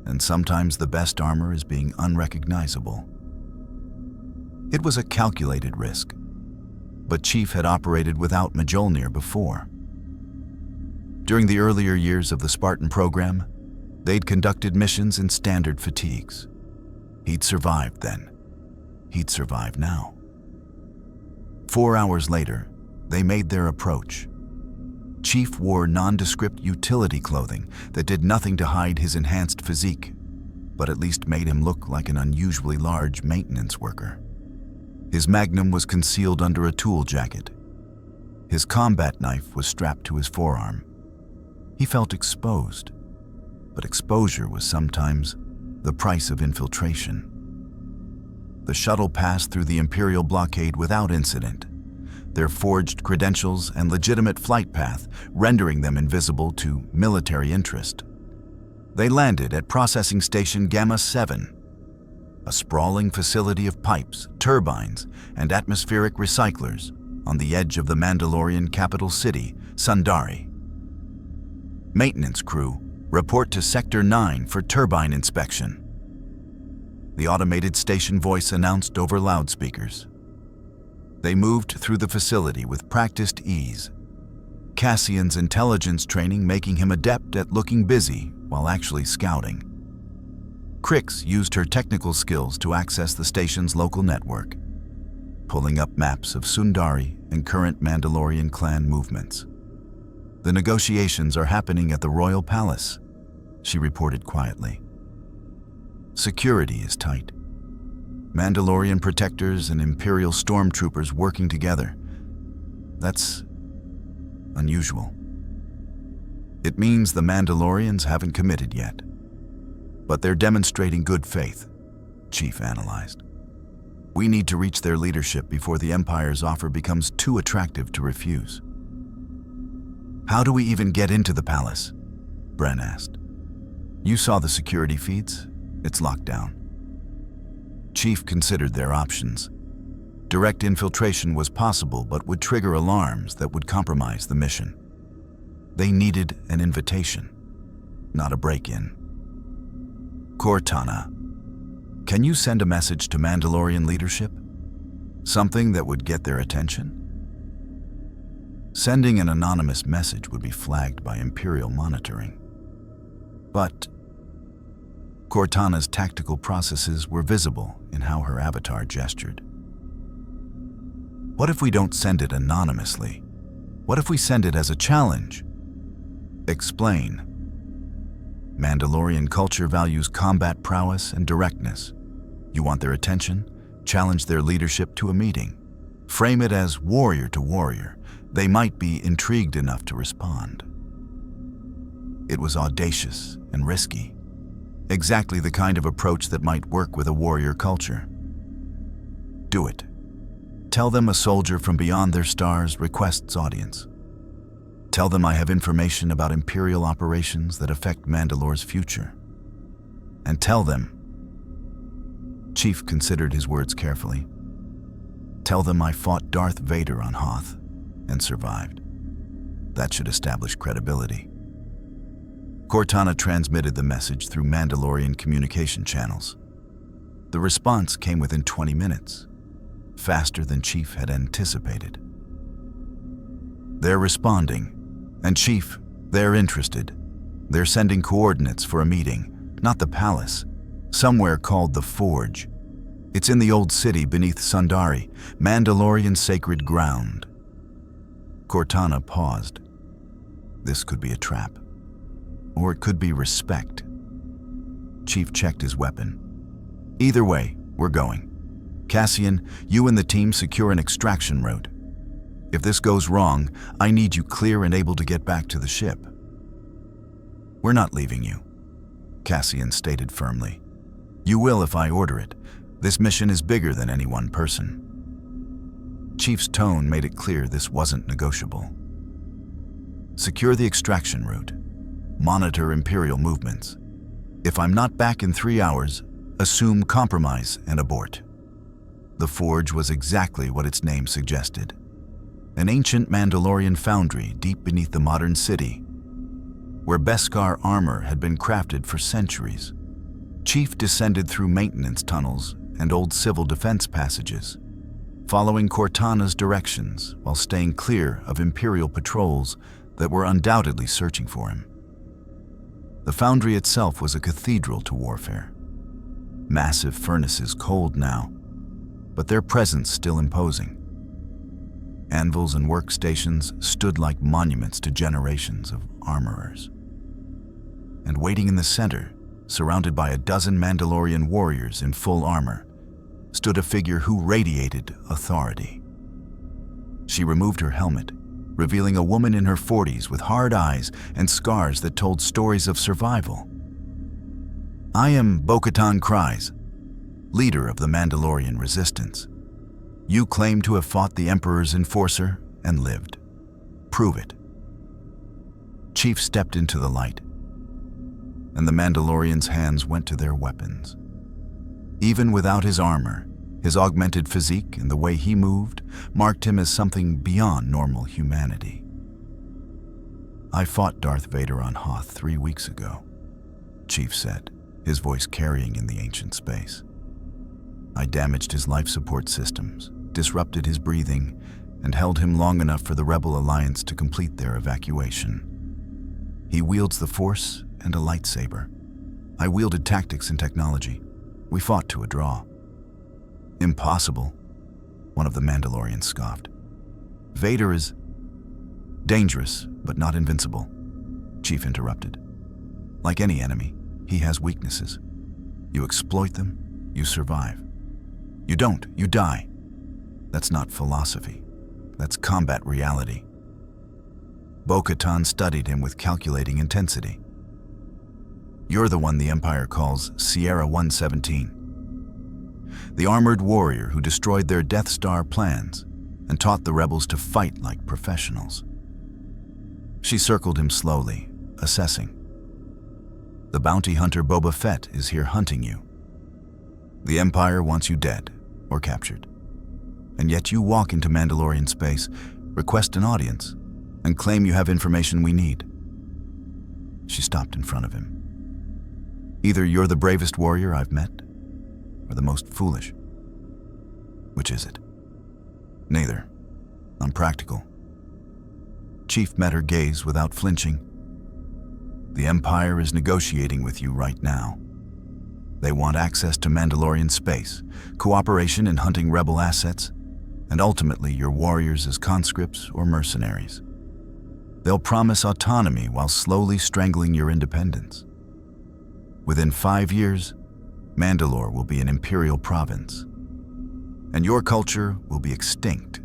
And sometimes the best armor is being unrecognizable. It was a calculated risk, but Chief had operated without Mjolnir before. During the earlier years of the Spartan program, they'd conducted missions in standard fatigues. He'd survived then. He'd survive now. 4 hours later, they made their approach. Chief wore nondescript utility clothing that did nothing to hide his enhanced physique, but at least made him look like an unusually large maintenance worker. His magnum was concealed under a tool jacket. His combat knife was strapped to his forearm. He felt exposed, but exposure was sometimes the price of infiltration. The shuttle passed through the Imperial blockade without incident, their forged credentials and legitimate flight path rendering them invisible to military interest. They landed at Processing Station Gamma 7. a sprawling facility of pipes, turbines, and atmospheric recyclers on the edge of the Mandalorian capital city, Sundari. Maintenance crew, report to Sector 9 for turbine inspection. The automated station voice announced over loudspeakers. They moved through the facility with practiced ease, Cassian's intelligence training making him adept at looking busy while actually scouting. Crix used her technical skills to access the station's local network, pulling up maps of Sundari and current Mandalorian clan movements. "The negotiations are happening at the Royal Palace," she reported quietly. "Security is tight. Mandalorian protectors and Imperial stormtroopers working together. That's unusual. It means the Mandalorians haven't committed yet. But they're demonstrating good faith," Chief analyzed. "We need to reach their leadership before the Empire's offer becomes too attractive to refuse." "How do we even get into the palace?" Bren asked. "You saw the security feeds. It's locked down." Chief considered their options. Direct infiltration was possible, but would trigger alarms that would compromise the mission. They needed an invitation, not a break-in. "Cortana, can you send a message to Mandalorian leadership? Something that would get their attention?" Sending an anonymous message would be flagged by Imperial monitoring. But Cortana's tactical processes were visible in how her avatar gestured. "What if we don't send it anonymously? What if we send it as a challenge?" "Explain." Mandalorian culture values combat prowess and directness. You want their attention? Challenge their leadership to a meeting. Frame it as warrior to warrior. They might be intrigued enough to respond. It was audacious and risky. Exactly the kind of approach that might work with a warrior culture. Do it. Tell them a soldier from beyond their stars requests audience. Tell them I have information about Imperial operations that affect Mandalore's future. And tell them, Chief considered his words carefully, tell them I fought Darth Vader on Hoth and survived. That should establish credibility. Cortana transmitted the message through Mandalorian communication channels. The response came within 20 minutes, faster than Chief had anticipated. They're responding, and Chief, they're interested. They're sending coordinates for a meeting, not the palace, somewhere called the Forge. It's in the old city beneath Sundari, Mandalorian sacred ground. Cortana paused. This could be a trap. Or it could be respect. Chief checked his weapon. Either way, we're going. Cassian, you and the team secure an extraction route. If this goes wrong, I need you clear and able to get back to the ship. We're not leaving you, Cassian stated firmly. You will if I order it. This mission is bigger than any one person. Chief's tone made it clear this wasn't negotiable. Secure the extraction route. Monitor Imperial movements. If I'm not back in 3 hours, assume compromise and abort. The Forge was exactly what its name suggested. An ancient Mandalorian foundry deep beneath the modern city, where Beskar armor had been crafted for centuries. Chief descended through maintenance tunnels and old civil defense passages, following Cortana's directions while staying clear of Imperial patrols that were undoubtedly searching for him. The foundry itself was a cathedral to warfare. Massive furnaces cold now, but their presence still imposing. Anvils and workstations stood like monuments to generations of armorers. And waiting in the center, surrounded by a dozen Mandalorian warriors in full armor, stood a figure who radiated authority. She removed her helmet, revealing a woman in her 40s with hard eyes and scars that told stories of survival. I am Bo-Katan Kryze, leader of the Mandalorian resistance. You claim to have fought the Emperor's enforcer and lived. Prove it. Chief stepped into the light, and the Mandalorians' hands went to their weapons. Even without his armor, his augmented physique and the way he moved marked him as something beyond normal humanity. "I fought Darth Vader on Hoth 3 weeks ago," Chief said, his voice carrying in the ancient space. "I damaged his life support systems, disrupted his breathing, and held him long enough for the Rebel Alliance to complete their evacuation. He wields the Force and a lightsaber. I wielded tactics and technology. We fought to a draw." "Impossible," one of the Mandalorians scoffed. "Vader is dangerous, but not invincible," Chief interrupted. "Like any enemy, he has weaknesses. You exploit them, you survive. You don't, you die. That's not philosophy. That's combat reality." Bo-Katan studied him with calculating intensity. "You're the one the Empire calls Sierra 117. The armored warrior who destroyed their Death Star plans and taught the rebels to fight like professionals." She circled him slowly, assessing. "The bounty hunter Boba Fett is here hunting you. The Empire wants you dead or captured. And yet you walk into Mandalorian space, request an audience, and claim you have information we need." She stopped in front of him. "Either you're the bravest warrior I've met, or the most foolish. Which is it?" "Neither. I'm practical." Chief met her gaze without flinching. "The Empire is negotiating with you right now. They want access to Mandalorian space, cooperation in hunting rebel assets, and ultimately your warriors as conscripts or mercenaries. They'll promise autonomy while slowly strangling your independence. Within 5 years, Mandalore will be an Imperial province, and your culture will be extinct.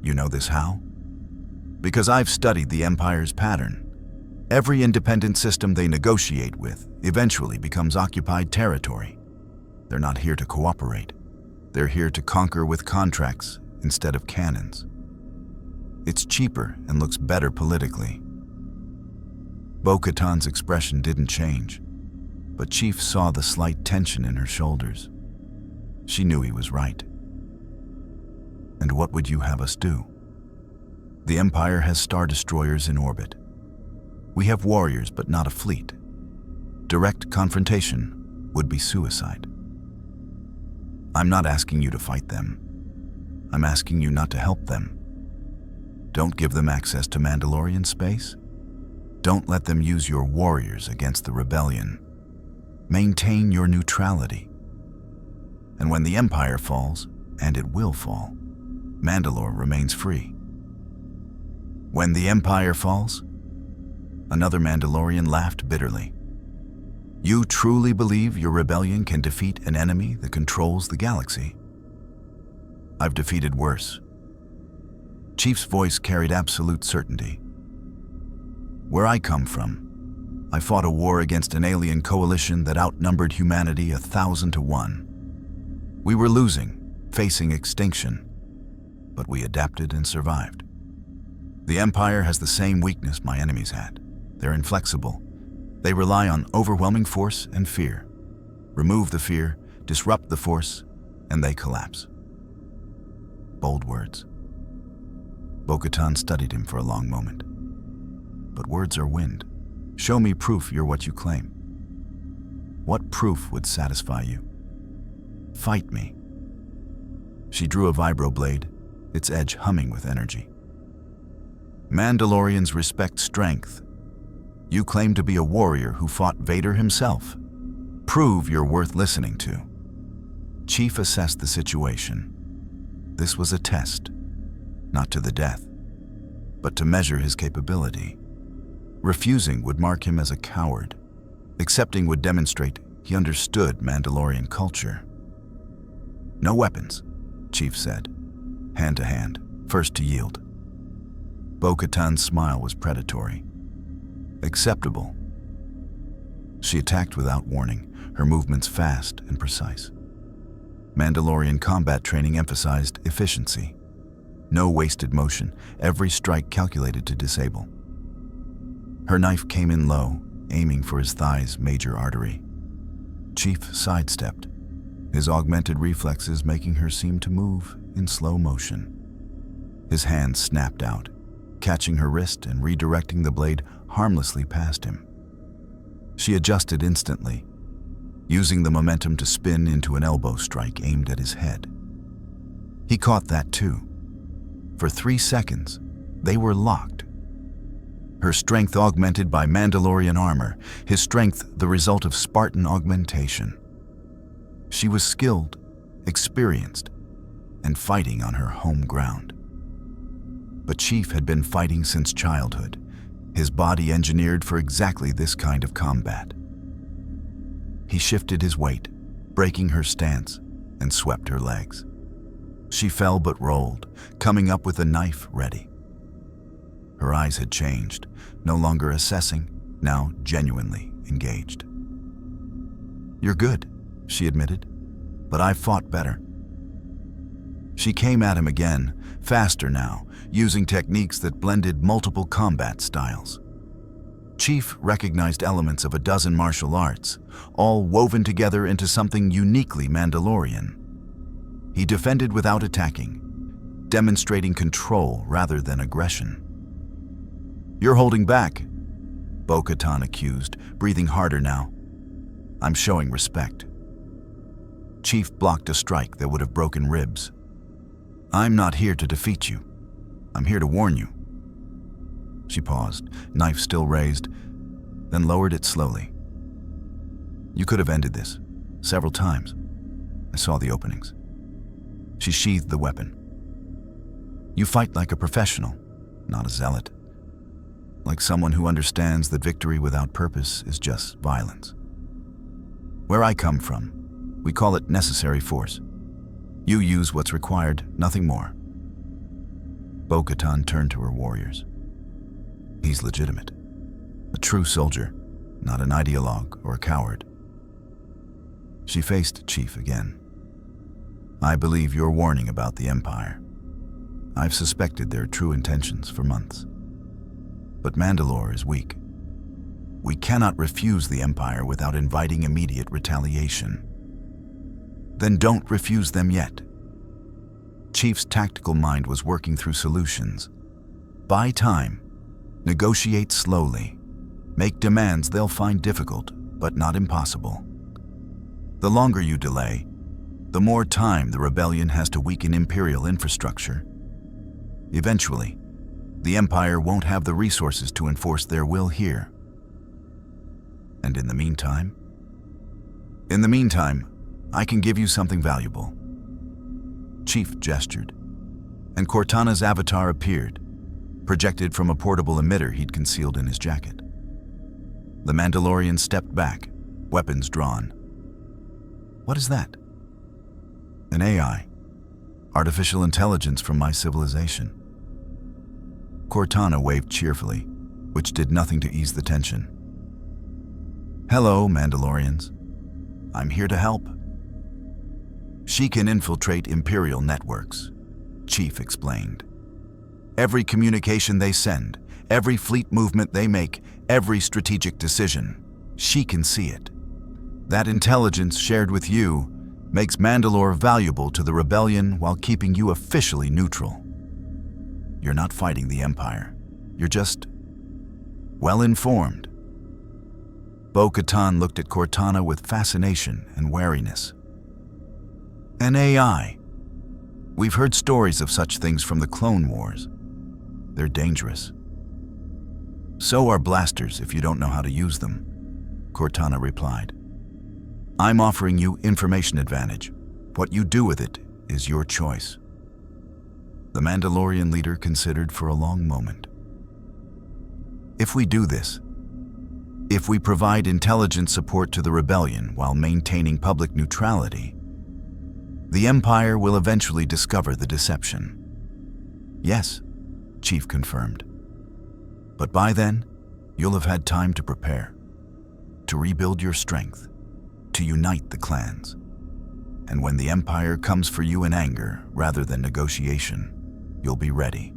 You know this how? Because I've studied the Empire's pattern. Every independent system they negotiate with eventually becomes occupied territory. They're not here to cooperate. They're here to conquer with contracts instead of cannons. It's cheaper and looks better politically." Bo-Katan's expression didn't change, but Chief saw the slight tension in her shoulders. She knew he was right. "And what would you have us do? The Empire has Star Destroyers in orbit. We have warriors, but not a fleet. Direct confrontation would be suicide. I'm not asking you to fight them. I'm asking you not to help them. Don't give them access to Mandalorian space. Don't let them use your warriors against the rebellion. Maintain your neutrality. And when the Empire falls, and it will fall, Mandalore remains free." "When the Empire falls?" Another Mandalorian laughed bitterly. "You truly believe your rebellion can defeat an enemy that controls the galaxy?" "I've defeated worse." Chief's voice carried absolute certainty. "Where I come from, I fought a war against an alien coalition that outnumbered humanity 1,000 to 1. We were losing, facing extinction, but we adapted and survived. The Empire has the same weakness my enemies had. They're inflexible. They rely on overwhelming force and fear. Remove the fear, disrupt the force, and they collapse." Bold words. Bo-Katan studied him for a long moment. "But words are wind. Show me proof you're what you claim." "What proof would satisfy you?" "Fight me." She drew a vibroblade, its edge humming with energy. "Mandalorians respect strength. You claim to be a warrior who fought Vader himself. Prove you're worth listening to." Chief assessed the situation. This was a test, not to the death, but to measure his capability. Refusing would mark him as a coward. Accepting would demonstrate he understood Mandalorian culture. "No weapons," Chief said. "Hand to hand, first to yield." Bo-Katan's smile was predatory. "Acceptable." She attacked without warning, her movements fast and precise. Mandalorian combat training emphasized efficiency. No wasted motion, every strike calculated to disable. Her knife came in low, aiming for his thigh's major artery. Chief sidestepped, his augmented reflexes making her seem to move in slow motion. His hand snapped out, catching her wrist and redirecting the blade harmlessly past him. She adjusted instantly, using the momentum to spin into an elbow strike aimed at his head. He caught that too. For 3 seconds, they were locked. Her strength augmented by Mandalorian armor, his strength the result of Spartan augmentation. She was skilled, experienced, and fighting on her home ground. But Chief had been fighting since childhood, his body engineered for exactly this kind of combat. He shifted his weight, breaking her stance, and swept her legs. She fell but rolled, coming up with a knife ready. Her eyes had changed, no longer assessing, now genuinely engaged. "You're good," she admitted, "but I've fought better." She came at him again, faster now, using techniques that blended multiple combat styles. Chief recognized elements of a dozen martial arts, all woven together into something uniquely Mandalorian. He defended without attacking, demonstrating control rather than aggression. "You're holding back," Bo-Katan accused, breathing harder now. "I'm showing respect." Chief blocked a strike that would have broken ribs. "I'm not here to defeat you. I'm here to warn you." She paused, knife still raised, then lowered it slowly. "You could have ended this, several times. I saw the openings." She sheathed the weapon. "You fight like a professional, not a zealot. Like someone who understands that victory without purpose is just violence. Where I come from, we call it necessary force. You use what's required, nothing more." Bo-Katan turned to her warriors. "He's legitimate. A true soldier, not an ideologue or a coward." She faced Chief again. "I believe your warning about the Empire. I've suspected their true intentions for months. But Mandalore is weak. We cannot refuse the Empire without inviting immediate retaliation." "Then don't refuse them yet." Chief's tactical mind was working through solutions. Buy time. Negotiate slowly. Make demands they'll find difficult, but not impossible. The longer you delay, the more time the rebellion has to weaken Imperial infrastructure. Eventually, the Empire won't have the resources to enforce their will here. And in the meantime? "In the meantime, I can give you something valuable." Chief gestured, and Cortana's avatar appeared, projected from a portable emitter he'd concealed in his jacket. The Mandalorian stepped back, weapons drawn. "What is that?" "An AI. Artificial intelligence from my civilization." Cortana waved cheerfully, which did nothing to ease the tension. "Hello, Mandalorians. I'm here to help." "She can infiltrate Imperial networks," Chief explained. "Every communication they send, every fleet movement they make, every strategic decision, she can see it. That intelligence shared with you makes Mandalore valuable to the rebellion while keeping you officially neutral. You're not fighting the Empire. You're just well-informed." Bo-Katan looked at Cortana with fascination and wariness. "An AI. We've heard stories of such things from the Clone Wars. They're dangerous. So are blasters if you don't know how to use them," Cortana replied. "I'm offering you information advantage. What you do with it is your choice." The Mandalorian leader considered for a long moment. "If we do this, if we provide intelligence support to the rebellion while maintaining public neutrality, the Empire will eventually discover the deception." "Yes," Chief confirmed. "But by then, you'll have had time to prepare, to rebuild your strength, to unite the clans. And when the Empire comes for you in anger rather than negotiation, you'll be ready.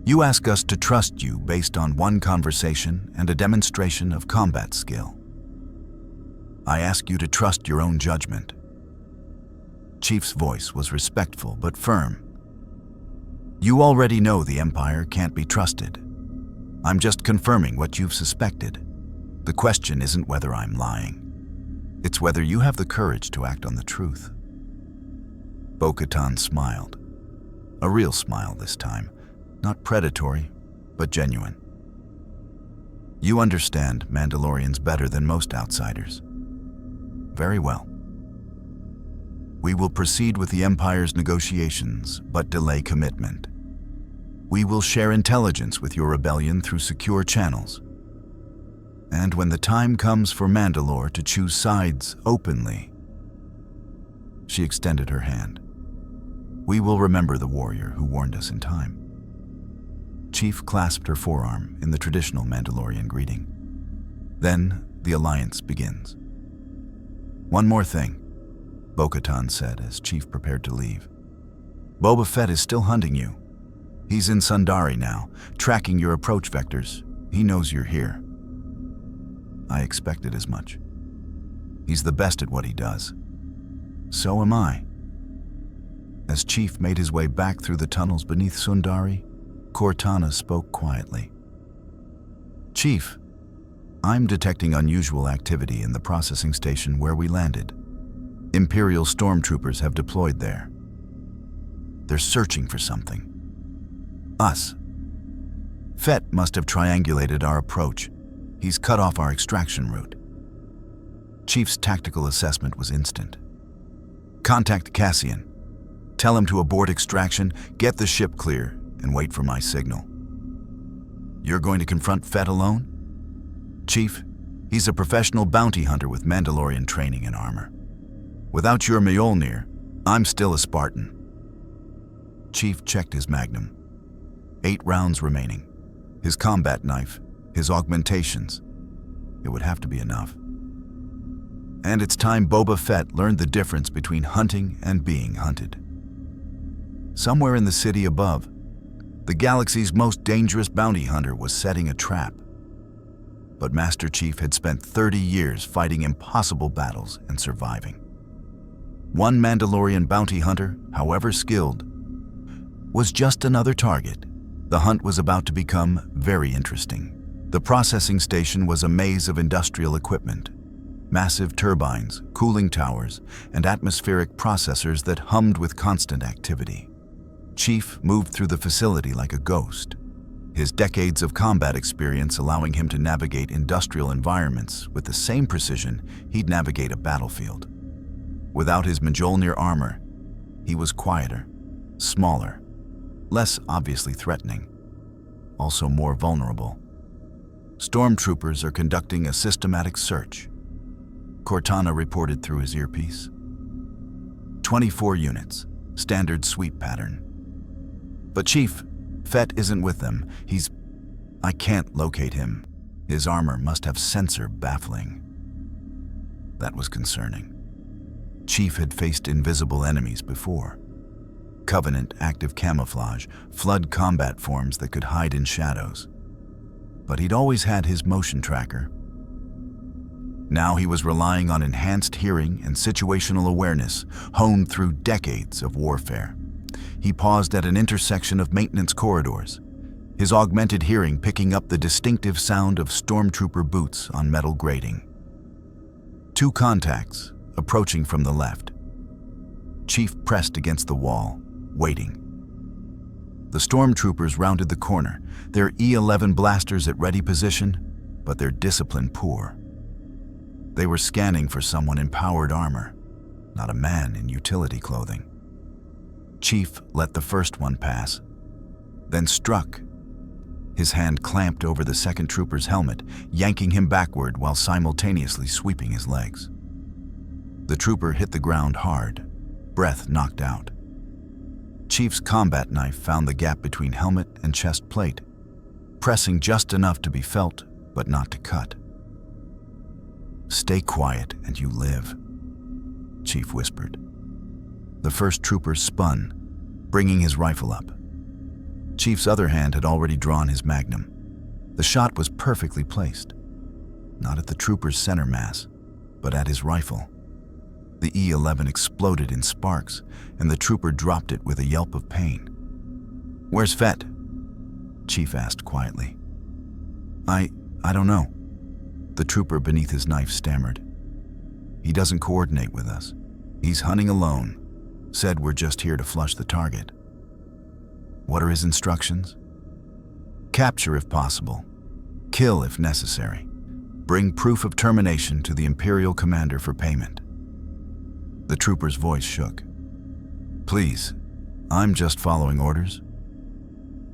You ask us to trust you based on one conversation and a demonstration of combat skill. I ask you to trust your own judgment, Chief's voice was respectful but firm. "You already know the Empire can't be trusted. I'm just confirming what you've suspected. The question isn't whether I'm lying. It's whether you have the courage to act on the truth." Bo-Katan smiled. A real smile this time, not predatory, but genuine. "You understand Mandalorians better than most outsiders. Very well. We will proceed with the Empire's negotiations, but delay commitment. We will share intelligence with your rebellion through secure channels. And when the time comes for Mandalore to choose sides openly," she extended her hand, "we will remember the warrior who warned us in time." Chief clasped her forearm in the traditional Mandalorian greeting. "Then the alliance begins." "One more thing," Bo-Katan said as Chief prepared to leave. "Boba Fett is still hunting you. He's in Sundari now, tracking your approach vectors. He knows you're here." "I expected as much. He's the best at what he does. So am I." As Chief made his way back through the tunnels beneath Sundari, Cortana spoke quietly. "Chief, I'm detecting unusual activity in the processing station where we landed. Imperial stormtroopers have deployed there. They're searching for something. Us. Fett must have triangulated our approach. He's cut off our extraction route." Chief's tactical assessment was instant. "Contact Cassian. Tell him to abort extraction, get the ship clear, and wait for my signal." "You're going to confront Fett alone?" "Chief, he's a professional bounty hunter with Mandalorian training and armor. Without your Mjolnir, I'm still a Spartan." Chief checked his magnum. 8 rounds remaining. His combat knife, his augmentations. It would have to be enough. And it's time Boba Fett learned the difference between hunting and being hunted. Somewhere in the city above, the galaxy's most dangerous bounty hunter was setting a trap. But Master Chief had spent 30 years fighting impossible battles and surviving. One Mandalorian bounty hunter, however skilled, was just another target. The hunt was about to become very interesting. The processing station was a maze of industrial equipment. Massive turbines, cooling towers, and atmospheric processors that hummed with constant activity. Chief moved through the facility like a ghost, his decades of combat experience allowing him to navigate industrial environments with the same precision he'd navigate a battlefield. Without his Mjolnir armor, he was quieter, smaller, less obviously threatening, also more vulnerable. "Stormtroopers are conducting a systematic search," Cortana reported through his earpiece. 24 units, standard sweep pattern. "But Chief, Fett isn't with them. I can't locate him. His armor must have sensor baffling." That was concerning. Chief had faced invisible enemies before. Covenant active camouflage, flood combat forms that could hide in shadows. But he'd always had his motion tracker. Now he was relying on enhanced hearing and situational awareness honed through decades of warfare. He paused at an intersection of maintenance corridors, his augmented hearing picking up the distinctive sound of stormtrooper boots on metal grating. 2 contacts, approaching from the left. Chief pressed against the wall, waiting. The stormtroopers rounded the corner, their E-11 blasters at ready position, but their discipline poor. They were scanning for someone in powered armor, not a man in utility clothing. Chief let the first one pass, then struck. His hand clamped over the second trooper's helmet, yanking him backward while simultaneously sweeping his legs. The trooper hit the ground hard, breath knocked out. Chief's combat knife found the gap between helmet and chest plate, pressing just enough to be felt, but not to cut. "Stay quiet and you live," Chief whispered. The first trooper spun, bringing his rifle up. Chief's other hand had already drawn his magnum. The shot was perfectly placed, not at the trooper's center mass, but at his rifle. The E-11 exploded in sparks, and the trooper dropped it with a yelp of pain. "Where's Fett?" Chief asked quietly. I don't know." The trooper beneath his knife stammered. "He doesn't coordinate with us. He's hunting alone. Said we're just here to flush the target." "What are his instructions?" "Capture if possible. Kill if necessary. Bring proof of termination to the Imperial commander for payment." The trooper's voice shook. "Please, I'm just following orders."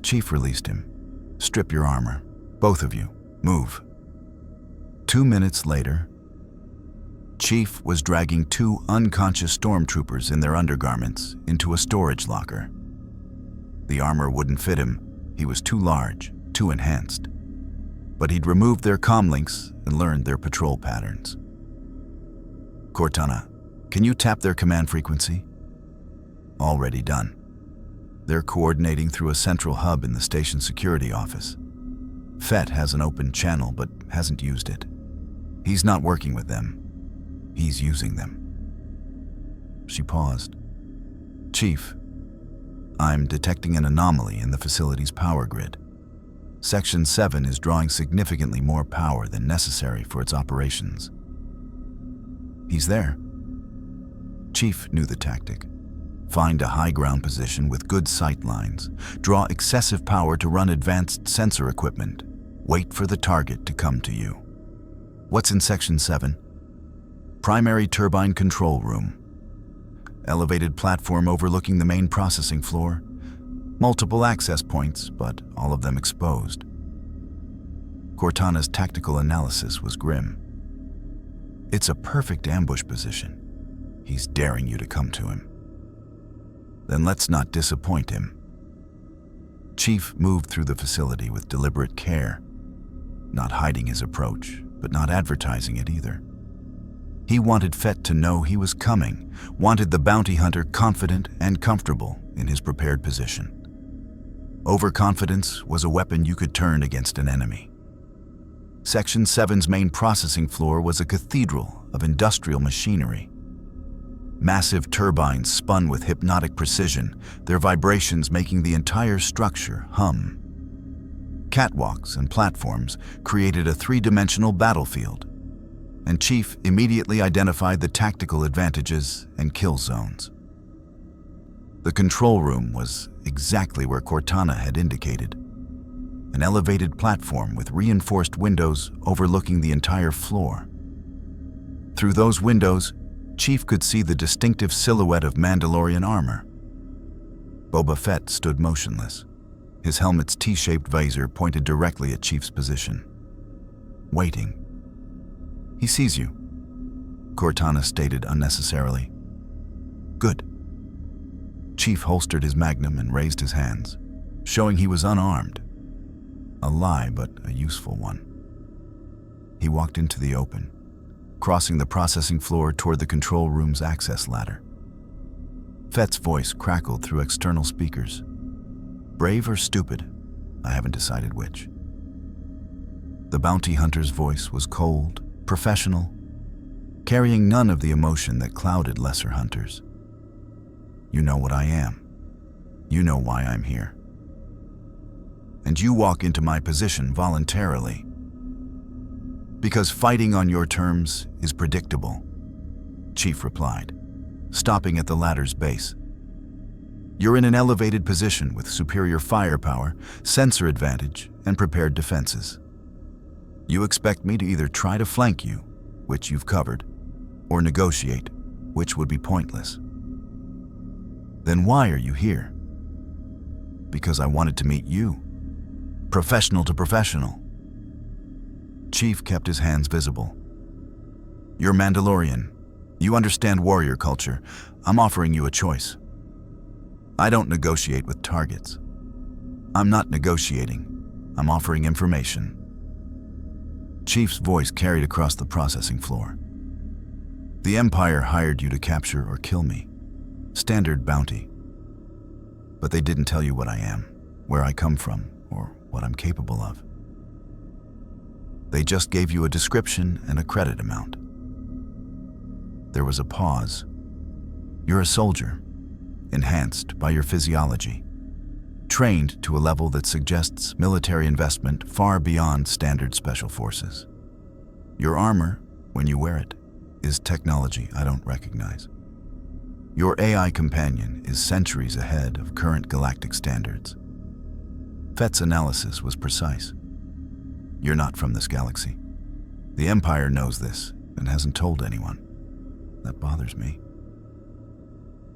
Chief released him. "Strip your armor. Both of you. Move." 2 minutes later, Chief was dragging 2 unconscious stormtroopers in their undergarments into a storage locker. The armor wouldn't fit him. He was too large, too enhanced. But he'd removed their comlinks and learned their patrol patterns. "Cortana, can you tap their command frequency?" "Already done. They're coordinating through a central hub in the station security office. Fett has an open channel but hasn't used it. He's not working with them. He's using them." She paused. "Chief, I'm detecting an anomaly in the facility's power grid. Section 7 is drawing significantly more power than necessary for its operations." "He's there." Chief knew the tactic. Find a high ground position with good sight lines, draw excessive power to run advanced sensor equipment, wait for the target to come to you. "What's in Section 7? Primary turbine control room. Elevated platform overlooking the main processing floor. Multiple access points, but all of them exposed." Cortana's tactical analysis was grim. "It's a perfect ambush position. He's daring you to come to him. Then let's not disappoint him." Chief moved through the facility with deliberate care, not hiding his approach, but not advertising it either. He wanted Fett to know he was coming, wanted the bounty hunter confident and comfortable in his prepared position. Overconfidence was a weapon you could turn against an enemy. Section 7's main processing floor was a cathedral of industrial machinery. Massive turbines spun with hypnotic precision, their vibrations making the entire structure hum. Catwalks and platforms created a 3-dimensional battlefield, and Chief immediately identified the tactical advantages and kill zones. The control room was exactly where Cortana had indicated, an elevated platform with reinforced windows overlooking the entire floor. Through those windows, Chief could see the distinctive silhouette of Mandalorian armor. Boba Fett stood motionless. His helmet's T-shaped visor pointed directly at Chief's position. Waiting. "He sees you," Cortana stated unnecessarily. "Good." Chief holstered his magnum and raised his hands, showing he was unarmed. A lie, but a useful one. He walked into the open, crossing the processing floor toward the control room's access ladder. Fett's voice crackled through external speakers. Brave or stupid, I haven't decided which. The bounty hunter's voice was cold, professional, carrying none of the emotion that clouded lesser hunters. "You know what I am. You know why I'm here. And you walk into my position voluntarily. Because fighting on your terms is predictable," Chief replied, stopping at the ladder's base. "You're in an elevated position with superior firepower, sensor advantage, and prepared defenses. You expect me to either try to flank you, which you've covered, or negotiate, which would be pointless. Then why are you here?" "Because I wanted to meet you. Professional to professional." Chief kept his hands visible. "You're Mandalorian. You understand warrior culture. I'm offering you a choice. I don't negotiate with targets. I'm not negotiating. I'm offering information." Chief's voice carried across the processing floor. "The Empire hired you to capture or kill me. Standard bounty. But they didn't tell you what I am, where I come from, or what I'm capable of. They just gave you a description and a credit amount. There was a pause. You're a soldier, enhanced by your physiology, trained to a level that suggests military investment far beyond standard special forces. Your armor, when you wear it, is technology I don't recognize. Your AI companion is centuries ahead of current galactic standards. Fett's analysis was precise. You're not from this galaxy. The Empire knows this and hasn't told anyone. That bothers me.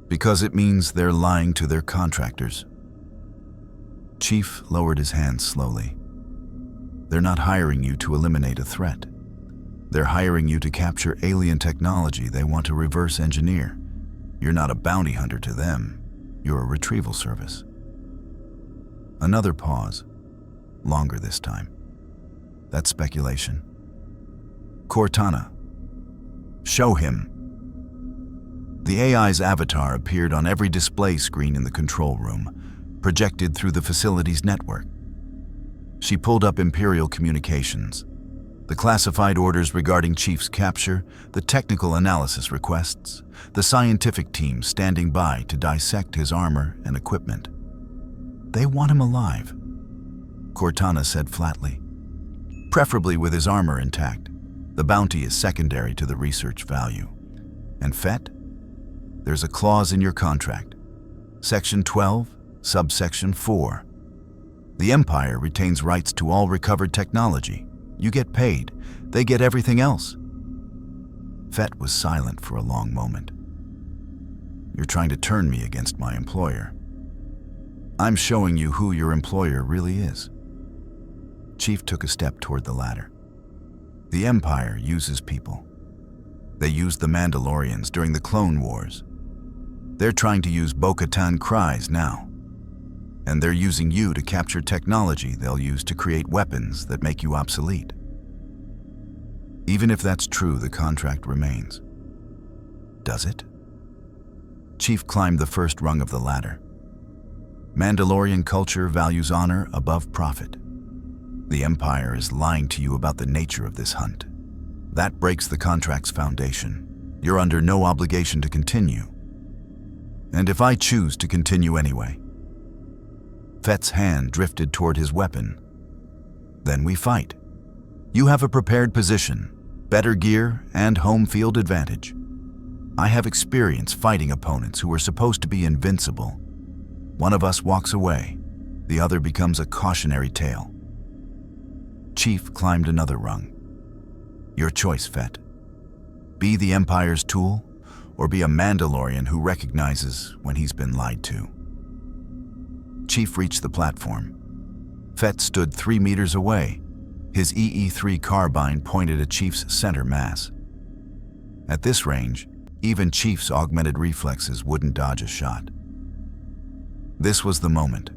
Because it means they're lying to their contractors. Chief lowered his hands slowly. They're not hiring you to eliminate a threat. They're hiring you to capture alien technology they want to reverse engineer. You're not a bounty hunter to them. You're a retrieval service. Another pause. Longer this time. That's speculation. Cortana. Show him. The AI's avatar appeared on every display screen in the control room, projected through the facility's network. She pulled up Imperial communications, the classified orders regarding Chief's capture, the technical analysis requests, the scientific team standing by to dissect his armor and equipment. They want him alive, Cortana said flatly. Preferably with his armor intact. The bounty is secondary to the research value. And Fett? There's a clause in your contract. Section 12, subsection 4. The Empire retains rights to all recovered technology. You get paid. They get everything else. Fett was silent for a long moment. You're trying to turn me against my employer. I'm showing you who your employer really is. Chief took a step toward the ladder. The Empire uses people. They used the Mandalorians during the Clone Wars. They're trying to use Bo-Katan Kryze now. And they're using you to capture technology they'll use to create weapons that make you obsolete. Even if that's true, the contract remains. Does it? Chief climbed the first rung of the ladder. Mandalorian culture values honor above profit. The Empire is lying to you about the nature of this hunt. That breaks the contract's foundation. You're under no obligation to continue. And if I choose to continue anyway? Fett's hand drifted toward his weapon. Then we fight. You have a prepared position, better gear, and home field advantage. I have experience fighting opponents who are supposed to be invincible. One of us walks away, the other becomes a cautionary tale. Chief climbed another rung. Your choice, Fett. Be the Empire's tool, or be a Mandalorian who recognizes when he's been lied to. Chief reached the platform. Fett stood 3 meters away, his EE-3 carbine pointed at Chief's center mass. At this range, even Chief's augmented reflexes wouldn't dodge a shot. This was the moment,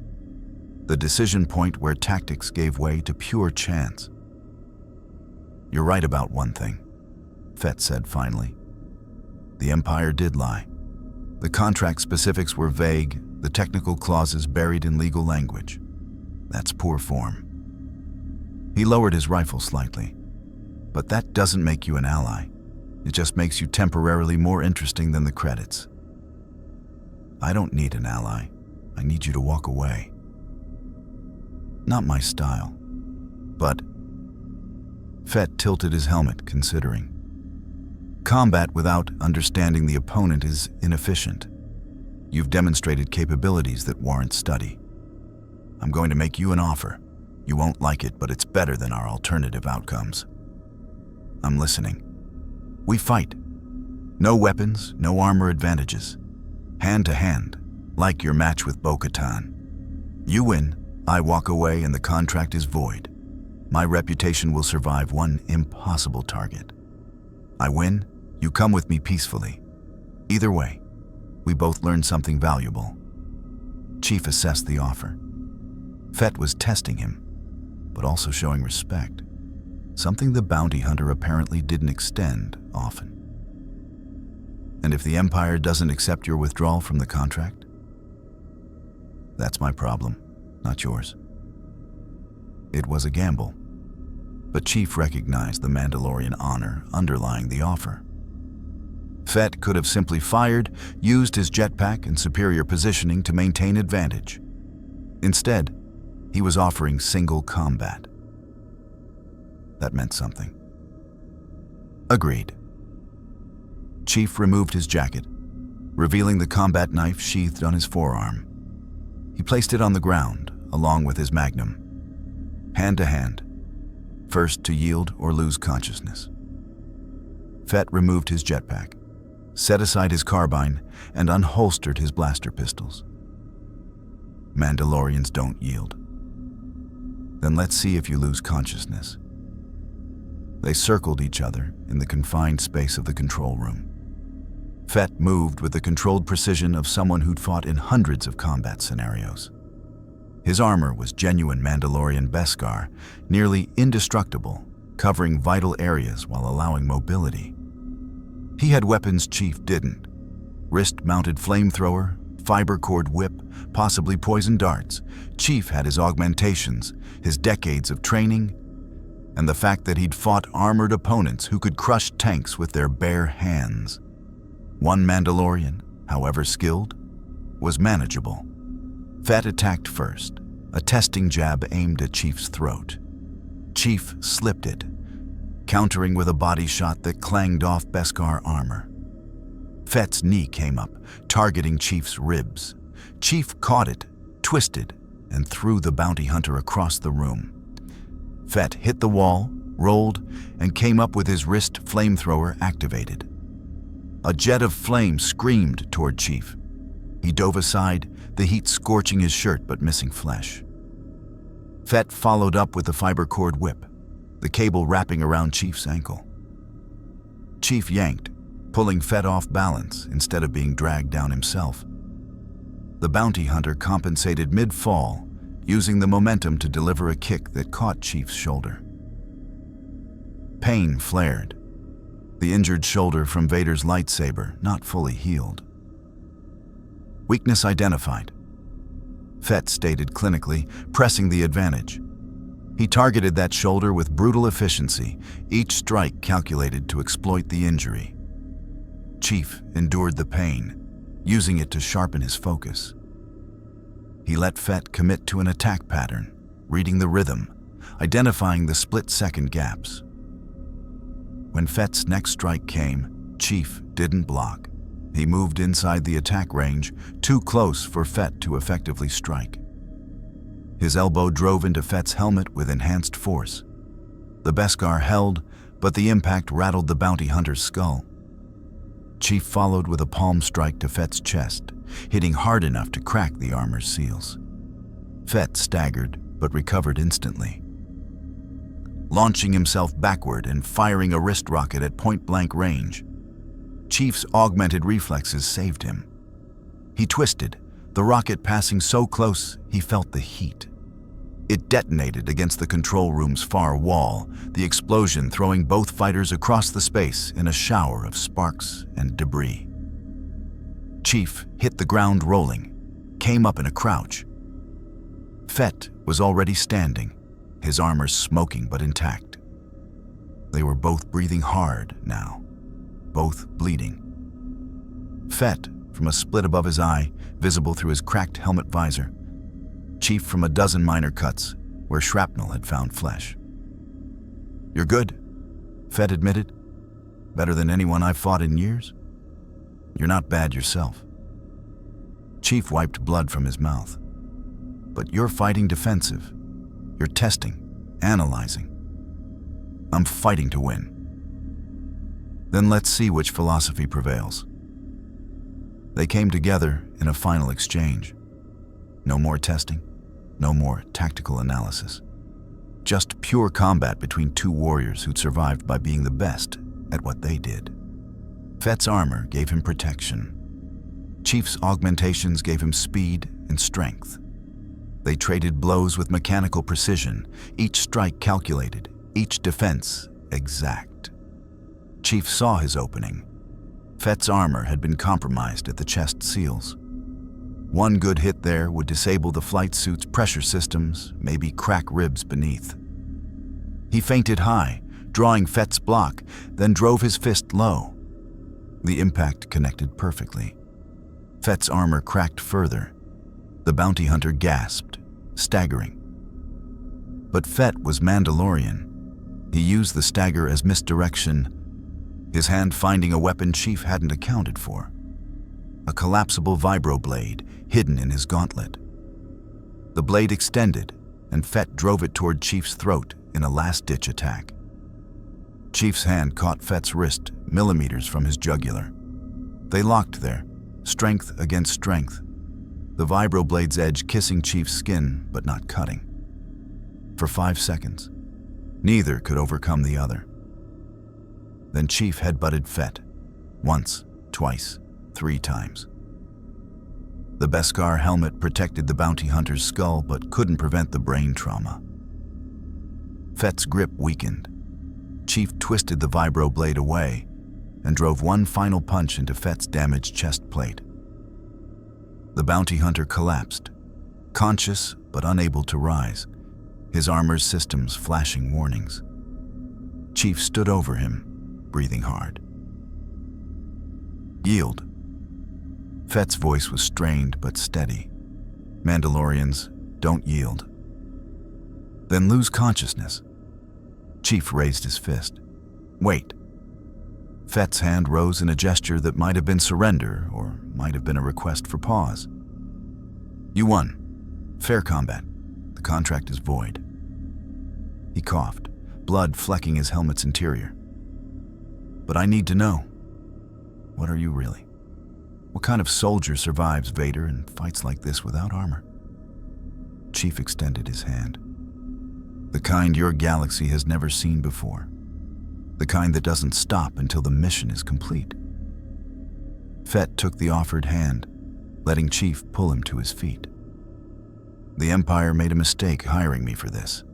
the decision point where tactics gave way to pure chance. You're right about one thing, Fett said finally. The Empire did lie. The contract specifics were vague, the technical clauses buried in legal language. That's poor form. He lowered his rifle slightly. But that doesn't make you an ally. It just makes you temporarily more interesting than the credits. I don't need an ally. I need you to walk away. Not my style. But Fett tilted his helmet, considering. Combat without understanding the opponent is inefficient. You've demonstrated capabilities that warrant study. I'm going to make you an offer. You won't like it, but it's better than our alternative outcomes. I'm listening. We fight. No weapons, no armor advantages. Hand to hand, like your match with Bo-Katan. You win, I walk away, and the contract is void. My reputation will survive one impossible target. I win, you come with me peacefully. Either way, we both learn something valuable. Chief assessed the offer. Fett was testing him, but also showing respect, something the bounty hunter apparently didn't extend often. And if the Empire doesn't accept your withdrawal from the contract, that's my problem, not yours. It was a gamble, but Chief recognized the Mandalorian honor underlying the offer. Fett could have simply fired, used his jetpack and superior positioning to maintain advantage. Instead, he was offering single combat. That meant something. Agreed. Chief removed his jacket, revealing the combat knife sheathed on his forearm. He placed it on the ground, along with his magnum, hand to hand, first to yield or lose consciousness. Fett removed his jetpack, set aside his carbine, and unholstered his blaster pistols. Mandalorians don't yield. Then let's see if you lose consciousness. They circled each other in the confined space of the control room. Fett moved with the controlled precision of someone who'd fought in hundreds of combat scenarios. His armor was genuine Mandalorian Beskar, nearly indestructible, covering vital areas while allowing mobility. He had weapons Chief didn't. Wrist-mounted flamethrower, fiber cord whip, possibly poison darts. Chief had his augmentations, his decades of training, and the fact that he'd fought armored opponents who could crush tanks with their bare hands. One Mandalorian, however skilled, was manageable. Fett attacked first, a testing jab aimed at Chief's throat. Chief slipped it, countering with a body shot that clanged off Beskar armor. Fett's knee came up, targeting Chief's ribs. Chief caught it, twisted, and threw the bounty hunter across the room. Fett hit the wall, rolled, and came up with his wrist flamethrower activated. A jet of flame screamed toward Chief. He dove aside, the heat scorching his shirt but missing flesh. Fett followed up with the fiber cord whip, the cable wrapping around Chief's ankle. Chief yanked, pulling Fett off balance instead of being dragged down himself. The bounty hunter compensated mid-fall, using the momentum to deliver a kick that caught Chief's shoulder. Pain flared, the injured shoulder from Vader's lightsaber not fully healed. Weakness identified. Fett stated clinically, pressing the advantage. He targeted that shoulder with brutal efficiency, each strike calculated to exploit the injury. Chief endured the pain, using it to sharpen his focus. He let Fett commit to an attack pattern, reading the rhythm, identifying the split-second gaps. When Fett's next strike came, Chief didn't block. He moved inside the attack range, too close for Fett to effectively strike. His elbow drove into Fett's helmet with enhanced force. The Beskar held, but the impact rattled the bounty hunter's skull. Chief followed with a palm strike to Fett's chest, hitting hard enough to crack the armor's seals. Fett staggered, but recovered instantly. Launching himself backward and firing a wrist rocket at point-blank range, Chief's augmented reflexes saved him. He twisted, the rocket passing so close he felt the heat. It detonated against the control room's far wall, the explosion throwing both fighters across the space in a shower of sparks and debris. Chief hit the ground rolling, came up in a crouch. Fett was already standing, his armor smoking but intact. They were both breathing hard now, both bleeding. Fett from a split above his eye, visible through his cracked helmet visor. Chief from a dozen minor cuts, where shrapnel had found flesh. "You're good," Fett admitted. "Better than anyone I've fought in years. You're not bad yourself." Chief wiped blood from his mouth. "But you're fighting defensive. You're testing, analyzing. I'm fighting to win." "Then let's see which philosophy prevails." They came together in a final exchange. No more testing, no more tactical analysis. Just pure combat between two warriors who'd survived by being the best at what they did. Fett's armor gave him protection. Chief's augmentations gave him speed and strength. They traded blows with mechanical precision, each strike calculated, each defense exact. Chief saw his opening. Fett's armor had been compromised at the chest seals. One good hit there would disable the flight suit's pressure systems, maybe crack ribs beneath. He feinted high, drawing Fett's block, then drove his fist low. The impact connected perfectly. Fett's armor cracked further. The bounty hunter gasped, staggering. But Fett was Mandalorian. He used the stagger as misdirection, his hand finding a weapon Chief hadn't accounted for. A collapsible vibroblade hidden in his gauntlet. The blade extended, and Fett drove it toward Chief's throat in a last-ditch attack. Chief's hand caught Fett's wrist, millimeters from his jugular. They locked there, strength against strength, the vibroblade's edge kissing Chief's skin but not cutting. For 5 seconds, neither could overcome the other. Then Chief headbutted Fett, once, twice, 3 times. The Beskar helmet protected the bounty hunter's skull but couldn't prevent the brain trauma. Fett's grip weakened. Chief twisted the vibroblade away and drove one final punch into Fett's damaged chest plate. The bounty hunter collapsed, conscious but unable to rise, his armor's systems flashing warnings. Chief stood over him, breathing hard. Yield. Fett's voice was strained but steady. Mandalorians don't yield. Then lose consciousness. Chief raised his fist. Wait. Fett's hand rose in a gesture that might have been surrender or might have been a request for pause. You won. Fair combat. The contract is void. He coughed, blood flecking his helmet's interior. But I need to know. What are you really? What kind of soldier survives Vader and fights like this without armor? Chief extended his hand. The kind your galaxy has never seen before. The kind that doesn't stop until the mission is complete. Fett took the offered hand, letting Chief pull him to his feet. The Empire made a mistake hiring me for this.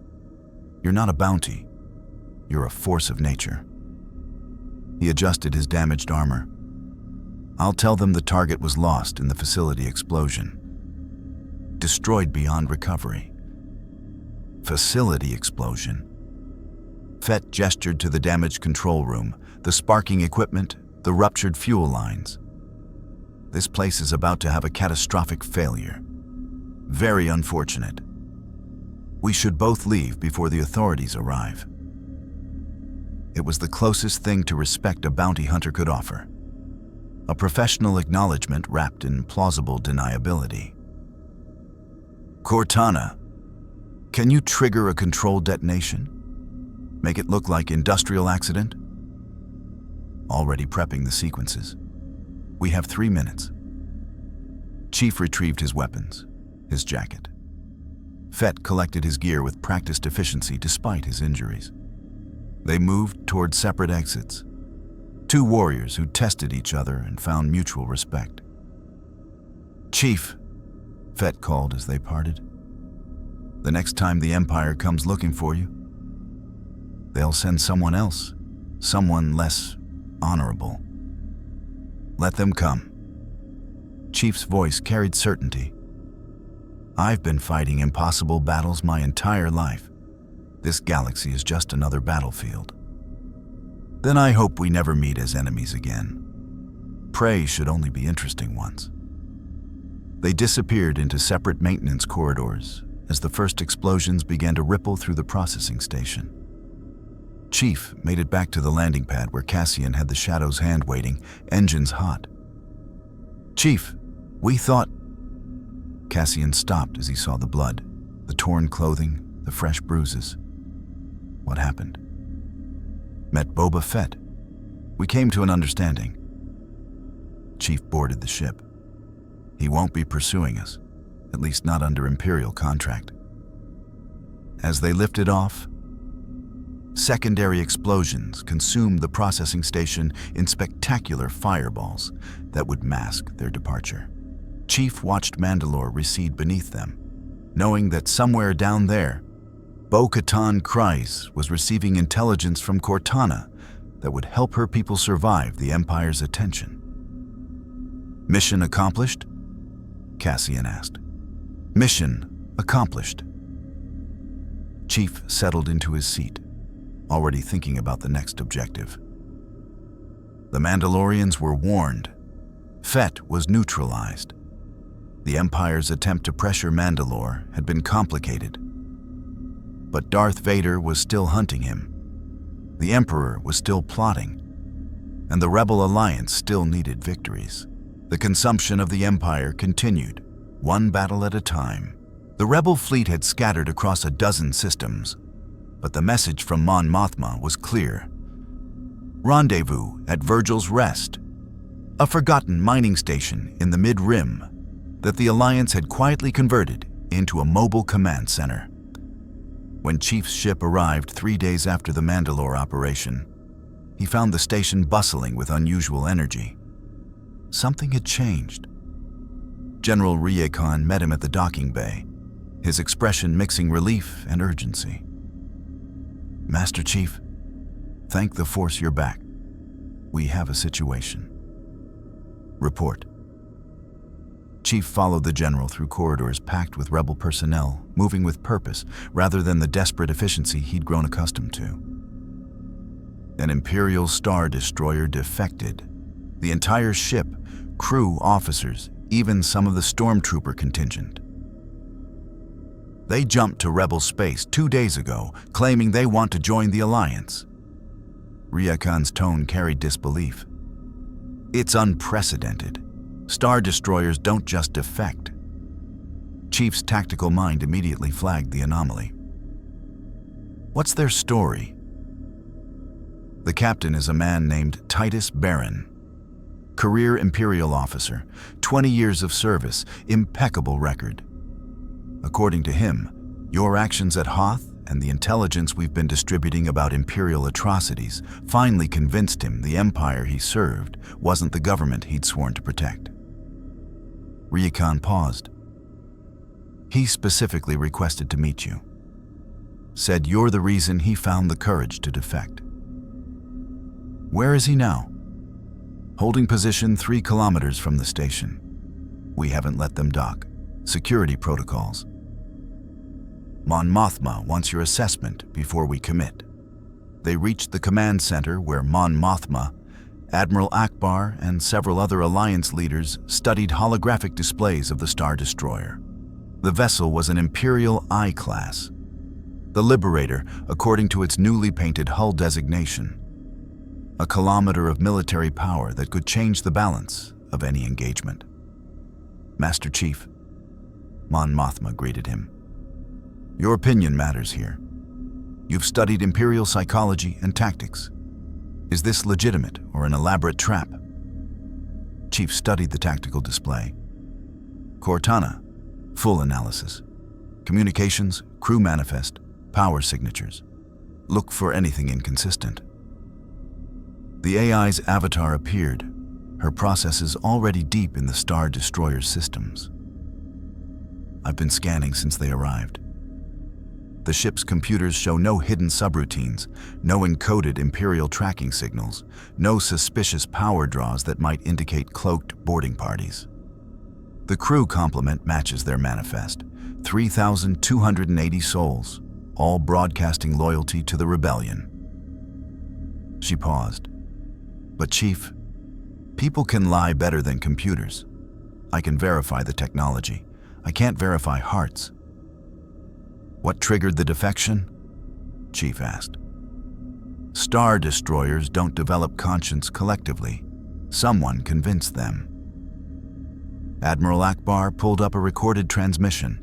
You're not a bounty. You're a force of nature. He adjusted his damaged armor. I'll tell them the target was lost in the facility explosion. Destroyed beyond recovery. Facility explosion. Fett gestured to the damaged control room, the sparking equipment, the ruptured fuel lines. This place is about to have a catastrophic failure. Very unfortunate. We should both leave before the authorities arrive. It was the closest thing to respect a bounty hunter could offer. A professional acknowledgement wrapped in plausible deniability. Cortana, can you trigger a controlled detonation? Make it look like industrial accident? Already prepping the sequences. We have 3 minutes. Chief retrieved his weapons, his jacket. Fett collected his gear with practiced efficiency despite his injuries. They moved toward separate exits. 2 warriors who tested each other and found mutual respect. Chief, Fett called as they parted. The next time the Empire comes looking for you, they'll send someone else, someone less honorable. Let them come. Chief's voice carried certainty. I've been fighting impossible battles my entire life. This galaxy is just another battlefield. Then I hope we never meet as enemies again. Prey should only be interesting ones. They disappeared into separate maintenance corridors as the first explosions began to ripple through the processing station. Chief made it back to the landing pad where Cassian had the Shadow's hand waiting, engines hot. Chief, we thought... Cassian stopped as he saw the blood, the torn clothing, the fresh bruises. What happened? Met Boba Fett. We came to an understanding. Chief boarded the ship. He won't be pursuing us, at least not under Imperial contract. As they lifted off, secondary explosions consumed the processing station in spectacular fireballs that would mask their departure. Chief watched Mandalore recede beneath them, knowing that somewhere down there, Bo-Katan Kryze was receiving intelligence from Cortana that would help her people survive the Empire's attention. Mission accomplished? Cassian asked. Mission accomplished. Chief settled into his seat, already thinking about the next objective. The Mandalorians were warned. Fett was neutralized. The Empire's attempt to pressure Mandalore had been complicated. But Darth Vader was still hunting him. The Emperor was still plotting. And the Rebel Alliance still needed victories. The consumption of the Empire continued, one battle at a time. The Rebel fleet had scattered across a dozen systems, but the message from Mon Mothma was clear. Rendezvous at Virgil's Rest, a forgotten mining station in the Mid-Rim that the Alliance had quietly converted into a mobile command center. When Chief's ship arrived 3 days after the Mandalore operation, he found the station bustling with unusual energy. Something had changed. General Riekon met him at the docking bay, his expression mixing relief and urgency. "Master Chief, thank the Force you're back. We have a situation." "Report." Chief followed the general through corridors packed with Rebel personnel, moving with purpose rather than the desperate efficiency he'd grown accustomed to. An Imperial Star Destroyer defected. The entire ship, crew, officers, even some of the stormtrooper contingent. They jumped to Rebel space 2 days ago, claiming they want to join the Alliance. Riekon's tone carried disbelief. "It's unprecedented. Star Destroyers don't just defect." Chief's tactical mind immediately flagged the anomaly. "What's their story?" The captain is a man named Titus Baron. Career Imperial officer, 20 years of service, impeccable record. According to him, your actions at Hoth and the intelligence we've been distributing about Imperial atrocities finally convinced him the Empire he served wasn't the government he'd sworn to protect. Riekon paused. "He specifically requested to meet you. Said you're the reason he found the courage to defect." "Where is he now?" "Holding position 3 kilometers from the station. We haven't let them dock. Security protocols." "Mon Mothma wants your assessment before we commit." They reached the command center where Mon Mothma, Admiral Akbar, and several other Alliance leaders studied holographic displays of the Star Destroyer. The vessel was an Imperial I-class, the Liberator according to its newly painted hull designation. A kilometer of military power that could change the balance of any engagement. "Master Chief," Mon Mothma greeted him. "Your opinion matters here. You've studied Imperial psychology and tactics. Is this legitimate or an elaborate trap?" Chief studied the tactical display. "Cortana, full analysis. Communications, crew manifest, power signatures. Look for anything inconsistent." The AI's avatar appeared, her processes already deep in the Star Destroyer's systems. "I've been scanning since they arrived. The ship's computers show no hidden subroutines, no encoded Imperial tracking signals, no suspicious power draws that might indicate cloaked boarding parties. The crew complement matches their manifest, 3,280 souls, all broadcasting loyalty to the rebellion." She paused. "But Chief, people can lie better than computers. I can verify the technology. I can't verify hearts." "What triggered the defection?" Chief asked. "Star Destroyers don't develop conscience collectively. Someone convinced them." Admiral Akbar pulled up a recorded transmission.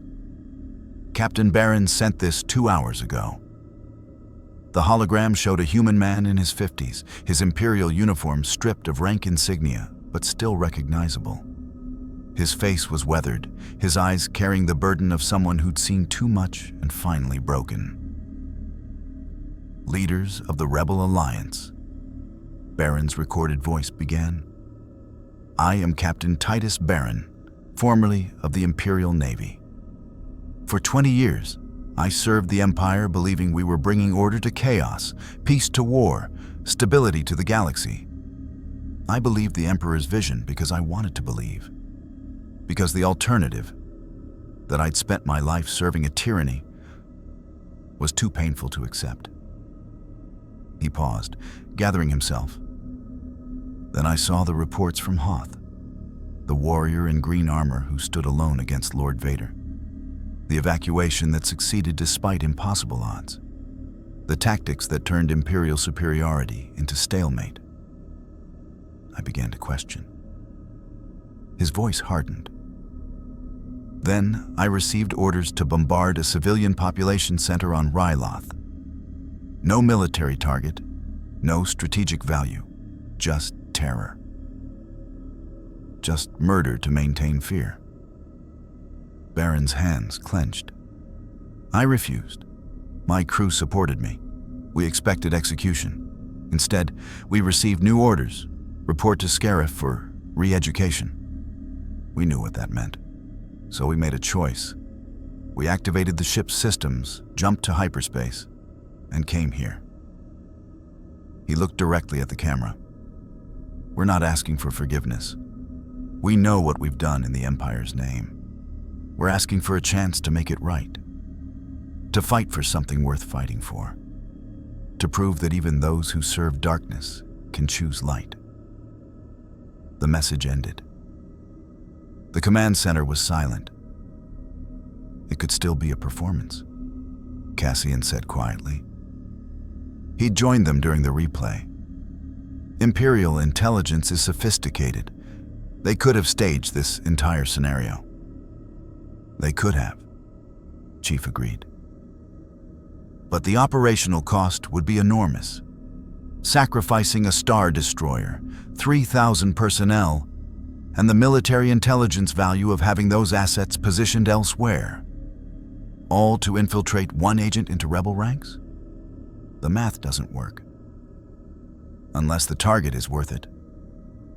"Captain Baron sent this 2 hours ago." The hologram showed a human man in his 50s, his Imperial uniform stripped of rank insignia, but still recognizable. His face was weathered, his eyes carrying the burden of someone who'd seen too much and finally broken. "Leaders of the Rebel Alliance," Baron's recorded voice began. "I am Captain Titus Baron, formerly of the Imperial Navy. For 20 years, I served the Empire believing we were bringing order to chaos, peace to war, stability to the galaxy. I believed the Emperor's vision because I wanted to believe. Because the alternative, that I'd spent my life serving a tyranny, was too painful to accept." He paused, gathering himself. Then I saw the reports from Hoth, the warrior in green armor who stood alone against Lord Vader. The evacuation that succeeded despite impossible odds. The tactics that turned Imperial superiority into stalemate. I began to question. His voice hardened. Then I received orders to bombard a civilian population center on Ryloth. No military target, no strategic value, just terror. Just murder to maintain fear. Baron's hands clenched. I refused. My crew supported me. We expected execution. Instead, we received new orders. Report to Scarif for re-education. We knew what that meant. So we made a choice. We activated the ship's systems, jumped to hyperspace, and came here. He looked directly at the camera. We're not asking for forgiveness. We know what we've done in the Empire's name. We're asking for a chance to make it right. To fight for something worth fighting for. To prove that even those who serve darkness can choose light. The message ended. The command center was silent. It could still be a performance, Cassian said quietly. He'd joined them during the replay. Imperial intelligence is sophisticated. They could have staged this entire scenario. They could have, Chief agreed. But the operational cost would be enormous. Sacrificing a Star Destroyer, 3,000 personnel, and the military intelligence value of having those assets positioned elsewhere. All to infiltrate one agent into rebel ranks? The math doesn't work. Unless the target is worth it,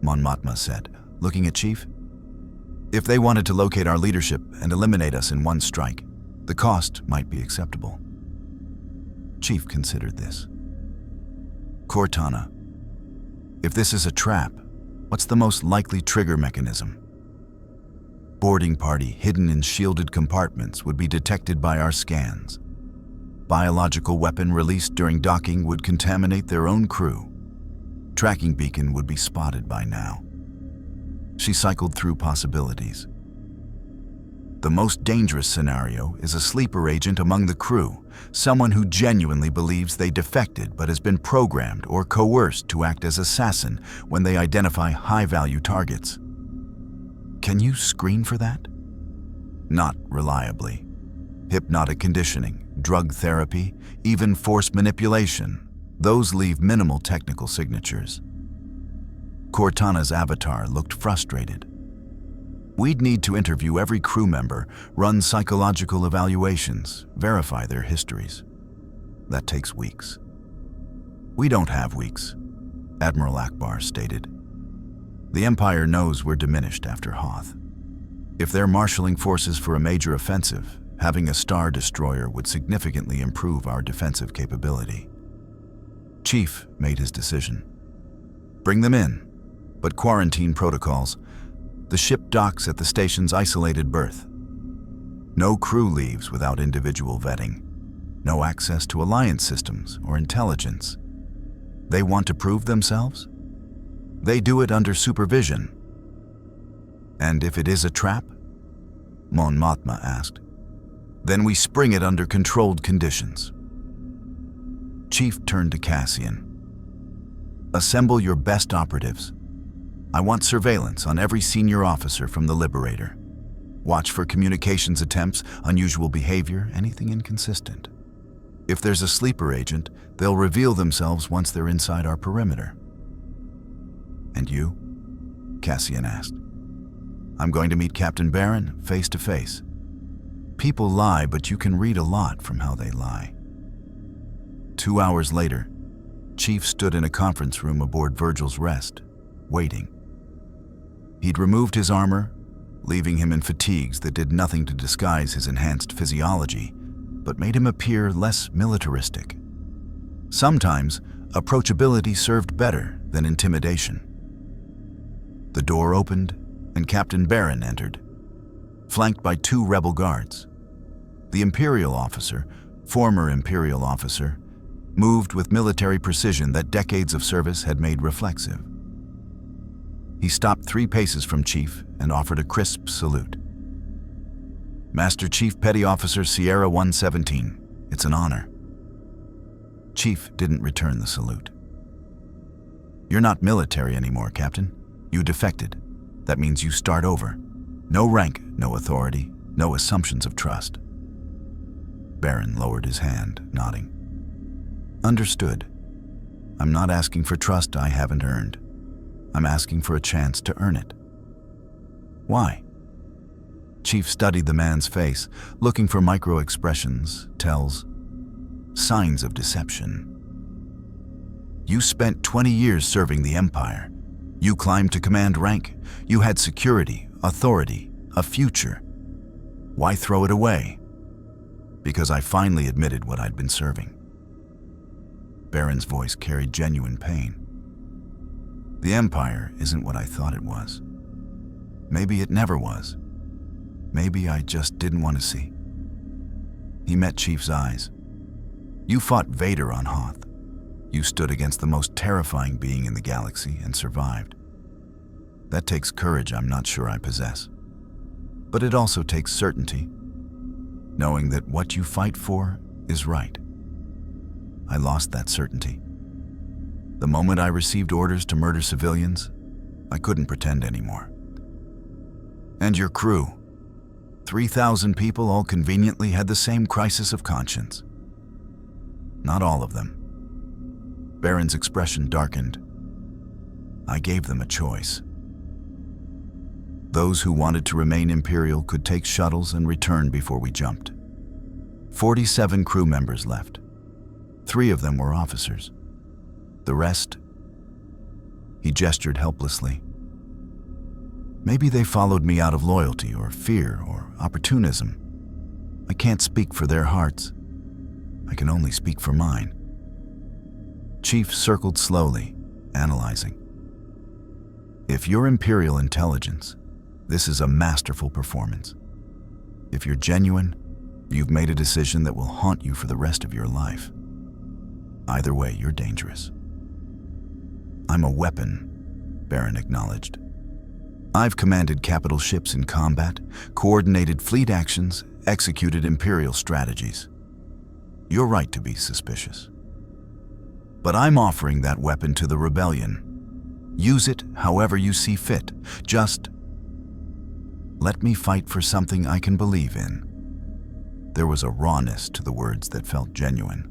Mon Mothma said, looking at Chief. If they wanted to locate our leadership and eliminate us in one strike, the cost might be acceptable. Chief considered this. Cortana, if this is a trap, what's the most likely trigger mechanism? Boarding party hidden in shielded compartments would be detected by our scans. Biological weapon released during docking would contaminate their own crew. Tracking beacon would be spotted by now. She cycled through possibilities. The most dangerous scenario is a sleeper agent among the crew, someone who genuinely believes they defected but has been programmed or coerced to act as assassin when they identify high-value targets. Can you screen for that? Not reliably. Hypnotic conditioning, drug therapy, even force manipulation, those leave minimal technical signatures. Cortana's avatar looked frustrated. We'd need to interview every crew member, run psychological evaluations, verify their histories. That takes weeks. We don't have weeks, Admiral Akbar stated. The Empire knows we're diminished after Hoth. If they're marshaling forces for a major offensive, having a Star Destroyer would significantly improve our defensive capability. Chief made his decision. Bring them in, but quarantine protocols. The ship docks at the station's isolated berth. No crew leaves without individual vetting. No access to alliance systems or intelligence. They want to prove themselves? They do it under supervision. And if it is a trap? Mon Mothma asked. Then we spring it under controlled conditions. Chief turned to Cassian. Assemble your best operatives. I want surveillance on every senior officer from the Liberator. Watch for communications attempts, unusual behavior, anything inconsistent. If there's a sleeper agent, they'll reveal themselves once they're inside our perimeter. And you? Cassian asked. I'm going to meet Captain Baron face to face. People lie, but you can read a lot from how they lie. 2 hours later, Chief stood in a conference room aboard Virgil's Rest, waiting. He'd removed his armor, leaving him in fatigues that did nothing to disguise his enhanced physiology, but made him appear less militaristic. Sometimes, approachability served better than intimidation. The door opened, and Captain Baron entered, flanked by 2 rebel guards. The Imperial officer, former Imperial officer, moved with military precision that decades of service had made reflexive. He stopped 3 paces from Chief and offered a crisp salute. "Master Chief Petty Officer Sierra 117, it's an honor." Chief didn't return the salute. "You're not military anymore, Captain. You defected. That means you start over. No rank, no authority, no assumptions of trust." Baron lowered his hand, nodding. "Understood. I'm not asking for trust I haven't earned. I'm asking for a chance to earn it." "Why?" Chief studied the man's face, looking for micro-expressions, tells, signs of deception. "You spent 20 years serving the Empire. You climbed to command rank. You had security, authority, a future. Why throw it away?" "Because I finally admitted what I'd been serving." Baron's voice carried genuine pain. "The Empire isn't what I thought it was. Maybe it never was. Maybe I just didn't want to see." He met Chief's eyes. "You fought Vader on Hoth. You stood against the most terrifying being in the galaxy and survived. That takes courage I'm not sure I possess. But it also takes certainty, knowing that what you fight for is right. I lost that certainty. The moment I received orders to murder civilians, I couldn't pretend anymore. And your crew, 3,000 people all conveniently had the same crisis of conscience. Not all of them." Baron's expression darkened. "I gave them a choice. Those who wanted to remain Imperial could take shuttles and return before we jumped. 47 crew members left. 3 of them were officers. The rest..." He gestured helplessly. "Maybe they followed me out of loyalty or fear or opportunism. I can't speak for their hearts. I can only speak for mine." Chief circled slowly, analyzing. "If you're Imperial intelligence, this is a masterful performance. If you're genuine, you've made a decision that will haunt you for the rest of your life. Either way, you're dangerous." "I'm a weapon," Baron acknowledged. "I've commanded capital ships in combat, coordinated fleet actions, executed Imperial strategies. You're right to be suspicious. But I'm offering that weapon to the rebellion. Use it however you see fit. Just let me fight for something I can believe in." There was a rawness to the words that felt genuine.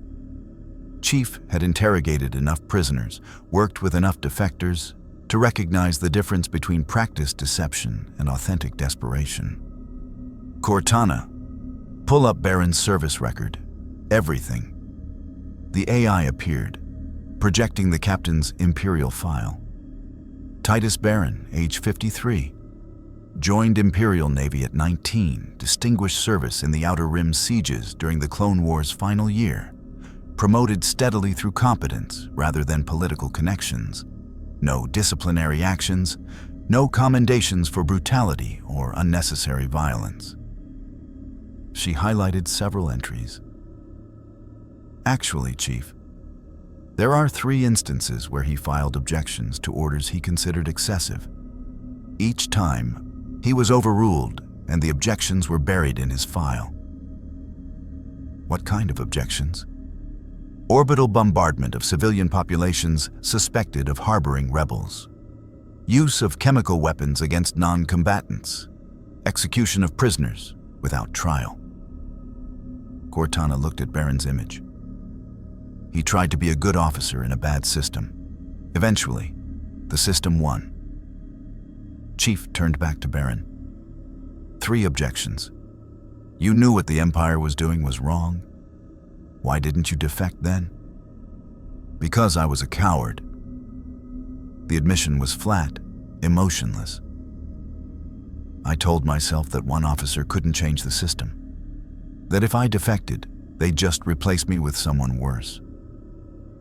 Chief had interrogated enough prisoners, worked with enough defectors, to recognize the difference between practiced deception and authentic desperation. "Cortana, pull up Baron's service record. Everything." The AI appeared, projecting the captain's Imperial file. Titus Baron, age 53. Joined Imperial Navy at 19, distinguished service in the Outer Rim sieges during the Clone Wars' final year. Promoted steadily through competence rather than political connections. No disciplinary actions, no commendations for brutality or unnecessary violence. She highlighted several entries. "Actually, Chief, there are 3 instances where he filed objections to orders he considered excessive. Each time, he was overruled and the objections were buried in his file." "What kind of objections?" "Orbital bombardment of civilian populations suspected of harboring rebels. Use of chemical weapons against non-combatants. Execution of prisoners without trial." Cortana looked at Baron's image. He tried to be a good officer in a bad system. Eventually, the system won. Chief turned back to Baron. 3 objections. You knew what the Empire was doing was wrong. Why didn't you defect then? "Because I was a coward." The admission was flat, emotionless. "I told myself that one officer couldn't change the system. That if I defected, they'd just replace me with someone worse.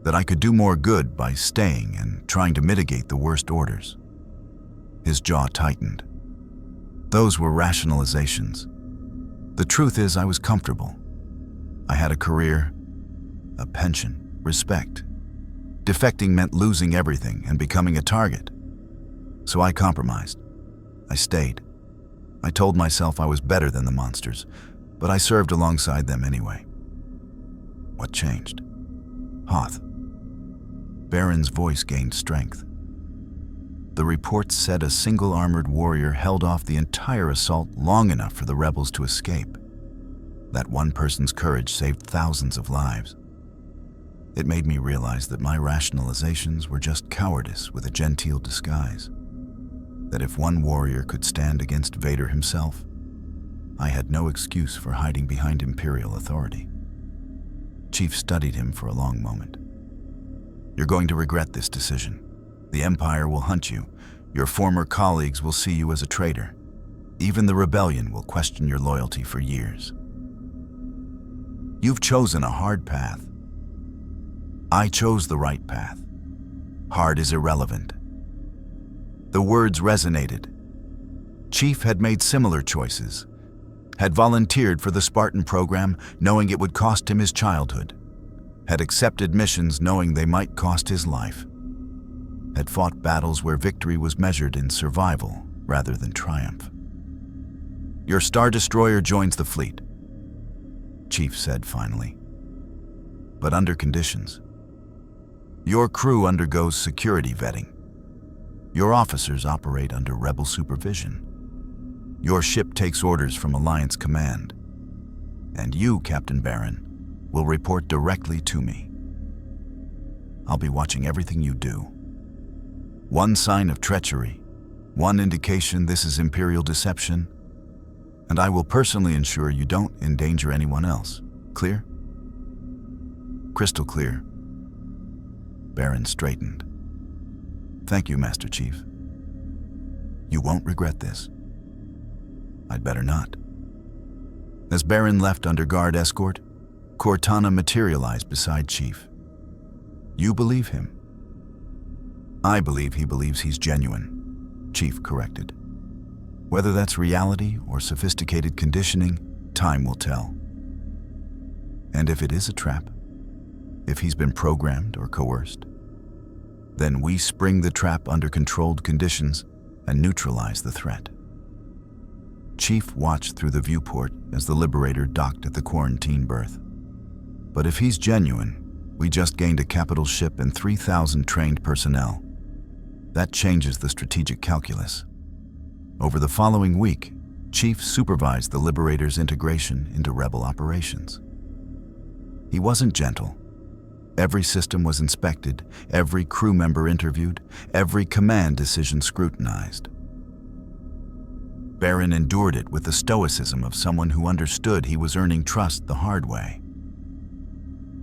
That I could do more good by staying and trying to mitigate the worst orders." His jaw tightened. "Those were rationalizations. The truth is I was comfortable. I had a career, a pension, respect. Defecting meant losing everything and becoming a target. So I compromised. I stayed. I told myself I was better than the monsters, but I served alongside them anyway. What changed? Hoth. Baron's voice gained strength. The reports said a single armored warrior held off the entire assault long enough for the rebels to escape. That one person's courage saved thousands of lives. It made me realize that my rationalizations were just cowardice with a genteel disguise. That if one warrior could stand against Vader himself, I had no excuse for hiding behind Imperial authority. Chief studied him for a long moment. You're going to regret this decision. The Empire will hunt you. Your former colleagues will see you as a traitor. Even the rebellion will question your loyalty for years. You've chosen a hard path. I chose the right path. Hard is irrelevant. The words resonated. Chief had made similar choices, had volunteered for the Spartan program knowing it would cost him his childhood, had accepted missions knowing they might cost his life, had fought battles where victory was measured in survival rather than triumph. Your Star Destroyer joins the fleet, Chief said finally, but under conditions. Your crew undergoes security vetting. Your officers operate under rebel supervision. Your ship takes orders from Alliance Command. And you, Captain Baron, will report directly to me. I'll be watching everything you do. One sign of treachery, one indication this is Imperial deception, and I will personally ensure you don't endanger anyone else. Clear? Crystal clear. Baron straightened. Thank you, Master Chief. You won't regret this. I'd better not. As Baron left under guard escort, Cortana materialized beside Chief. You believe him? I believe he believes he's genuine, Chief corrected. Whether that's reality or sophisticated conditioning, time will tell. And if it is a trap, if he's been programmed or coerced, then we spring the trap under controlled conditions and neutralize the threat. Chief watched through the viewport as the Liberator docked at the quarantine berth. But if he's genuine, we just gained a capital ship and 3,000 trained personnel. That changes the strategic calculus. Over the following week, Chief supervised the Liberator's integration into rebel operations. He wasn't gentle. Every system was inspected, every crew member interviewed, every command decision scrutinized. Baron endured it with the stoicism of someone who understood he was earning trust the hard way.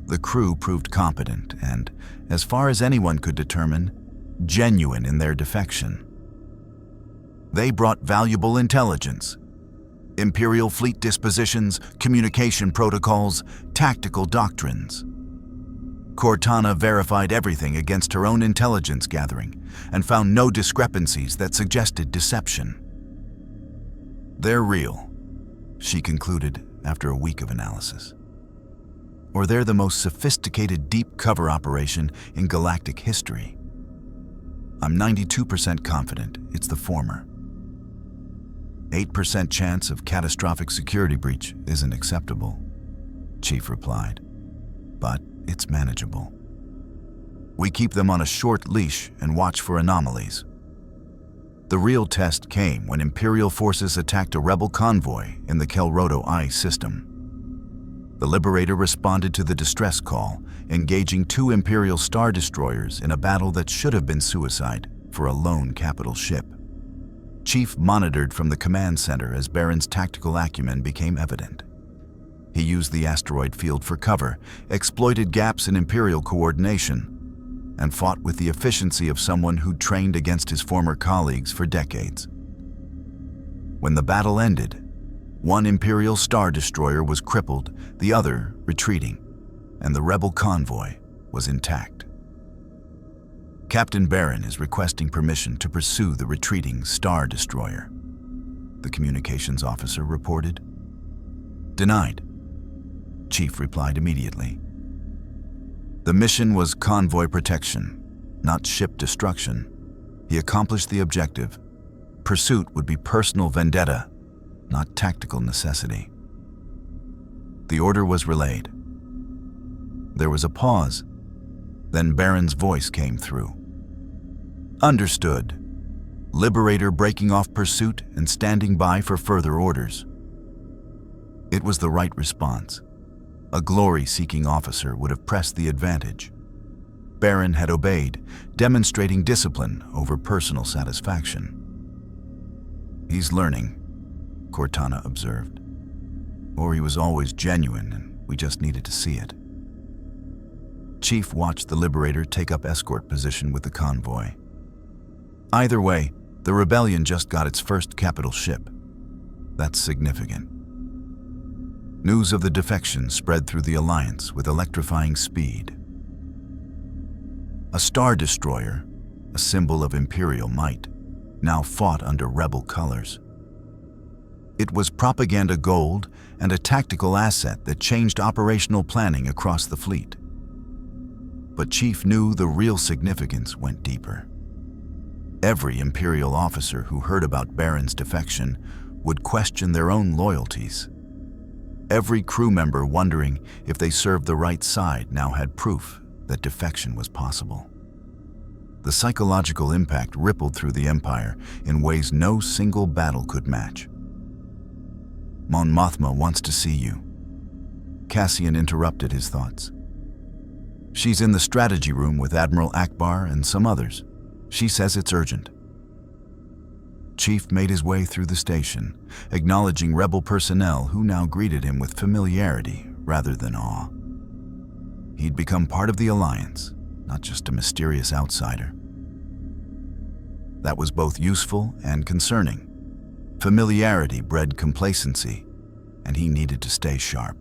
The crew proved competent and, as far as anyone could determine, genuine in their defection. They brought valuable intelligence, Imperial fleet dispositions, communication protocols, tactical doctrines. Cortana verified everything against her own intelligence gathering and found no discrepancies that suggested deception. They're real, she concluded after a week of analysis. Or they're the most sophisticated deep cover operation in galactic history. I'm 92% confident it's the former. 8% chance of catastrophic security breach isn't acceptable, Chief replied, but it's manageable. We keep them on a short leash and watch for anomalies. The real test came when Imperial forces attacked a rebel convoy in the Kelrodo I system. The Liberator responded to the distress call, engaging 2 Imperial Star Destroyers in a battle that should have been suicide for a lone capital ship. Chief monitored from the command center as Baron's tactical acumen became evident. He used the asteroid field for cover, exploited gaps in Imperial coordination, and fought with the efficiency of someone who'd trained against his former colleagues for decades. When the battle ended, one Imperial Star Destroyer was crippled, the other retreating, and the rebel convoy was intact. Captain Baron is requesting permission to pursue the retreating Star Destroyer, the communications officer reported. Denied, Chief replied immediately. The mission was convoy protection, not ship destruction. He accomplished the objective. Pursuit would be personal vendetta, not tactical necessity. The order was relayed. There was a pause. Then Baron's voice came through. Understood. Liberator breaking off pursuit and standing by for further orders. It was the right response. A glory-seeking officer would have pressed the advantage. Baron had obeyed, demonstrating discipline over personal satisfaction. He's learning, Cortana observed. Or he was always genuine and we just needed to see it. Chief watched the Liberator take up escort position with the convoy. Either way, the rebellion just got its first capital ship. That's significant. News of the defection spread through the Alliance with electrifying speed. A Star Destroyer, a symbol of Imperial might, now fought under rebel colors. It was propaganda gold and a tactical asset that changed operational planning across the fleet. But Chief knew the real significance went deeper. Every Imperial officer who heard about Baron's defection would question their own loyalties. Every crew member wondering if they served the right side now had proof that defection was possible. The psychological impact rippled through the Empire in ways no single battle could match. Mon Mothma wants to see you. Cassian interrupted his thoughts. She's in the strategy room with Admiral Akbar and some others. She says it's urgent. Chief made his way through the station, acknowledging rebel personnel who now greeted him with familiarity rather than awe. He'd become part of the Alliance, not just a mysterious outsider. That was both useful and concerning. Familiarity bred complacency, and he needed to stay sharp.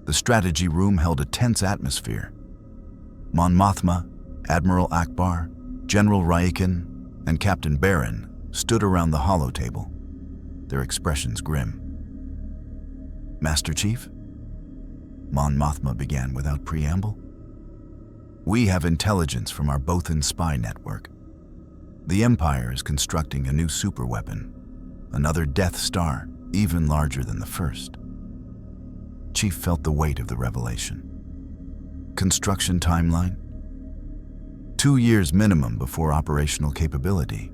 The strategy room held a tense atmosphere. Mon Mothma, Admiral Akbar, General Raikin, and Captain Baron stood around the holotable, their expressions grim. Master Chief? Mon Mothma began without preamble. We have intelligence from our Bothan spy network. The Empire is constructing a new superweapon, another Death Star, even larger than the first. Chief felt the weight of the revelation. Construction timeline? 2 years minimum before operational capability,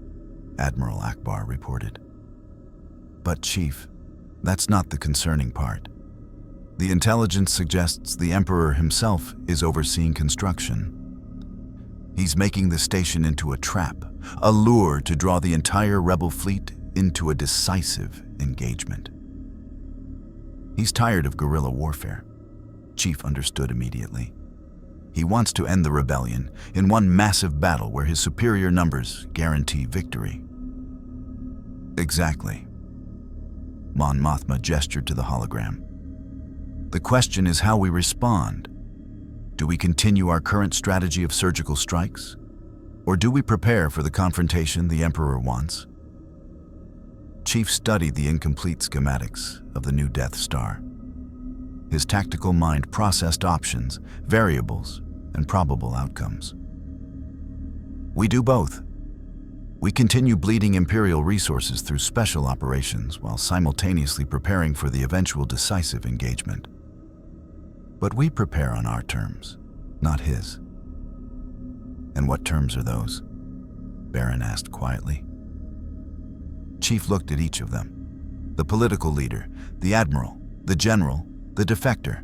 Admiral Akbar reported. But Chief, that's not the concerning part. The intelligence suggests the Emperor himself is overseeing construction. He's making the station into a trap, a lure to draw the entire rebel fleet into a decisive engagement. He's tired of guerrilla warfare. Chief understood immediately. He wants to end the rebellion in one massive battle where his superior numbers guarantee victory. Exactly. Mon Mothma gestured to the hologram. The question is how we respond. Do we continue our current strategy of surgical strikes? Or do we prepare for the confrontation the Emperor wants? Chief studied the incomplete schematics of the new Death Star. His tactical mind processed options, variables, and probable outcomes. We do both. We continue bleeding Imperial resources through special operations while simultaneously preparing for the eventual decisive engagement. But we prepare on our terms, not his. And what terms are those? Baron asked quietly. Chief looked at each of them. The political leader, the admiral, the general, the defector.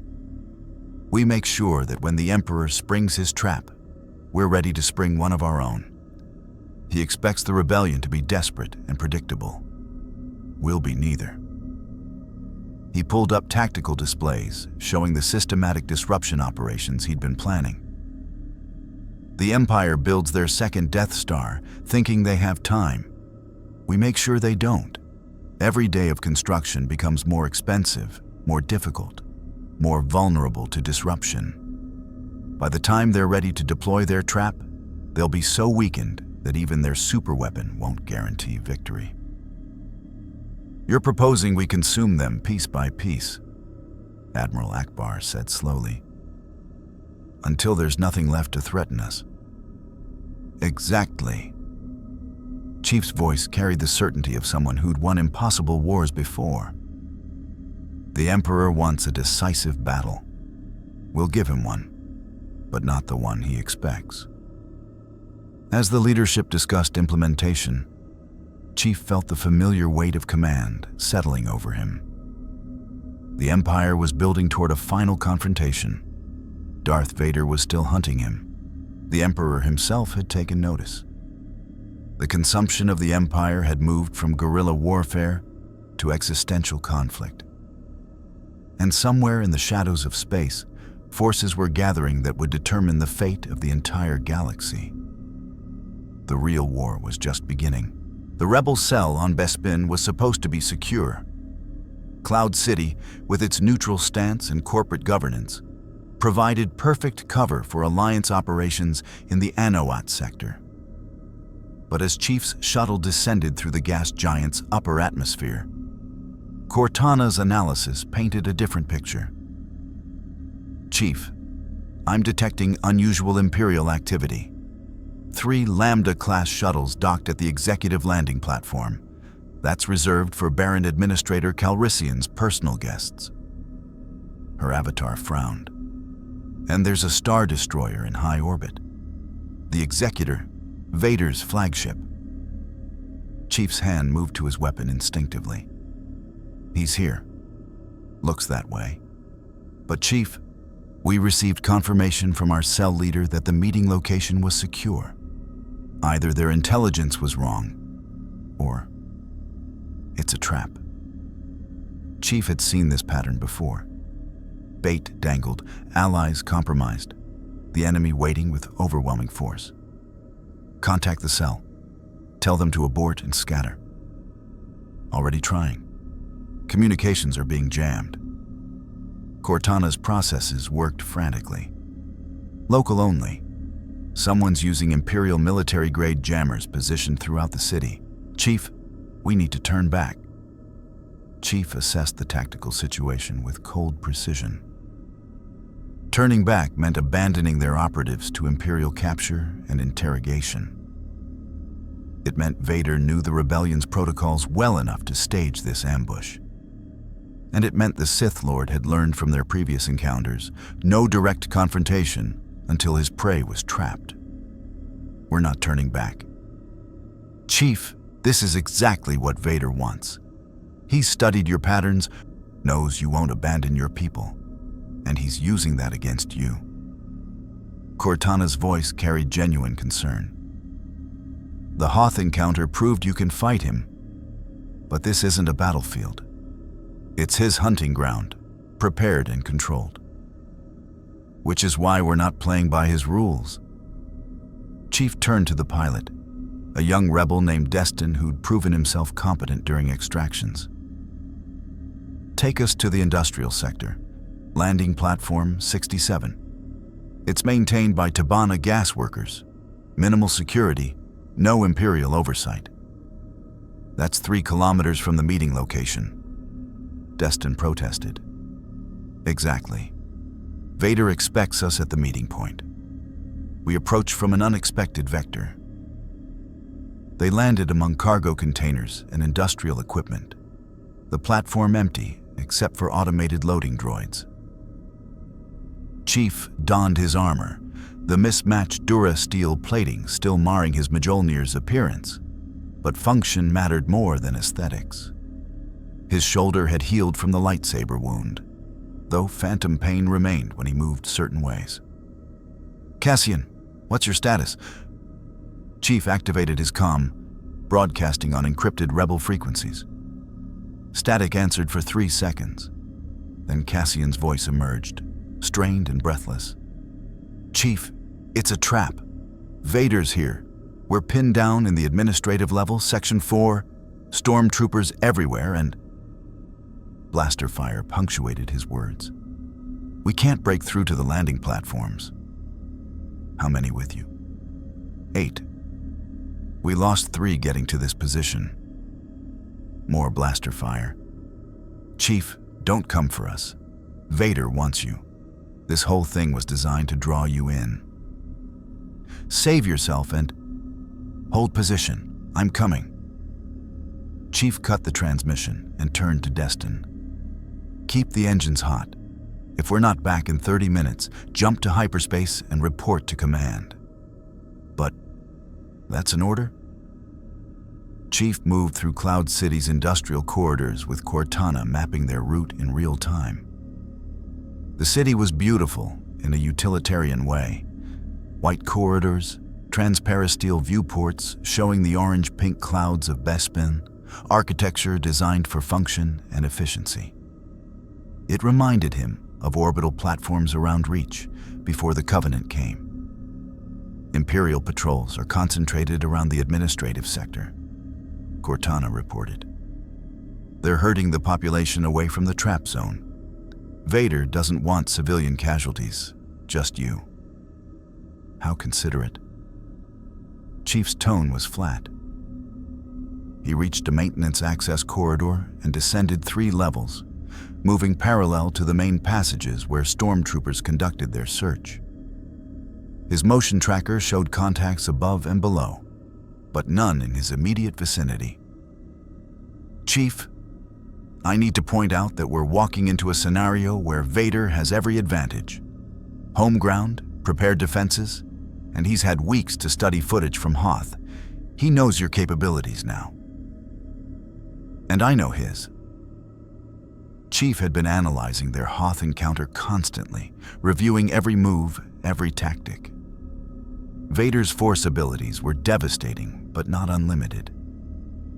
We make sure that when the Emperor springs his trap, we're ready to spring one of our own. He expects the rebellion to be desperate and predictable. We'll be neither. He pulled up tactical displays showing the systematic disruption operations he'd been planning. The Empire builds their second Death Star, thinking they have time. We make sure they don't. Every day of construction becomes more expensive, more difficult, more vulnerable to disruption. By the time they're ready to deploy their trap, they'll be so weakened that even their superweapon won't guarantee victory. You're proposing we consume them piece by piece, Admiral Akbar said slowly, until there's nothing left to threaten us. Exactly. Chief's voice carried the certainty of someone who'd won impossible wars before. "The Emperor wants a decisive battle. We'll give him one, but not the one he expects." As the leadership discussed implementation, Chief felt the familiar weight of command settling over him. The Empire was building toward a final confrontation. Darth Vader was still hunting him. The Emperor himself had taken notice. The consumption of the Empire had moved from guerrilla warfare to existential conflict. And somewhere in the shadows of space, forces were gathering that would determine the fate of the entire galaxy. The real war was just beginning. The rebel cell on Bespin was supposed to be secure. Cloud City, with its neutral stance and corporate governance, provided perfect cover for Alliance operations in the Anowat sector. But as Chief's shuttle descended through the gas giant's upper atmosphere, Cortana's analysis painted a different picture. "Chief, I'm detecting unusual Imperial activity. 3 Lambda-class shuttles docked at the executive landing platform. That's reserved for Baron Administrator Calrissian's personal guests." Her avatar frowned. "And there's a Star Destroyer in high orbit. The Executor, Vader's flagship." Chief's hand moved to his weapon instinctively. "He's here. Looks that way. But Chief, we received confirmation from our cell leader that the meeting location was secure. Either their intelligence was wrong, or it's a trap." Chief had seen this pattern before. Bait dangled, allies compromised, the enemy waiting with overwhelming force. "Contact the cell. Tell them to abort and scatter." "Already trying. Communications are being jammed." Cortana's processes worked frantically. "Local only. Someone's using Imperial military-grade jammers positioned throughout the city. Chief, we need to turn back." Chief assessed the tactical situation with cold precision. Turning back meant abandoning their operatives to Imperial capture and interrogation. It meant Vader knew the rebellion's protocols well enough to stage this ambush. And it meant the Sith Lord had learned from their previous encounters, no direct confrontation until his prey was trapped. "We're not turning back. Chief, this is exactly what Vader wants. He's studied your patterns, knows you won't abandon your people, and he's using that against you." Cortana's voice carried genuine concern. "The Hoth encounter proved you can fight him, but this isn't a battlefield. It's his hunting ground, prepared and controlled. Which is why we're not playing by his rules." Chief turned to the pilot, a young rebel named Destin who'd proven himself competent during extractions. "Take us to the industrial sector, landing platform 67. It's maintained by Tabana gas workers. Minimal security, no Imperial oversight." "That's 3 kilometers from the meeting location," Destin protested. "Exactly. Vader expects us at the meeting point. We approach from an unexpected vector." They landed among cargo containers and industrial equipment, the platform empty except for automated loading droids. Chief donned his armor, the mismatched Dura-steel plating still marring his Mjolnir's appearance, but function mattered more than aesthetics. His shoulder had healed from the lightsaber wound, though phantom pain remained when he moved certain ways. "Cassian, what's your status?" Chief activated his comm, broadcasting on encrypted rebel frequencies. Static answered for 3 seconds. Then Cassian's voice emerged, strained and breathless. "Chief, it's a trap. Vader's here. We're pinned down in the administrative level, Section 4, stormtroopers everywhere, and..." Blaster fire punctuated his words. "We can't break through to the landing platforms." "How many with you?" 8. "We lost 3 getting to this position." More blaster fire. "Chief, don't come for us. Vader wants you. This whole thing was designed to draw you in. Save yourself and hold position." I'm coming." Chief cut the transmission and turned to Destin. "Keep the engines hot. If we're not back in 30 minutes, jump to hyperspace and report to command." "But that's an order?" Chief moved through Cloud City's industrial corridors with Cortana mapping their route in real time. The city was beautiful in a utilitarian way. White corridors, transparisteel viewports showing the orange-pink clouds of Bespin, architecture designed for function and efficiency. It reminded him of orbital platforms around Reach before the Covenant came. Imperial patrols are concentrated around the administrative sector, Cortana reported. "They're herding the population away from the trap zone. Vader doesn't want civilian casualties, just you." "How considerate." Chief's tone was flat. He reached a maintenance access corridor and descended 3 levels, moving parallel to the main passages where stormtroopers conducted their search. His motion tracker showed contacts above and below, but none in his immediate vicinity. "Chief, I need to point out that we're walking into a scenario where Vader has every advantage. Home ground, prepared defenses, and he's had weeks to study footage from Hoth. He knows your capabilities now. And I know his." Chief had been analyzing their Hoth encounter constantly, reviewing every move, every tactic. Vader's force abilities were devastating, but not unlimited.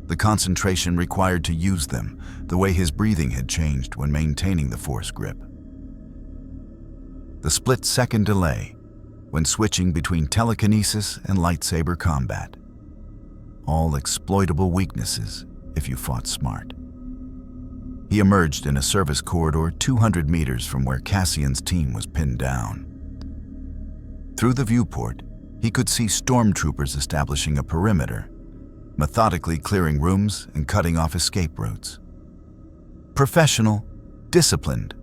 The concentration required to use them, the way his breathing had changed when maintaining the force grip. The split-second delay when switching between telekinesis and lightsaber combat. All exploitable weaknesses if you fought smart. He emerged in a service corridor 200 meters from where Cassian's team was pinned down. Through the viewport, he could see stormtroopers establishing a perimeter, methodically clearing rooms and cutting off escape routes. Professional, disciplined.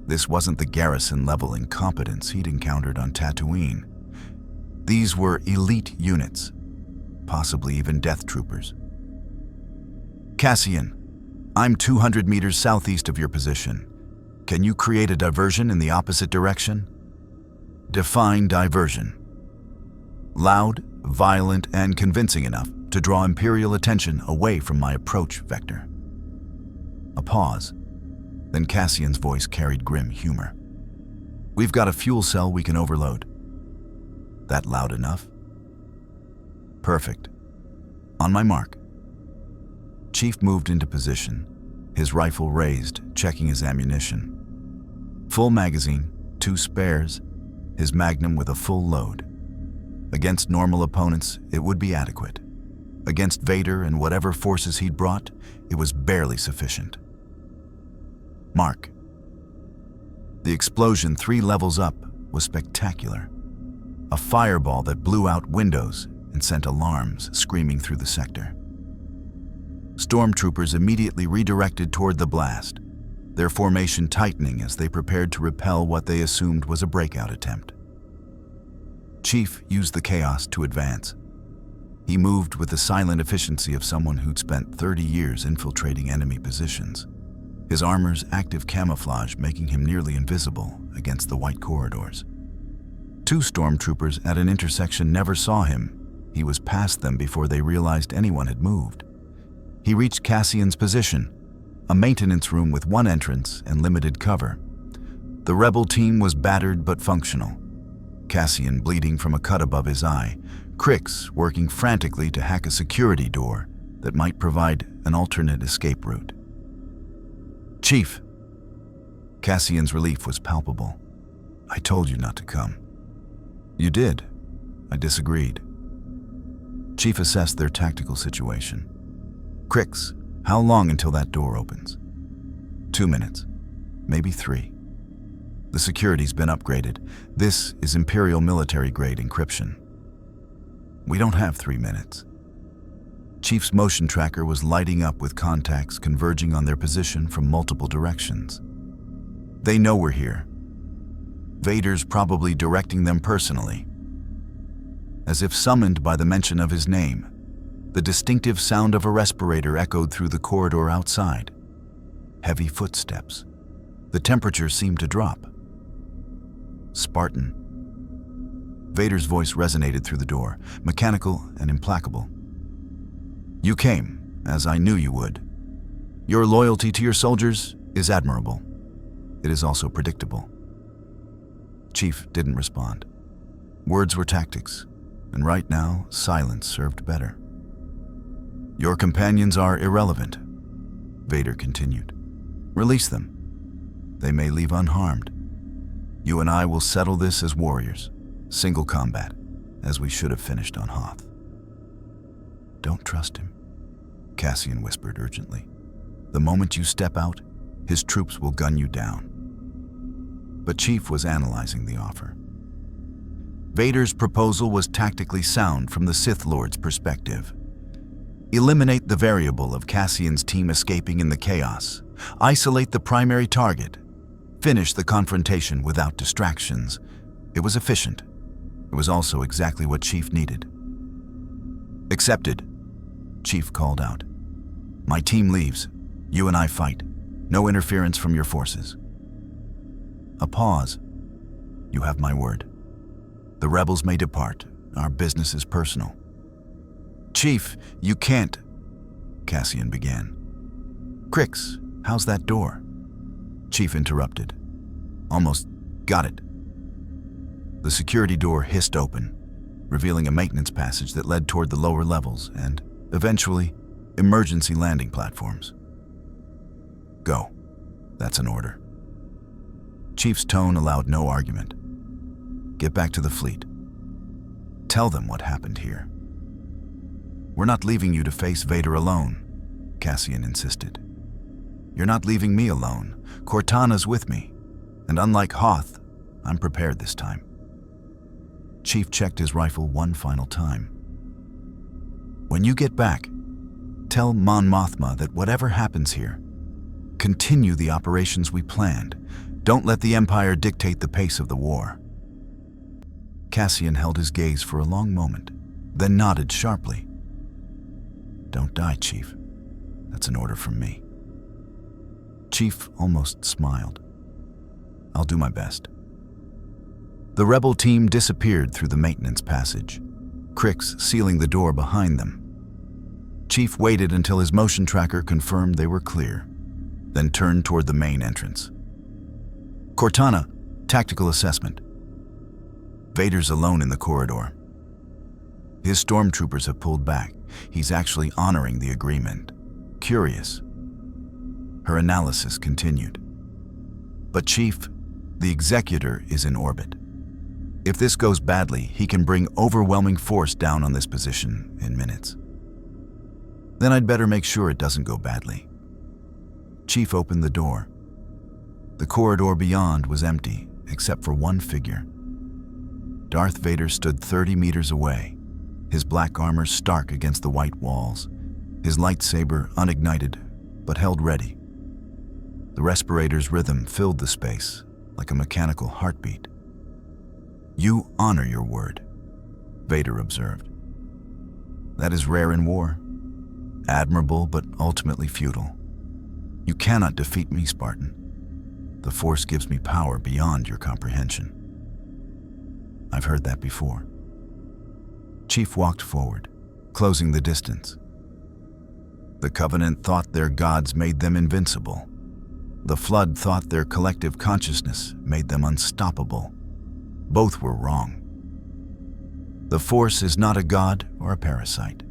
This wasn't the garrison-level incompetence he'd encountered on Tatooine. These were elite units, possibly even death troopers. "Cassian, I'm 200 meters southeast of your position. Can you create a diversion in the opposite direction?" "Define diversion." "Loud, violent, and convincing enough to draw Imperial attention away from my approach vector." A pause. Then Cassian's voice carried grim humor. "We've got a fuel cell we can overload." "That loud enough?" "Perfect. On my mark." Chief moved into position, his rifle raised, checking his ammunition. Full magazine, 2 spares, his magnum with a full load. Against normal opponents, it would be adequate. Against Vader and whatever forces he'd brought, it was barely sufficient. Mark. The explosion 3 levels up was spectacular. A fireball that blew out windows and sent alarms screaming through the sector. Stormtroopers immediately redirected toward the blast, their formation tightening as they prepared to repel what they assumed was a breakout attempt. Chief used the chaos to advance. He moved with the silent efficiency of someone who'd spent 30 years infiltrating enemy positions, his armor's active camouflage making him nearly invisible against the white corridors. 2 stormtroopers at an intersection never saw him. He was past them before they realized anyone had moved. He reached Cassian's position, a maintenance room with 1 entrance and limited cover. The rebel team was battered but functional. Cassian bleeding from a cut above his eye, Crix working frantically to hack a security door that might provide an alternate escape route. "Chief." Cassian's relief was palpable. "I told you not to come." "You did." I disagreed. Chief assessed their tactical situation. "Crix, how long until that door opens?" 2 minutes, maybe 3. The security's been upgraded. This is Imperial military-grade encryption. "We don't have 3 minutes." Chief's motion tracker was lighting up with contacts converging on their position from multiple directions. "They know we're here. Vader's probably directing them personally." As if summoned by the mention of his name, The distinctive sound of a respirator echoed through the corridor outside. Heavy footsteps. The temperature seemed to drop. Spartan. Vader's voice resonated through the door, mechanical and implacable. You came, as I knew you would. Your loyalty to your soldiers is admirable. It is also predictable. Chief didn't respond. Words were tactics, and right now, silence served better. Your companions are irrelevant, Vader continued. Release them. They may leave unharmed. You and I will settle this as warriors, single combat, as we should have finished on Hoth. Don't trust him, Cassian whispered urgently. The moment you step out, his troops will gun you down. But Chief was analyzing the offer. Vader's proposal was tactically sound from the Sith Lord's perspective. Eliminate the variable of Cassian's team escaping in the chaos. Isolate the primary target. Finish the confrontation without distractions. It was efficient. It was also exactly what Chief needed. Accepted, Chief called out. My team leaves. You and I fight. No interference from your forces. A pause. You have my word. The rebels may depart. Our business is personal. Chief, you can't, Cassian began. Crix, how's that door? Chief interrupted. Almost got it. The security door hissed open, revealing a maintenance passage that led toward the lower levels and, eventually, emergency landing platforms. Go. That's an order. Chief's tone allowed no argument. Get back to the fleet. Tell them what happened here. We're not leaving you to face Vader alone, Cassian insisted. You're not leaving me alone. Cortana's with me. And unlike Hoth, I'm prepared this time. Chief checked his rifle one final time. When you get back, tell Mon Mothma that whatever happens here, continue the operations we planned. Don't let the Empire dictate the pace of the war. Cassian held his gaze for a long moment, then nodded sharply. Don't die, Chief. That's an order from me. Chief almost smiled. I'll do my best. The rebel team disappeared through the maintenance passage, Crix sealing the door behind them. Chief waited until his motion tracker confirmed they were clear, then turned toward the main entrance. Cortana, tactical assessment. Vader's alone in the corridor. His stormtroopers have pulled back. He's actually honoring the agreement. Curious. Her analysis continued. But Chief, the Executor is in orbit. If this goes badly, he can bring overwhelming force down on this position in minutes. Then I'd better make sure it doesn't go badly. Chief opened the door. The corridor beyond was empty, except for one figure. Darth Vader stood 30 meters away, his black armor stark against the white walls, his lightsaber unignited, but held ready. The respirator's rhythm filled the space, like a mechanical heartbeat. You honor your word, Vader observed. That is rare in war, admirable but ultimately futile. You cannot defeat me, Spartan. The Force gives me power beyond your comprehension. I've heard that before. Chief walked forward, closing the distance. The Covenant thought their gods made them invincible. The Flood thought their collective consciousness made them unstoppable. Both were wrong. The Force is not a god or a parasite.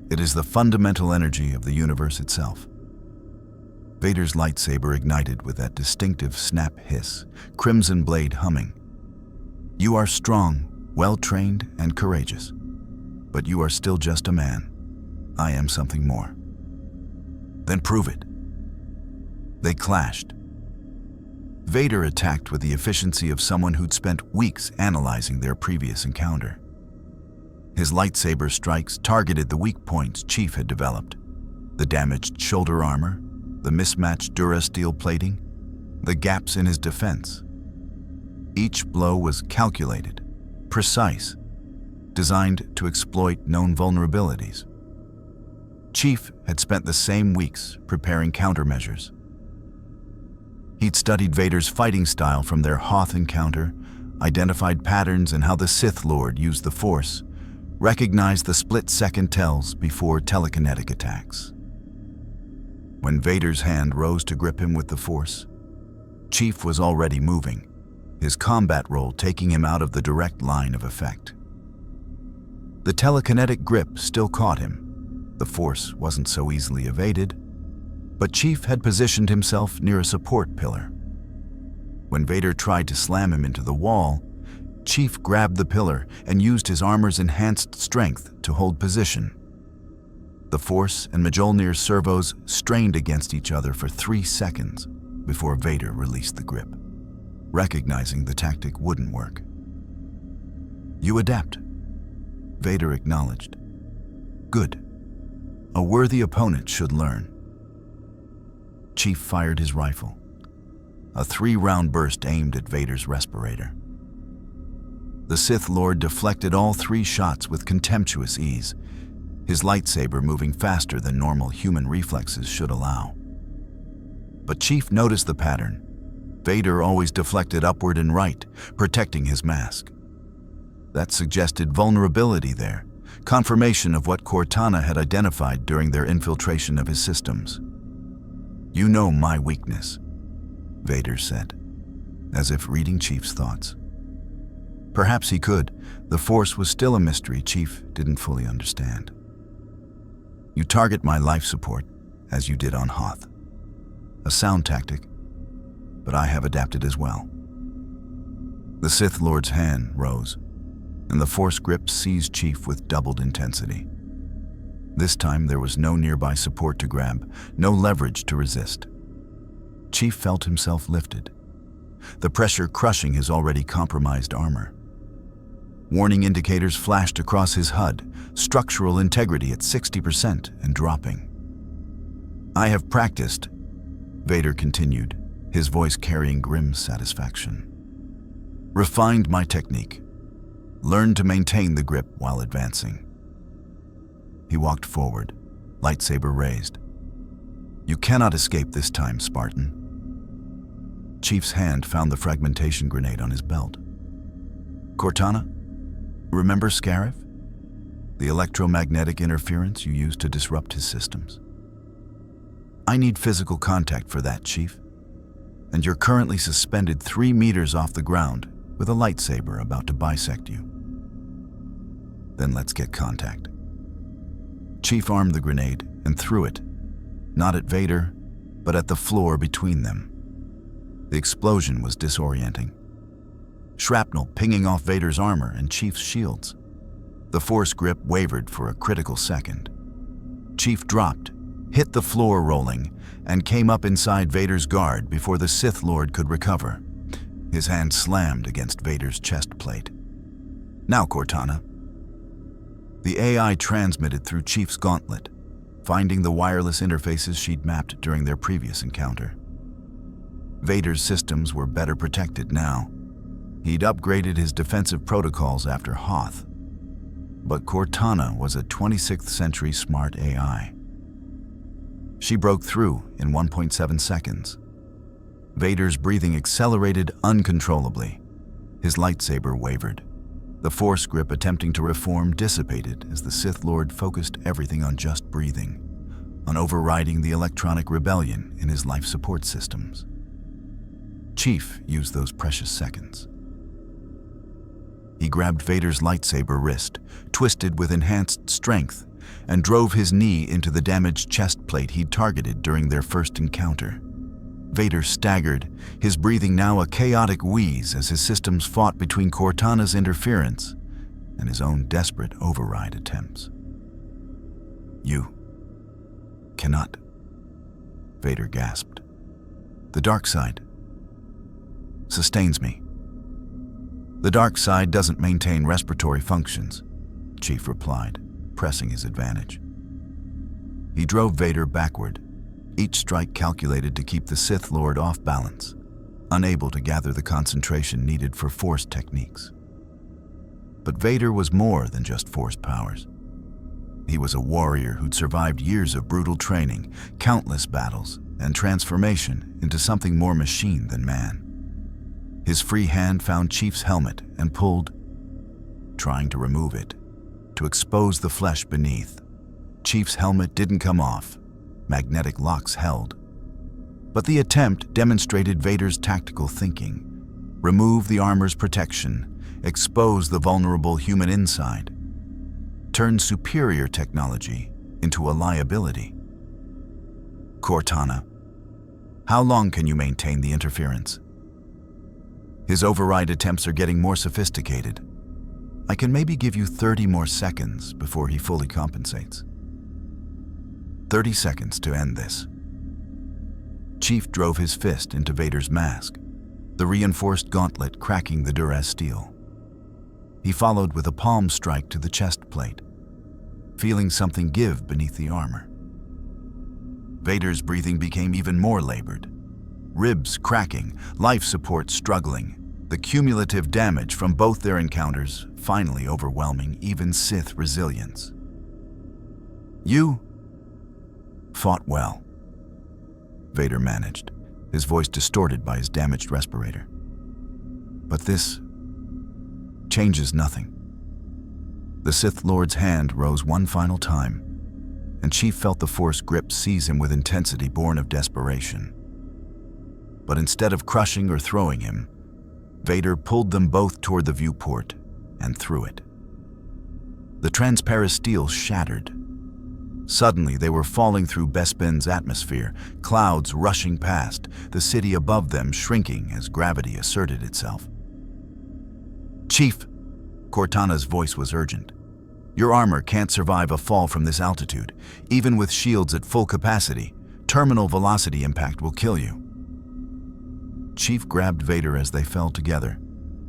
It is the fundamental energy of the universe itself. Vader's lightsaber ignited with that distinctive snap hiss, crimson blade humming. You are strong, well-trained, and courageous. But you are still just a man. I am something more. Then prove it. They clashed. Vader attacked with the efficiency of someone who'd spent weeks analyzing their previous encounter. His lightsaber strikes targeted the weak points Chief had developed: the damaged shoulder armor, the mismatched durasteel plating, the gaps in his defense. Each blow was calculated, precise, designed to exploit known vulnerabilities. Chief had spent the same weeks preparing countermeasures. He'd studied Vader's fighting style from their Hoth encounter, identified patterns in how the Sith Lord used the Force, recognized the split-second tells before telekinetic attacks. When Vader's hand rose to grip him with the Force, Chief was already moving, his combat role taking him out of the direct line of effect. The telekinetic grip still caught him. The Force wasn't so easily evaded, but Chief had positioned himself near a support pillar. When Vader tried to slam him into the wall, Chief grabbed the pillar and used his armor's enhanced strength to hold position. The Force and Mjolnir's servos strained against each other for 3 seconds before Vader released the grip, recognizing the tactic wouldn't work. "You adapt," Vader acknowledged. "Good. A worthy opponent should learn." Chief fired his rifle. A 3-round burst aimed at Vader's respirator. The Sith Lord deflected all 3 shots with contemptuous ease, his lightsaber moving faster than normal human reflexes should allow. But Chief noticed the pattern. Vader always deflected upward and right, protecting his mask. That suggested vulnerability there, confirmation of what Cortana had identified during their infiltration of his systems. "You know my weakness," Vader said, as if reading Chief's thoughts. Perhaps he could. The Force was still a mystery Chief didn't fully understand. "You target my life support, as you did on Hoth. A sound tactic, but I have adapted as well." The Sith Lord's hand rose, and the Force grip seized Chief with doubled intensity. This time there was no nearby support to grab, no leverage to resist. Chief felt himself lifted, the pressure crushing his already compromised armor. Warning indicators flashed across his HUD, structural integrity at 60% and dropping. "I have practiced," Vader continued, his voice carrying grim satisfaction. "Refined my technique. Learned to maintain the grip while advancing." He walked forward, lightsaber raised. "You cannot escape this time, Spartan." Chief's hand found the fragmentation grenade on his belt. "Cortana, remember Scarif? The electromagnetic interference you used to disrupt his systems? I need physical contact for that, Chief. And you're currently suspended 3 meters off the ground with a lightsaber about to bisect you." "Then let's get contact." Chief armed the grenade and threw it, not at Vader, but at the floor between them. The explosion was disorienting. Shrapnel pinging off Vader's armor and Chief's shields. The Force grip wavered for a critical second. Chief dropped, hit the floor rolling, and came up inside Vader's guard before the Sith Lord could recover. His hand slammed against Vader's chest plate. "Now, Cortana." The AI transmitted through Chief's gauntlet, finding the wireless interfaces she'd mapped during their previous encounter. Vader's systems were better protected now. He'd upgraded his defensive protocols after Hoth. But Cortana was a 26th century smart AI. She broke through in 1.7 seconds. Vader's breathing accelerated uncontrollably. His lightsaber wavered. The Force grip attempting to reform dissipated as the Sith Lord focused everything on just breathing, on overriding the electronic rebellion in his life support systems. Chief used those precious seconds. He grabbed Vader's lightsaber wrist, twisted with enhanced strength, and drove his knee into the damaged chest plate he'd targeted during their first encounter. Vader staggered, his breathing now a chaotic wheeze as his systems fought between Cortana's interference and his own desperate override attempts. "You cannot," Vader gasped. "The dark side sustains me." "The dark side doesn't maintain respiratory functions," Chief replied, pressing his advantage. He drove Vader backward, each strike calculated to keep the Sith Lord off balance, unable to gather the concentration needed for Force techniques. But Vader was more than just Force powers. He was a warrior who'd survived years of brutal training, countless battles, and transformation into something more machine than man. His free hand found Chief's helmet and pulled, trying to remove it, to expose the flesh beneath. Chief's helmet didn't come off. Magnetic locks held. But the attempt demonstrated Vader's tactical thinking. Remove the armor's protection, expose the vulnerable human inside, turn superior technology into a liability. Cortana, how long can you maintain the interference? His override attempts are getting more sophisticated. I can maybe give you 30 more seconds before he fully compensates. 30 seconds to end this. Chief drove his fist into Vader's mask, the reinforced gauntlet cracking the duress steel. He followed with a palm strike to the chest plate, feeling something give beneath the armor. Vader's breathing became even more labored. Ribs cracking, life support struggling, the cumulative damage from both their encounters finally overwhelming even Sith resilience. You fought well, Vader managed, his voice distorted by his damaged respirator. But this changes nothing. The Sith Lord's hand rose one final time, and Chief felt the Force grip seize him with intensity born of desperation. But instead of crushing or throwing him, Vader pulled them both toward the viewport and through it. The transparent steel shattered. Suddenly, they were falling through Bespin's atmosphere, clouds rushing past, the city above them shrinking as gravity asserted itself. Chief, Cortana's voice was urgent. Your armor can't survive a fall from this altitude. Even with shields at full capacity, terminal velocity impact will kill you. Chief grabbed Vader as they fell together,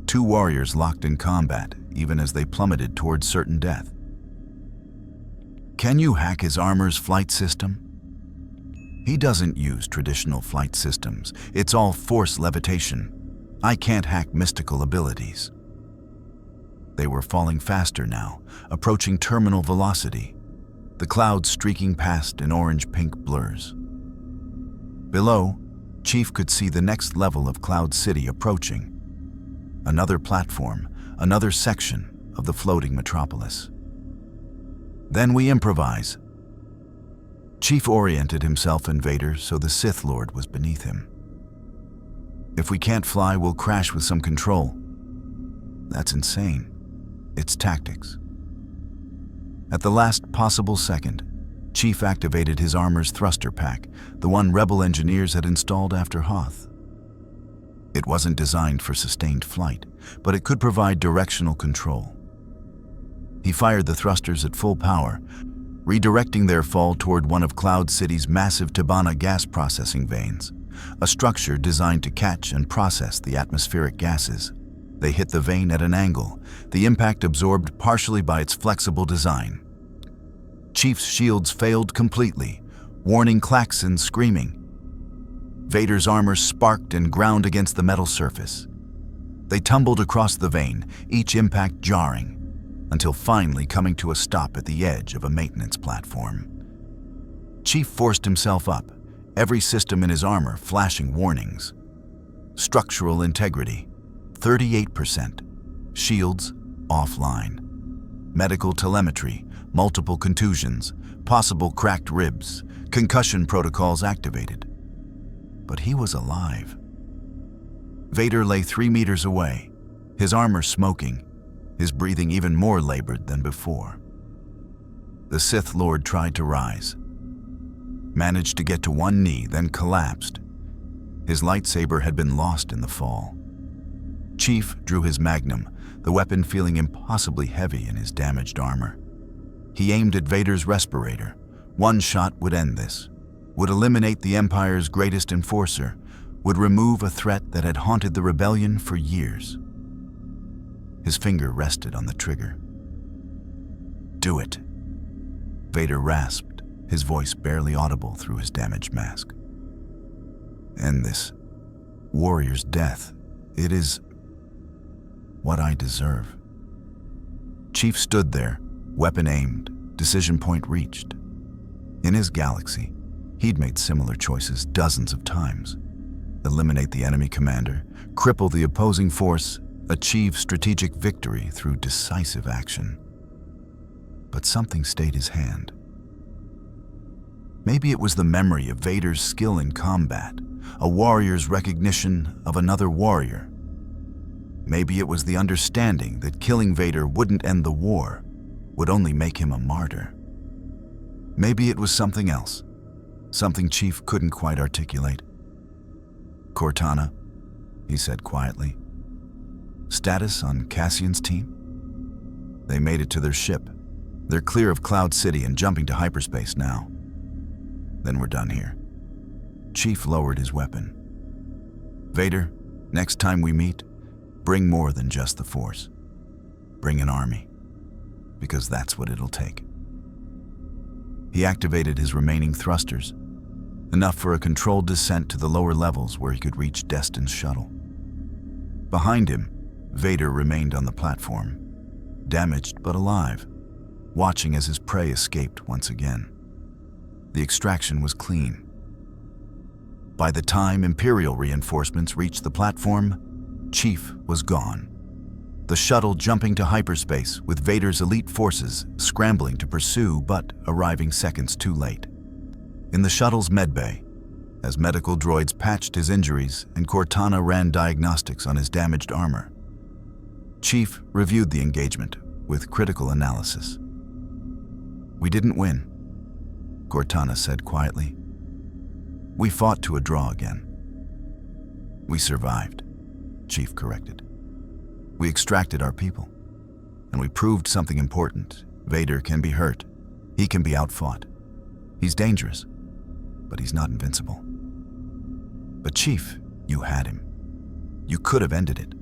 two warriors locked in combat, even as they plummeted towards certain death. Can you hack his armor's flight system? He doesn't use traditional flight systems. It's all force levitation. I can't hack mystical abilities. They were falling faster now, approaching terminal velocity, the clouds streaking past in orange-pink blurs. Below, Chief could see the next level of Cloud City approaching. Another platform, another section of the floating metropolis. Then we improvise. Chief oriented himself and Vader so the Sith Lord was beneath him. If we can't fly, we'll crash with some control. That's insane. It's tactics. At the last possible second, Chief activated his armor's thruster pack, the one Rebel engineers had installed after Hoth. It wasn't designed for sustained flight, but it could provide directional control. He fired the thrusters at full power, redirecting their fall toward one of Cloud City's massive Tabana gas processing veins, a structure designed to catch and process the atmospheric gases. They hit the vein at an angle, the impact absorbed partially by its flexible design. Chief's shields failed completely, warning klaxons screaming. Vader's armor sparked and ground against the metal surface. They tumbled across the vein, each impact jarring, until finally coming to a stop at the edge of a maintenance platform. Chief forced himself up, every system in his armor flashing warnings. Structural integrity, 38%. Shields, offline. Medical telemetry, multiple contusions, possible cracked ribs, concussion protocols activated. But he was alive. Vader lay 3 meters away, his armor smoking, his breathing even more labored than before. The Sith Lord tried to rise, managed to get to one knee, then collapsed. His lightsaber had been lost in the fall. Chief drew his magnum, the weapon feeling impossibly heavy in his damaged armor. He aimed at Vader's respirator. One shot would end this, would eliminate the Empire's greatest enforcer, would remove a threat that had haunted the rebellion for years. His finger rested on the trigger. Do it, Vader rasped, his voice barely audible through his damaged mask. End this warrior's death. It is what I deserve. Chief stood there, weapon aimed, Decision point reached. In his galaxy, he'd made similar choices dozens of times. Eliminate the enemy commander, cripple the opposing force, achieve strategic victory through decisive action. But something stayed his hand. Maybe it was the memory of Vader's skill in combat, a warrior's recognition of another warrior. Maybe it was the understanding that killing Vader wouldn't end the war, would only make him a martyr. Maybe it was something else, something Chief couldn't quite articulate. "Cortana," he said quietly. "Status on Cassian's team?" "They made it to their ship. They're clear of Cloud City and jumping to hyperspace now." "Then we're done here." Chief lowered his weapon. "Vader, next time we meet, bring more than just the Force. Bring an army, because that's what it'll take." He activated his remaining thrusters, enough for a controlled descent to the lower levels where he could reach Destin's shuttle. Behind him, Vader remained on the platform, damaged but alive, watching as his prey escaped once again. The extraction was clean. By the time Imperial reinforcements reached the platform, Chief was gone. The shuttle jumping to hyperspace with Vader's elite forces scrambling to pursue but arriving seconds too late. In the shuttle's medbay, as medical droids patched his injuries and Cortana ran diagnostics on his damaged armor, Chief reviewed the engagement with critical analysis. "We didn't win," Cortana said quietly. "We fought to a draw again." "We survived," Chief corrected. "We extracted our people, and we proved something important. Vader can be hurt. He can be outfought. He's dangerous, but he's not invincible." "But Chief, you had him. You could have ended it.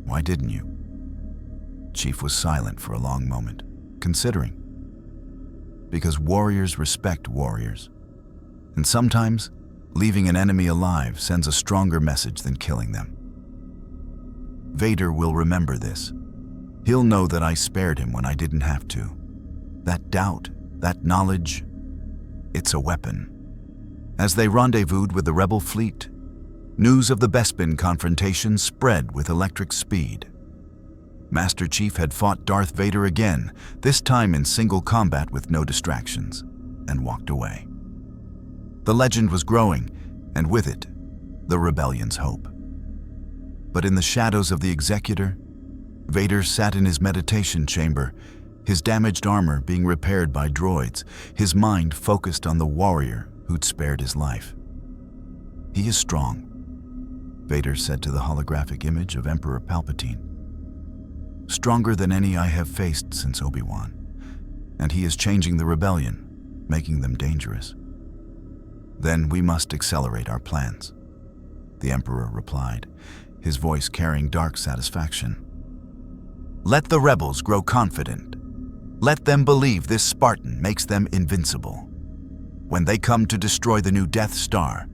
Why didn't you?" Chief was silent for a long moment, considering. Because warriors respect warriors. And sometimes, leaving an enemy alive sends a stronger message than killing them. Vader will remember this. He'll know that I spared him when I didn't have to. That doubt, that knowledge, it's a weapon. As they rendezvoused with the rebel fleet, news of the Bespin confrontation spread with electric speed. Master Chief had fought Darth Vader again, this time in single combat with no distractions, and walked away. The legend was growing, and with it, the rebellion's hope. But in the shadows of the Executor, Vader sat in his meditation chamber, his damaged armor being repaired by droids, his mind focused on the warrior who'd spared his life. "He is strong," Vader said to the holographic image of Emperor Palpatine. "Stronger than any I have faced since Obi-Wan, and he is changing the rebellion, making them dangerous." "Then we must accelerate our plans," the Emperor replied, his voice carrying dark satisfaction. "Let the rebels grow confident. Let them believe this Spartan makes them invincible. When they come to destroy the new Death Star,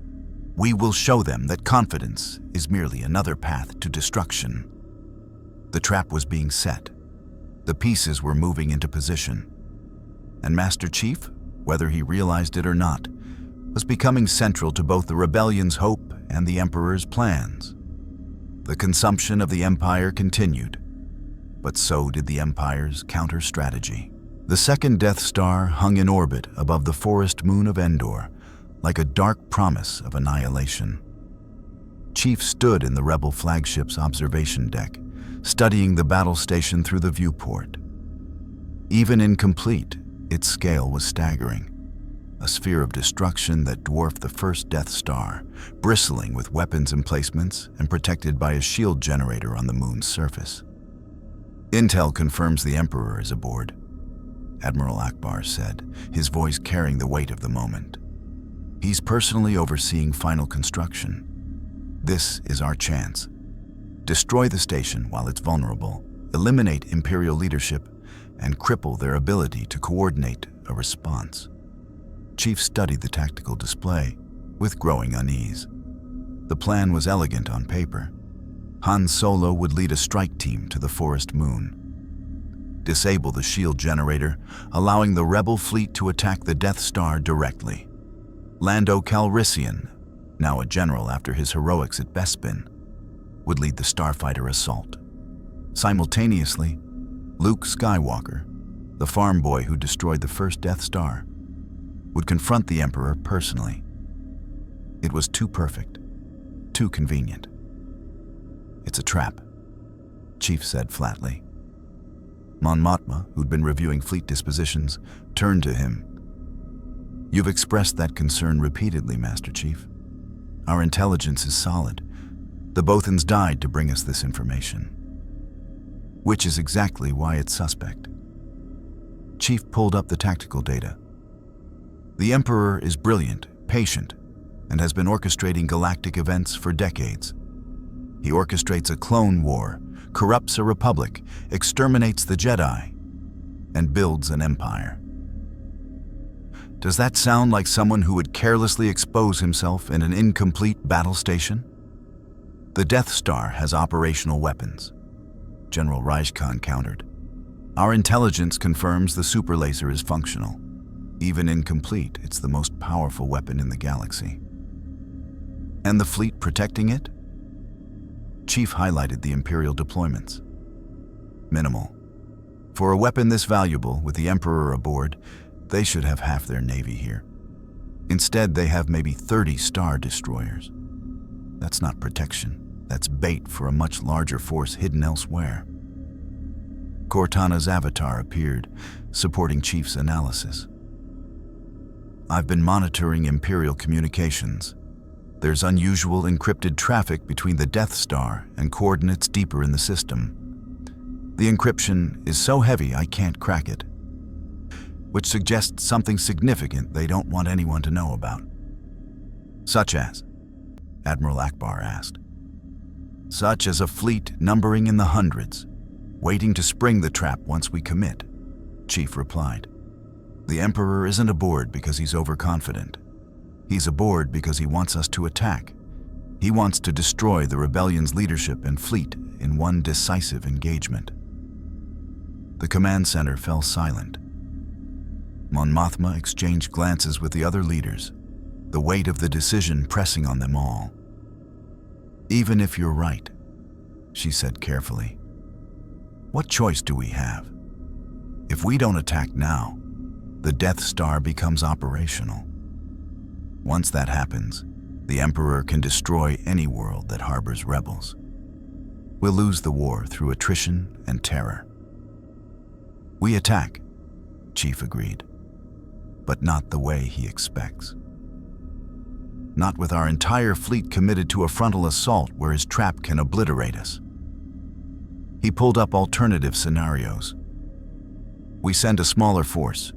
we will show them that confidence is merely another path to destruction." The trap was being set. The pieces were moving into position. And Master Chief, whether he realized it or not, was becoming central to both the rebellion's hope and the Emperor's plans. The consumption of the Empire continued, but so did the Empire's counter-strategy. The second Death Star hung in orbit above the forest moon of Endor, like a dark promise of annihilation. Chief stood in the rebel flagship's observation deck, studying the battle station through the viewport. Even incomplete, its scale was staggering. A sphere of destruction that dwarfed the first Death Star, bristling with weapons emplacements and protected by a shield generator on the moon's surface. "Intel confirms the Emperor is aboard," Admiral Akbar said, his voice carrying the weight of the moment. "He's personally overseeing final construction. This is our chance. Destroy the station while it's vulnerable, eliminate Imperial leadership, and cripple their ability to coordinate a response." Chief studied the tactical display with growing unease. The plan was elegant on paper. Han Solo would lead a strike team to the forest moon. disable the shield generator, allowing the rebel fleet to attack the Death Star directly. Lando Calrissian, now a general after his heroics at Bespin, would lead the starfighter assault. Simultaneously, Luke Skywalker, the farm boy who destroyed the first Death Star, would confront the Emperor personally. It was too perfect, too convenient. "It's a trap," Chief said flatly. Mon Mothma, who'd been reviewing fleet dispositions, turned to him. "You've expressed that concern repeatedly, Master Chief. Our intelligence is solid. The Bothans died to bring us this information. Which is exactly why it's suspect." Chief pulled up the tactical data. "The Emperor is brilliant, patient, and has been orchestrating galactic events for decades. He orchestrates a clone war, corrupts a republic, exterminates the Jedi, and builds an empire." Does that sound like someone who would carelessly expose himself in an incomplete battle station? "The Death Star has operational weapons," General Raishkan countered. "Our intelligence confirms the super laser is functional. Even incomplete, it's the most powerful weapon in the galaxy." "And the fleet protecting it?" Chief highlighted the Imperial deployments. "Minimal. For a weapon this valuable, with the Emperor aboard, they should have half their navy here. Instead, they have maybe 30 Star Destroyers. That's not protection. That's bait for a much larger force hidden elsewhere." Cortana's avatar appeared, supporting Chief's analysis. "I've been monitoring Imperial communications. There's unusual encrypted traffic between the Death Star and coordinates deeper in the system. The encryption is so heavy I can't crack it, which suggests something significant they don't want anyone to know about." "Such as?" Admiral Akbar asked. "Such as a fleet numbering in the hundreds, waiting to spring the trap once we commit," Chief replied. "The Emperor isn't aboard because he's overconfident. He's aboard because he wants us to attack. He wants to destroy the rebellion's leadership and fleet in one decisive engagement." The command center fell silent. Mon Mothma exchanged glances with the other leaders, the weight of the decision pressing on them all. "Even if you're right," she said carefully, "what choice do we have? If we don't attack now, the Death Star becomes operational. Once that happens, the Emperor can destroy any world that harbors rebels. We'll lose the war through attrition and terror." "We attack," Chief agreed, "but not the way he expects. Not with our entire fleet committed to a frontal assault where his trap can obliterate us." He pulled up alternative scenarios. "We send a smaller force,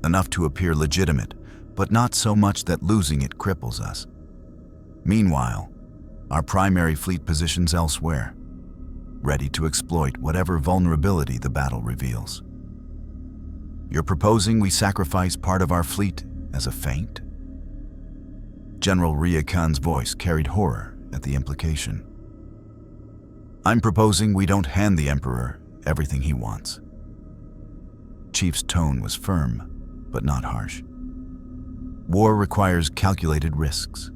enough to appear legitimate, but not so much that losing it cripples us. Meanwhile, our primary fleet positions elsewhere, ready to exploit whatever vulnerability the battle reveals." "You're proposing we sacrifice part of our fleet as a feint?" General Rhea Khan's voice carried horror at the implication. "I'm proposing we don't hand the Emperor everything he wants." Chief's tone was firm, but not harsh. "War requires calculated risks.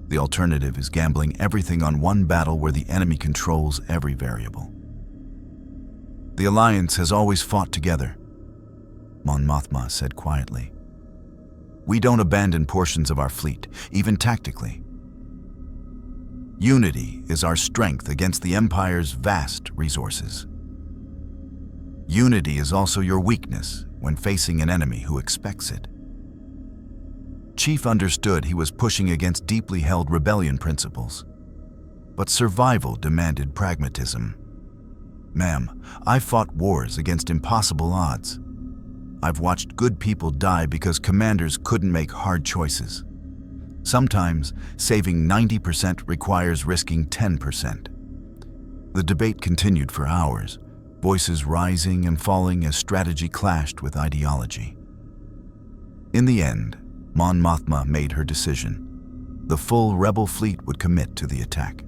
The alternative is gambling everything on one battle where the enemy controls every variable. The Alliance has always fought together," Mon Mothma said quietly. "We don't abandon portions of our fleet, even tactically. Unity is our strength against the Empire's vast resources. Unity is also your weakness when facing an enemy who expects it." Chief understood he was pushing against deeply held rebellion principles, but survival demanded pragmatism. "Ma'am, I've fought wars against impossible odds. I've watched good people die because commanders couldn't make hard choices. Sometimes, saving 90% requires risking 10%. The debate continued for hours, voices rising and falling as strategy clashed with ideology. In the end, Mon Mothma made her decision. The full rebel fleet would commit to the attack.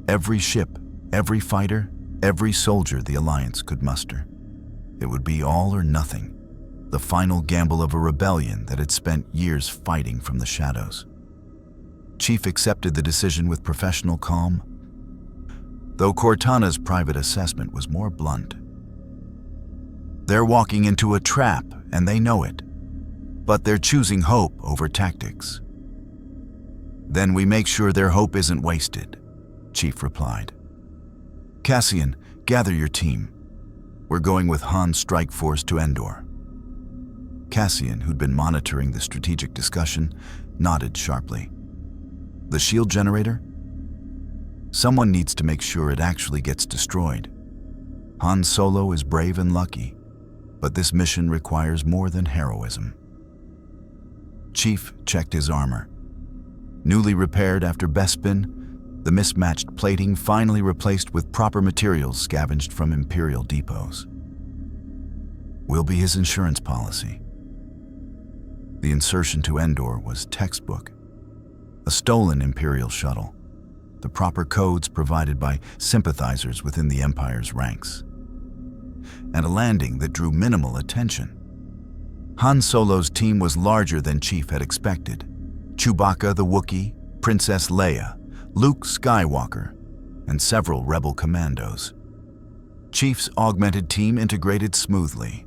Every ship, every fighter, every soldier the Alliance could muster. It would be all or nothing, the final gamble of a rebellion that had spent years fighting from the shadows. Chief accepted the decision with professional calm, though Cortana's private assessment was more blunt. They're walking into a trap, and they know it, but they're choosing hope over tactics. Then we make sure their hope isn't wasted, Chief replied. Cassian, gather your team. We're going with Han's strike force to Endor. Cassian, who'd been monitoring the strategic discussion, nodded sharply. The shield generator? Someone needs to make sure it actually gets destroyed. Han Solo is brave and lucky, but this mission requires more than heroism. Chief checked his armor. Newly repaired after Bespin, the mismatched plating finally replaced with proper materials scavenged from Imperial depots. Will be his insurance policy. The insertion to Endor was textbook. A stolen Imperial shuttle, the proper codes provided by sympathizers within the Empire's ranks, and a landing that drew minimal attention. Han Solo's team was larger than Chief had expected. Chewbacca the Wookiee, Princess Leia, Luke Skywalker, and several rebel commandos. Chief's augmented team integrated smoothly.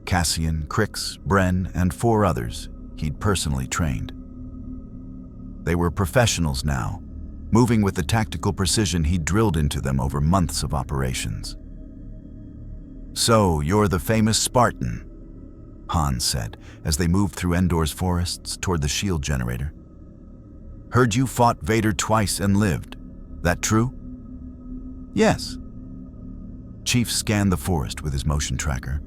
Cassian, Crix, Bren, and 4 others he'd personally trained. They were professionals now, moving with the tactical precision he'd drilled into them over months of operations. So, you're the famous Spartan, Han said as they moved through Endor's forests toward the shield generator. Heard you fought Vader twice and lived. That true? Yes. Chief scanned the forest with his motion tracker,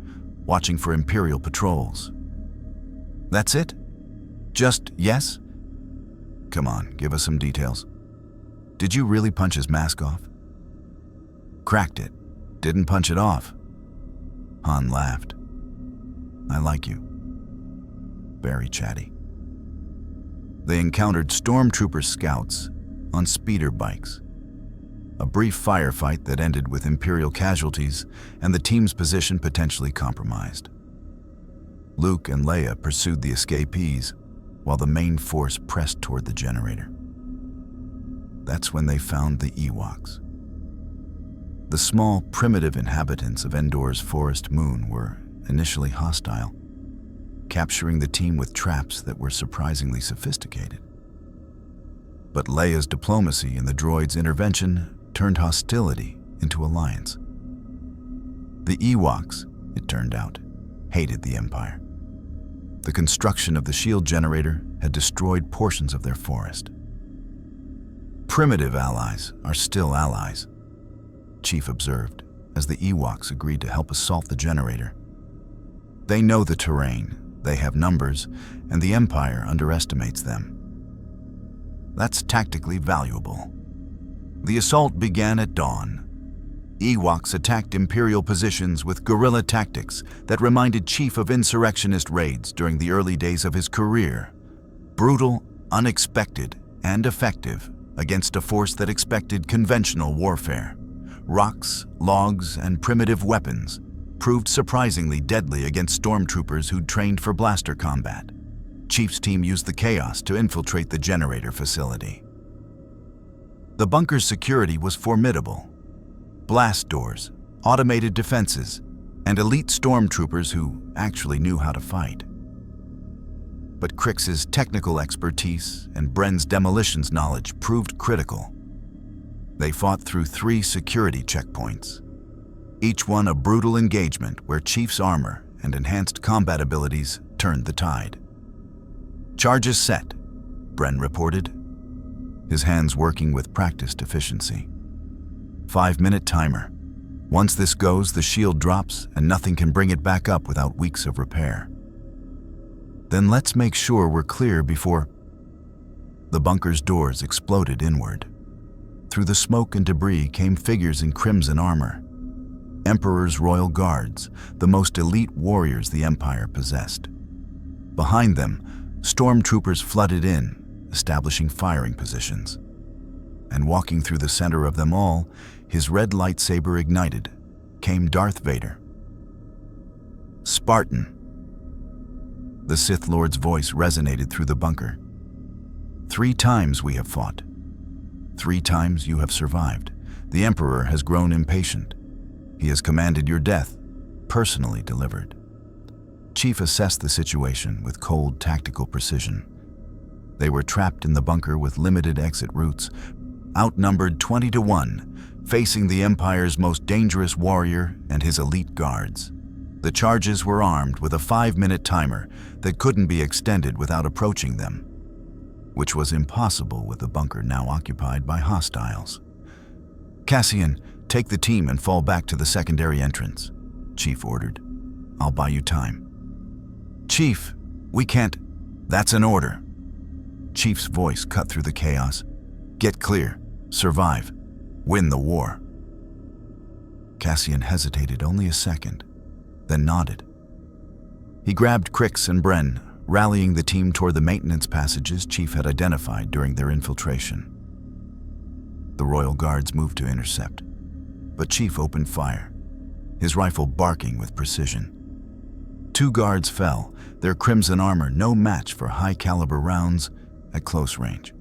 watching for Imperial patrols. That's it? Just yes? Come on, give us some details. Did you really punch his mask off? Cracked it. Didn't punch it off. Han laughed. I like you. Very chatty. They encountered stormtrooper scouts on speeder bikes. A brief firefight that ended with Imperial casualties and the team's position potentially compromised. Luke and Leia pursued the escapees while the main force pressed toward the generator. That's when they found the Ewoks. The small, primitive inhabitants of Endor's forest moon were initially hostile, capturing the team with traps that were surprisingly sophisticated. But Leia's diplomacy and the droid's intervention turned hostility into alliance. The Ewoks, it turned out, hated the Empire. The construction of the shield generator had destroyed portions of their forest. Primitive allies are still allies, Chief observed as the Ewoks agreed to help assault the generator. They know the terrain, they have numbers, and the Empire underestimates them. That's tactically valuable. The assault began at dawn. Ewoks attacked Imperial positions with guerrilla tactics that reminded Chief of insurrectionist raids during the early days of his career. Brutal, unexpected, and effective against a force that expected conventional warfare. Rocks, logs, and primitive weapons proved surprisingly deadly against stormtroopers who'd trained for blaster combat. Chief's team used the chaos to infiltrate the generator facility. The bunker's security was formidable. Blast doors, automated defenses, and elite stormtroopers who actually knew how to fight. But Crix's technical expertise and Bren's demolitions knowledge proved critical. They fought through 3 security checkpoints, each one a brutal engagement where Chief's armor and enhanced combat abilities turned the tide. Charges set, Bren reported, his hands working with practiced efficiency. 5-minute timer. Once this goes, the shield drops and nothing can bring it back up without weeks of repair. Then let's make sure we're clear before... The bunker's doors exploded inward. Through the smoke and debris came figures in crimson armor. Emperor's royal guards, the most elite warriors the Empire possessed. Behind them, stormtroopers flooded in, establishing firing positions. And walking through the center of them all, his red lightsaber ignited, came Darth Vader. Spartan. The Sith Lord's voice resonated through the bunker. 3 times we have fought. 3 times you have survived. The Emperor has grown impatient. He has commanded your death, personally delivered. Chief assessed the situation with cold, tactical precision. They were trapped in the bunker with limited exit routes, outnumbered 20 to 1, facing the Empire's most dangerous warrior and his elite guards. The charges were armed with a 5-minute timer that couldn't be extended without approaching them, which was impossible with the bunker now occupied by hostiles. Cassian, take the team and fall back to the secondary entrance, Chief ordered. I'll buy you time. Chief, we can't. That's an order. Chief's voice cut through the chaos. Get clear. Survive. Win the war. Cassian hesitated only a second, then nodded. He grabbed Crix and Bren, rallying the team toward the maintenance passages Chief had identified during their infiltration. The Royal Guards moved to intercept, but Chief opened fire, his rifle barking with precision. 2 guards fell, their crimson armor no match for high-caliber rounds at close range.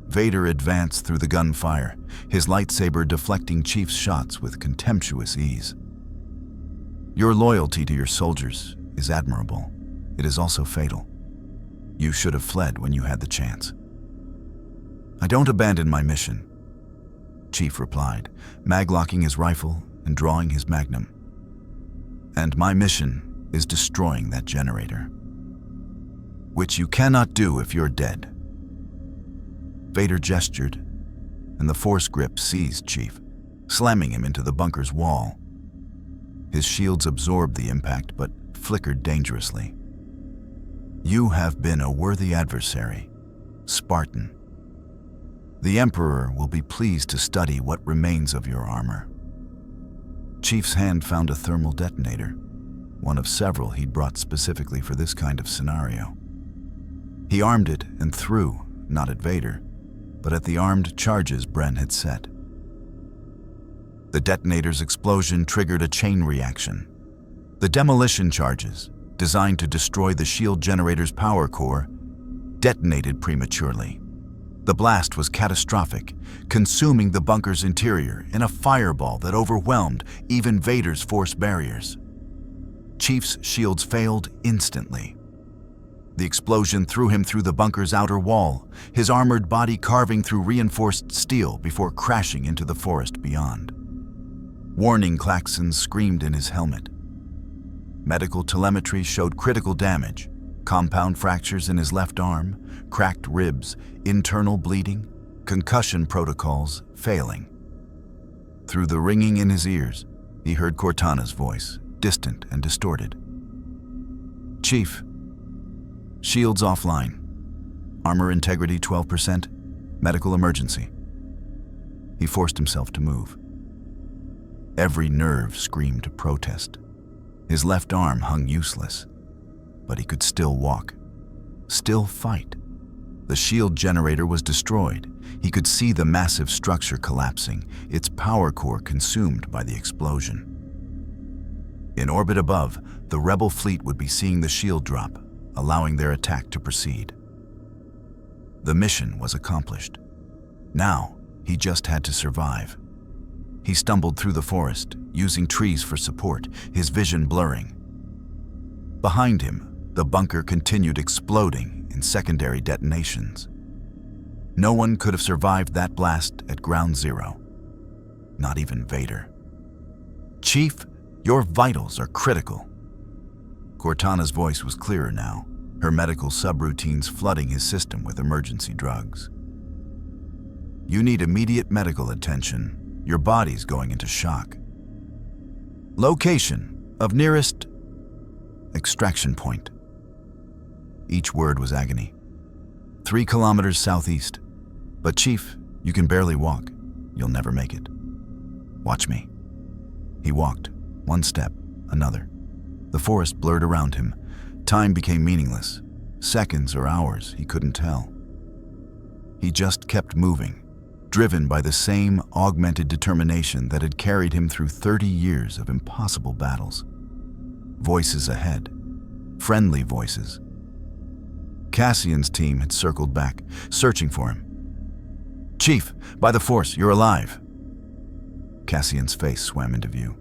Vader advanced through the gunfire, his lightsaber deflecting Chief's shots with contemptuous ease. Your loyalty to your soldiers is admirable. It is also fatal. You should have fled when you had the chance. I don't abandon my mission, Chief replied, maglocking his rifle and drawing his magnum. And my mission is destroying that generator, which you cannot do if you're dead. Vader gestured, and the Force grip seized Chief, slamming him into the bunker's wall. His shields absorbed the impact, but flickered dangerously. You have been a worthy adversary, Spartan. The Emperor will be pleased to study what remains of your armor. Chief's hand found a thermal detonator, one of several he'd brought specifically for this kind of scenario. He armed it and threw, not at Vader, but at the armed charges Bren had set. The detonator's explosion triggered a chain reaction. The demolition charges, designed to destroy the shield generator's power core, detonated prematurely. The blast was catastrophic, consuming the bunker's interior in a fireball that overwhelmed even Vader's force barriers. Chief's shields failed instantly. The explosion threw him through the bunker's outer wall, his armored body carving through reinforced steel before crashing into the forest beyond. Warning klaxons screamed in his helmet. Medical telemetry showed critical damage, compound fractures in his left arm, cracked ribs, internal bleeding, concussion protocols failing. Through the ringing in his ears, he heard Cortana's voice, distant and distorted. Chief, shields offline. Armor integrity 12%, medical emergency. He forced himself to move. Every nerve screamed protest. His left arm hung useless, but he could still walk, still fight. The shield generator was destroyed. He could see the massive structure collapsing, its power core consumed by the explosion. In orbit above, the Rebel fleet would be seeing the shield drop, allowing their attack to proceed. The mission was accomplished. Now, he just had to survive. He stumbled through the forest, using trees for support, his vision blurring. Behind him, the bunker continued exploding in secondary detonations. No one could have survived that blast at ground zero. Not even Vader. Chief, your vitals are critical. Cortana's voice was clearer now, her medical subroutines flooding his system with emergency drugs. You need immediate medical attention. Your body's going into shock. Location of nearest extraction point. Each word was agony. 3 kilometers southeast. But Chief, you can barely walk. You'll never make it. Watch me. He walked, one step, another. The forest blurred around him. Time became meaningless. Seconds or hours, he couldn't tell. He just kept moving, driven by the same augmented determination that had carried him through 30 years of impossible battles. voices ahead, friendly voices. Cassian's team had circled back, searching for him. "Chief, by the Force, you're alive." Cassian's face swam into view.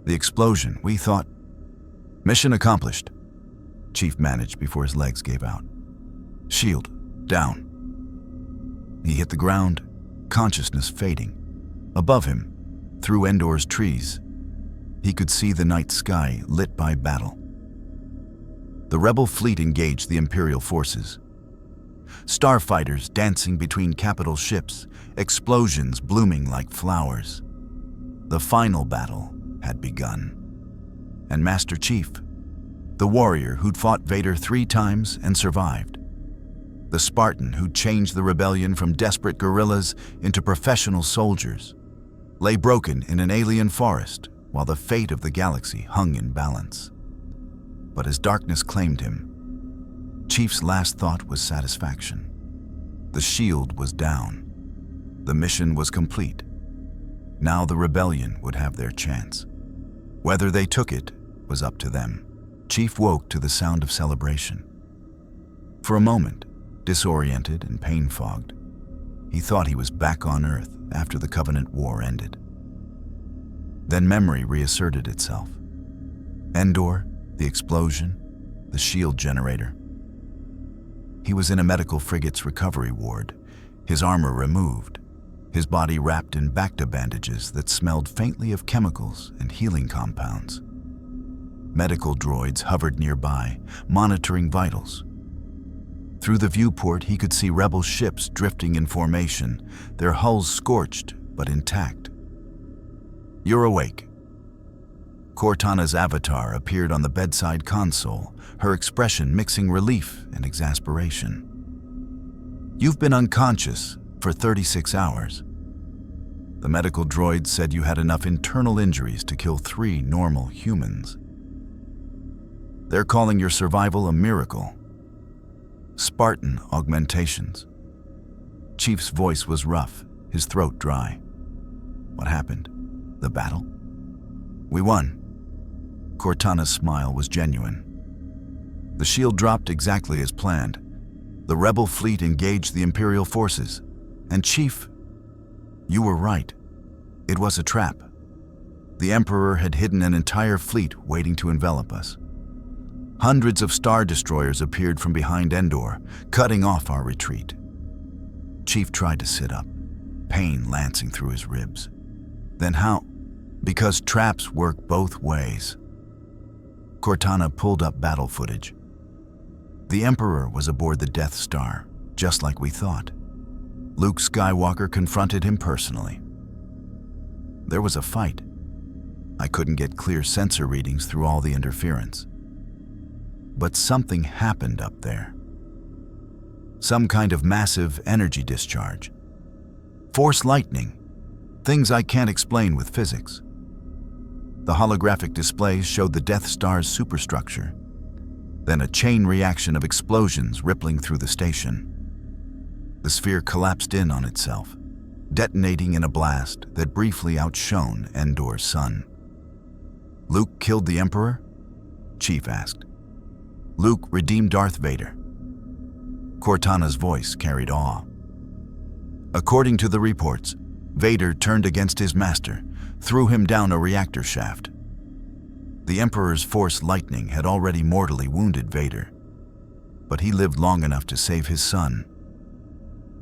"The explosion, we thought..." "Mission accomplished," Chief managed before his legs gave out. "Shield, down." He hit the ground, consciousness fading. Above him, through Endor's trees, he could see the night sky lit by battle. The rebel fleet engaged the Imperial forces. Starfighters dancing between capital ships, explosions blooming like flowers. The final battle had begun. And Master Chief, the warrior who'd fought Vader 3 times and survived, the Spartan who'd changed the rebellion from desperate guerrillas into professional soldiers, lay broken in an alien forest while the fate of the galaxy hung in balance. But as darkness claimed him, Chief's last thought was satisfaction. The shield was down. The mission was complete. Now the rebellion would have their chance. Whether they took it was up to them. Chief woke to the sound of celebration. For a moment, disoriented and pain-fogged, he thought he was back on Earth after the Covenant War ended. Then memory reasserted itself. Endor, the explosion, the shield generator. He was in a medical frigate's recovery ward, his armor removed, his body wrapped in Bacta bandages that smelled faintly of chemicals and healing compounds. Medical droids hovered nearby, monitoring vitals. Through the viewport, he could see rebel ships drifting in formation, their hulls scorched but intact. "You're awake." Cortana's avatar appeared on the bedside console, her expression mixing relief and exasperation. "You've been unconscious for 36 hours. The medical droid said you had enough internal injuries to kill 3 normal humans. They're calling your survival a miracle. Spartan augmentations." Chief's voice was rough, his throat dry. "What happened? The battle?" "We won." Cortana's smile was genuine. The shield dropped exactly as planned. The rebel fleet engaged the Imperial forces. And Chief, you were right. It was a trap. The Emperor had hidden an entire fleet waiting to envelop us. Hundreds of Star Destroyers appeared from behind Endor, cutting off our retreat. Chief tried to sit up, pain lancing through his ribs. "Then how?" "Because traps work both ways." Cortana pulled up battle footage. The Emperor was aboard the Death Star, just like we thought. Luke Skywalker confronted him personally. There was a fight. I couldn't get clear sensor readings through all the interference. But something happened up there. Some kind of massive energy discharge. Force lightning. Things I can't explain with physics. The holographic displays showed the Death Star's superstructure, then a chain reaction of explosions rippling through the station. The sphere collapsed in on itself, detonating in a blast that briefly outshone Endor's sun. "Luke killed the Emperor?" Chief asked. "Luke redeemed Darth Vader." Cortana's voice carried awe. "According to the reports, Vader turned against his master, threw him down a reactor shaft. The Emperor's force lightning had already mortally wounded Vader, but he lived long enough to save his son.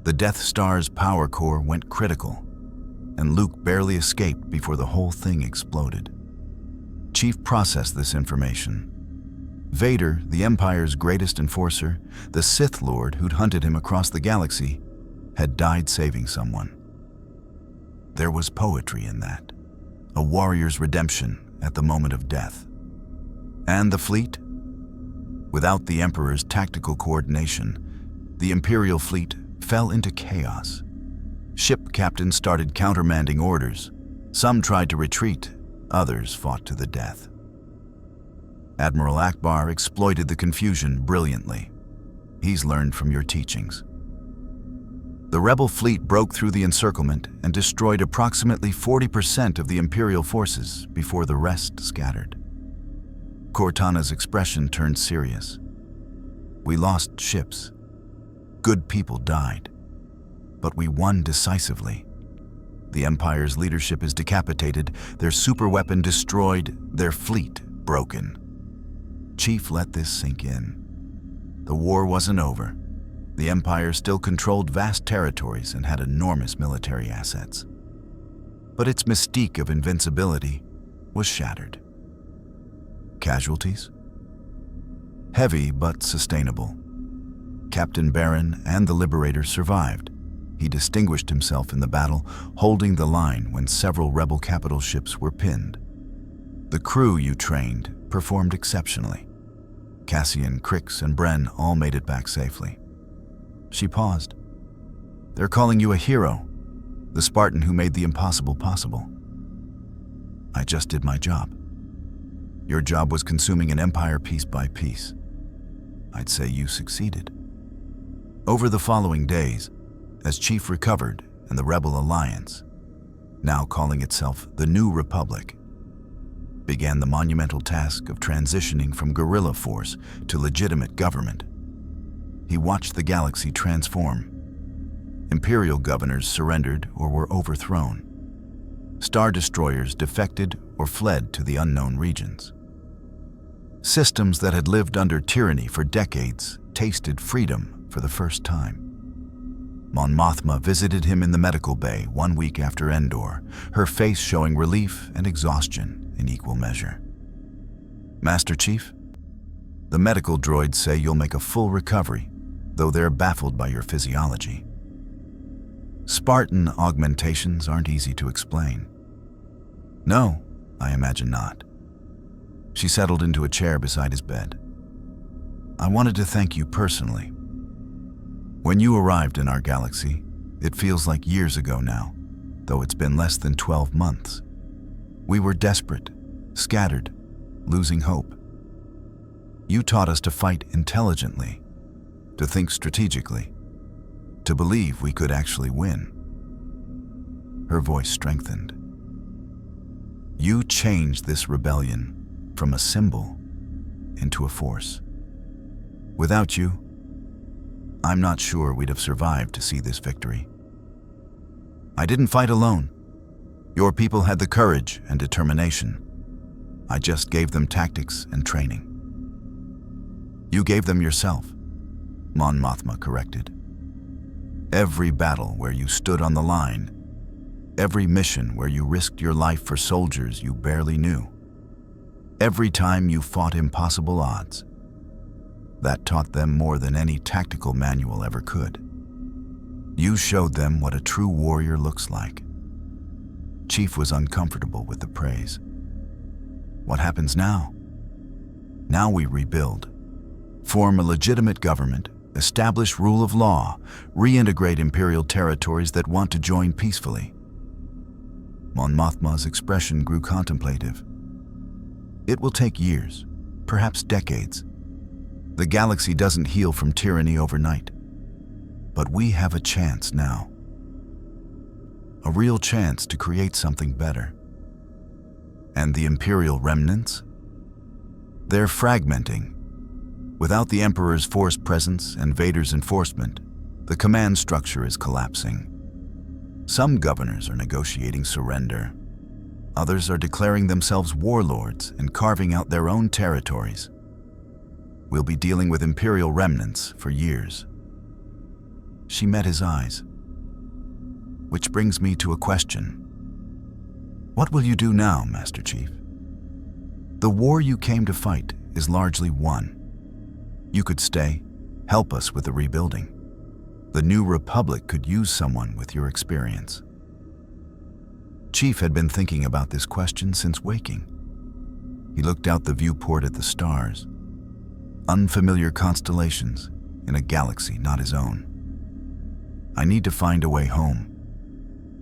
The Death Star's power core went critical, and Luke barely escaped before the whole thing exploded." Chief processed this information. Vader, the Empire's greatest enforcer, the Sith Lord who'd hunted him across the galaxy, had died saving someone. There was poetry in that, a warrior's redemption at the moment of death. And the fleet? Without the Emperor's tactical coordination, the Imperial fleet fell into chaos. Ship captains started countermanding orders. Some tried to retreat, others fought to the death. Admiral Akbar exploited the confusion brilliantly. He's learned from your teachings. The rebel fleet broke through the encirclement and destroyed approximately 40% of the Imperial forces before the rest scattered. Cortana's expression turned serious. We lost ships. Good people died. But we won decisively. The Empire's leadership is decapitated, their superweapon destroyed, their fleet broken. Chief, let this sink in. The war wasn't over. The Empire still controlled vast territories and had enormous military assets. But its mystique of invincibility was shattered. Casualties? Heavy but sustainable. Captain Baron and the Liberator survived. He distinguished himself in the battle, holding the line when several rebel capital ships were pinned. The crew you trained performed exceptionally. Cassian, Crix, and Bren all made it back safely. She paused. They're calling you a hero, the Spartan who made the impossible possible. I just did my job. Your job was consuming an empire piece by piece. I'd say you succeeded. Over the following days, as Chief recovered and the Rebel Alliance, now calling itself the New Republic, began the monumental task of transitioning from guerrilla force to legitimate government. He watched the galaxy transform. Imperial governors surrendered or were overthrown. Star destroyers defected or fled to the unknown regions. Systems that had lived under tyranny for decades tasted freedom for the first time. Mon Mothma visited him in the medical bay 1 week after Endor, her face showing relief and exhaustion in equal measure. Master Chief, the medical droids say you'll make a full recovery, though they're baffled by your physiology. Spartan augmentations aren't easy to explain. No, I imagine not. She settled into a chair beside his bed. I wanted to thank you personally. When you arrived in our galaxy, it feels like years ago now, though it's been less than 12 months. We were desperate, scattered, losing hope. You taught us to fight intelligently, to think strategically, to believe we could actually win. Her voice strengthened. You changed this rebellion from a symbol into a force. Without you, I'm not sure we'd have survived to see this victory. I didn't fight alone. Your people had the courage and determination. I just gave them tactics and training. You gave them yourself, Mon Mothma corrected. Every battle where you stood on the line, every mission where you risked your life for soldiers you barely knew, every time you fought impossible odds, that taught them more than any tactical manual ever could. You showed them what a true warrior looks like. Chief was uncomfortable with the praise. What happens now? Now we rebuild, form a legitimate government, establish rule of law, reintegrate Imperial territories that want to join peacefully. Mon Mothma's expression grew contemplative. It will take years, perhaps decades. The galaxy doesn't heal from tyranny overnight. But we have a chance now. A real chance to create something better. And the Imperial remnants? They're fragmenting. Without the Emperor's force presence and Vader's enforcement, the command structure is collapsing. Some governors are negotiating surrender. Others are declaring themselves warlords and carving out their own territories. We'll be dealing with Imperial remnants for years. She met his eyes. Which brings me to a question. What will you do now, Master Chief? The war you came to fight is largely won. You could stay, help us with the rebuilding. The New Republic could use someone with your experience. Chief had been thinking about this question since waking. He looked out the viewport at the stars. Unfamiliar constellations in a galaxy not his own. I need to find a way home.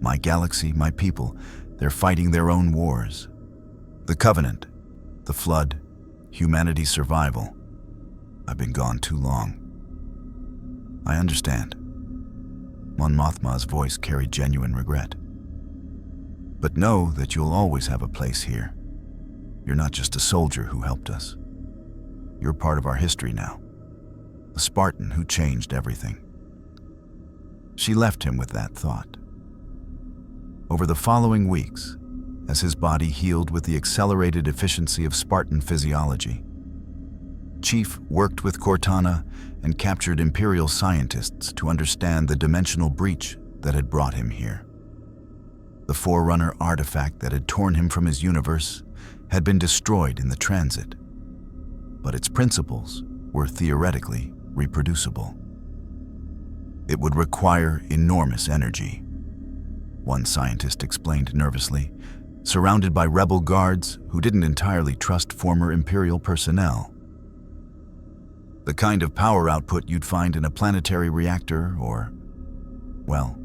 My galaxy, my people, they're fighting their own wars. The Covenant, the Flood, humanity's survival. I've been gone too long. I understand. Mon Mothma's voice carried genuine regret. But know that you'll always have a place here. You're not just a soldier who helped us. You're part of our history now. A Spartan who changed everything." She left him with that thought. Over the following weeks, as his body healed with the accelerated efficiency of Spartan physiology, Chief worked with Cortana and captured Imperial scientists to understand the dimensional breach that had brought him here. The Forerunner artifact that had torn him from his universe had been destroyed in the transit, but its principles were theoretically reproducible. It would require enormous energy, one scientist explained nervously, surrounded by rebel guards who didn't entirely trust former Imperial personnel. The kind of power output you'd find in a planetary reactor or, well,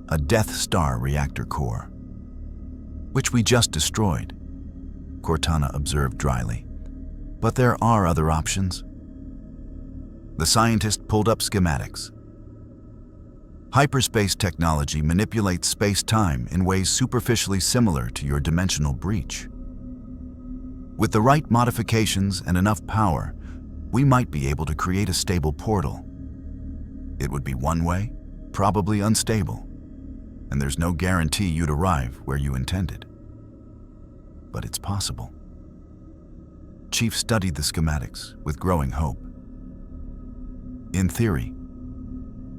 a Death Star reactor core. "Which we just destroyed," Cortana observed dryly. "But there are other options." The scientist pulled up schematics. Hyperspace technology manipulates space-time in ways superficially similar to your dimensional breach. With the right modifications and enough power, we might be able to create a stable portal. It would be one way, probably unstable, and there's no guarantee you'd arrive where you intended. But it's possible. Chief studied the schematics with growing hope. In theory,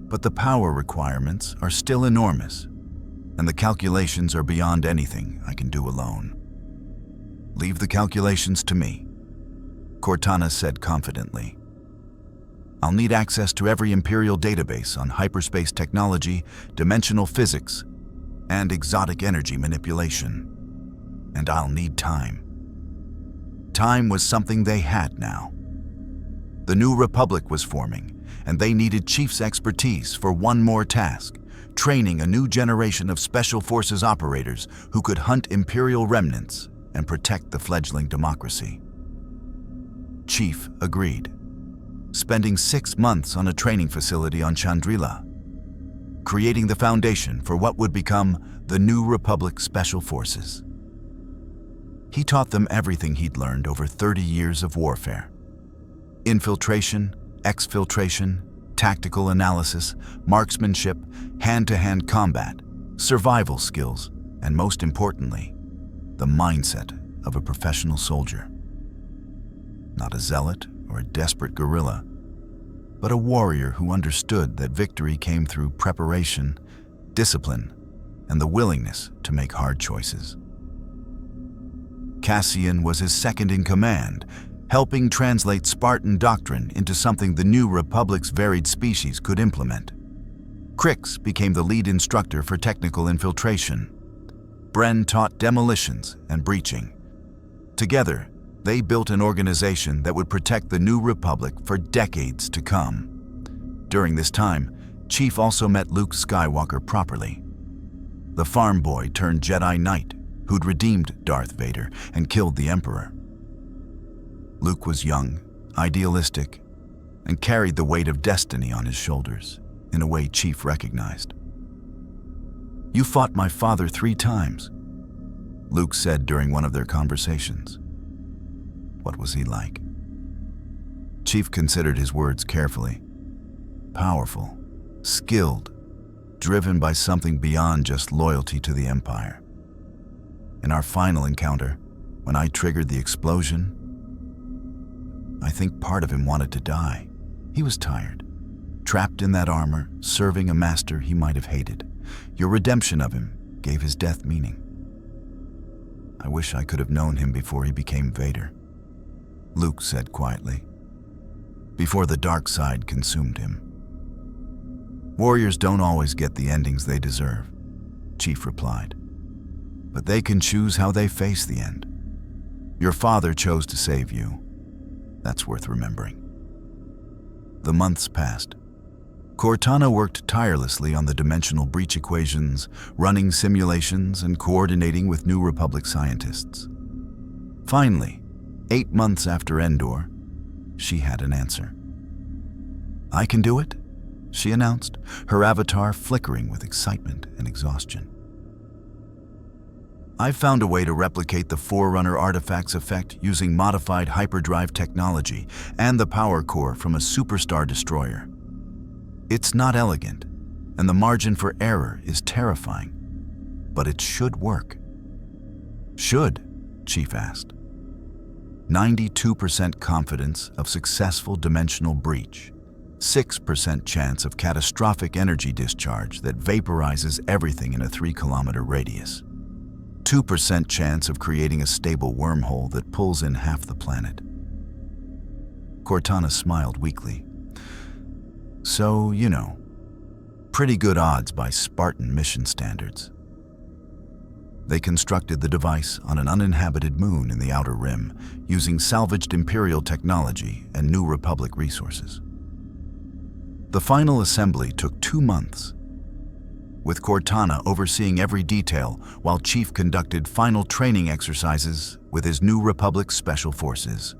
but the power requirements are still enormous, and the calculations are beyond anything I can do alone. "Leave the calculations to me," Cortana said confidently. "I'll need access to every Imperial database on hyperspace technology, dimensional physics, and exotic energy manipulation. And I'll need time." Time was something they had now. The New Republic was forming, and they needed Chief's expertise for one more task, training a new generation of Special Forces operators who could hunt Imperial remnants and protect the fledgling democracy. Chief agreed, spending 6 months on a training facility on Chandrila, creating the foundation for what would become the New Republic Special Forces. He taught them everything he'd learned over 30 years of warfare: infiltration, exfiltration, tactical analysis, marksmanship, hand-to-hand combat, survival skills, and most importantly, the mindset of a professional soldier. Not a zealot or a desperate guerrilla, but a warrior who understood that victory came through preparation, discipline, and the willingness to make hard choices. Cassian was his second in command, helping translate Spartan doctrine into something the New Republic's varied species could implement. Crix became the lead instructor for technical infiltration. Bren taught demolitions and breaching. Together, they built an organization that would protect the New Republic for decades to come. During this time, Chief also met Luke Skywalker properly. The farm boy turned Jedi Knight who'd redeemed Darth Vader and killed the Emperor. Luke was young, idealistic, and carried the weight of destiny on his shoulders in a way Chief recognized. "You fought my father 3 times, Luke said during one of their conversations. What was he like? Chief considered his words carefully. Powerful, skilled, driven by something beyond just loyalty to the Empire. In our final encounter, when I triggered the explosion, I think part of him wanted to die. He was tired, trapped in that armor, serving a master he might have hated. Your redemption of him gave his death meaning. I wish I could have known him before he became Vader," Luke said quietly, "before the dark side consumed him." "Warriors don't always get the endings they deserve," Chief replied, "but they can choose how they face the end. Your father chose to save you. That's worth remembering." The months passed. Cortana worked tirelessly on the dimensional breach equations, running simulations and coordinating with New Republic scientists. Finally, 8 months after Endor, she had an answer. "I can do it," she announced, her avatar flickering with excitement and exhaustion. I've found a way to replicate the Forerunner artifact's effect using modified hyperdrive technology and the power core from a superstar destroyer. It's not elegant, and the margin for error is terrifying, but it should work. Should? Chief asked. 92% confidence of successful dimensional breach, 6% chance of catastrophic energy discharge that vaporizes everything in a 3-kilometer radius, 2% chance of creating a stable wormhole that pulls in half the planet. Cortana smiled weakly. So, pretty good odds by Spartan mission standards. They constructed the device on an uninhabited moon in the Outer Rim, using salvaged Imperial technology and New Republic resources. The final assembly took 2 months, with Cortana overseeing every detail while Chief conducted final training exercises with his New Republic Special Forces.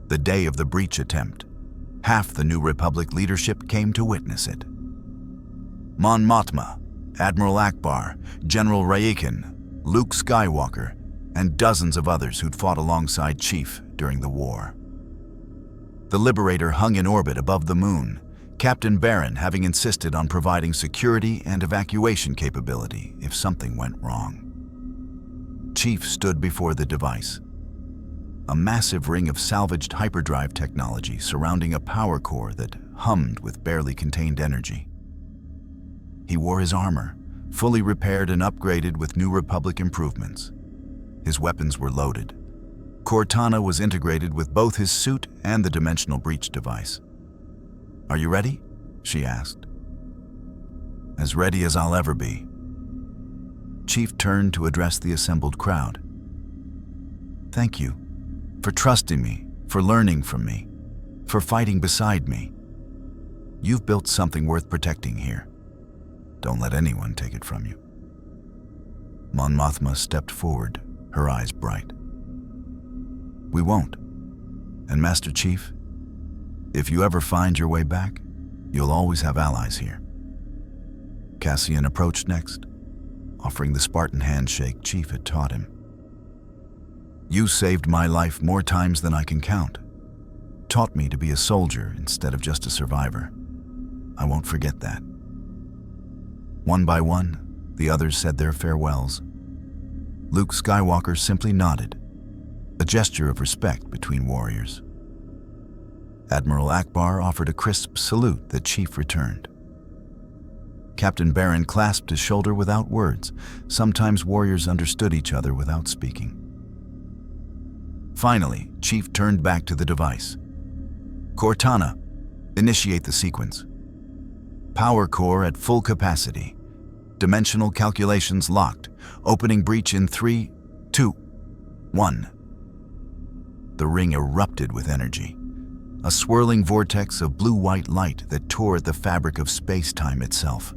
The day of the breach attempt, half the New Republic leadership came to witness it. Mon Mothma, Admiral Akbar, General Raikin, Luke Skywalker, and dozens of others who'd fought alongside Chief during the war. The Liberator hung in orbit above the moon, Captain Baron having insisted on providing security and evacuation capability if something went wrong. Chief stood before the device, a massive ring of salvaged hyperdrive technology surrounding a power core that hummed with barely contained energy. He wore his armor, fully repaired and upgraded with New Republic improvements. His weapons were loaded. Cortana was integrated with both his suit and the dimensional breach device. "Are you ready?" she asked. "As ready as I'll ever be." Chief turned to address the assembled crowd. "Thank you for trusting me, for learning from me, for fighting beside me. You've built something worth protecting here. Don't let anyone take it from you." Mon Mothma stepped forward, her eyes bright. "We won't. And Master Chief, if you ever find your way back, you'll always have allies here." Cassian approached next, offering the Spartan handshake Chief had taught him. "You saved my life more times than I can count. Taught me to be a soldier instead of just a survivor. I won't forget that." One by one, the others said their farewells. Luke Skywalker simply nodded, a gesture of respect between warriors. Admiral Akbar offered a crisp salute that Chief returned. Captain Baron clasped his shoulder without words. Sometimes warriors understood each other without speaking. Finally, Chief turned back to the device. "Cortana, initiate the sequence. Power core at full capacity. Dimensional calculations locked. Opening breach in 3, 2, 1. The ring erupted with energy, a swirling vortex of blue-white light that tore at the fabric of space-time itself.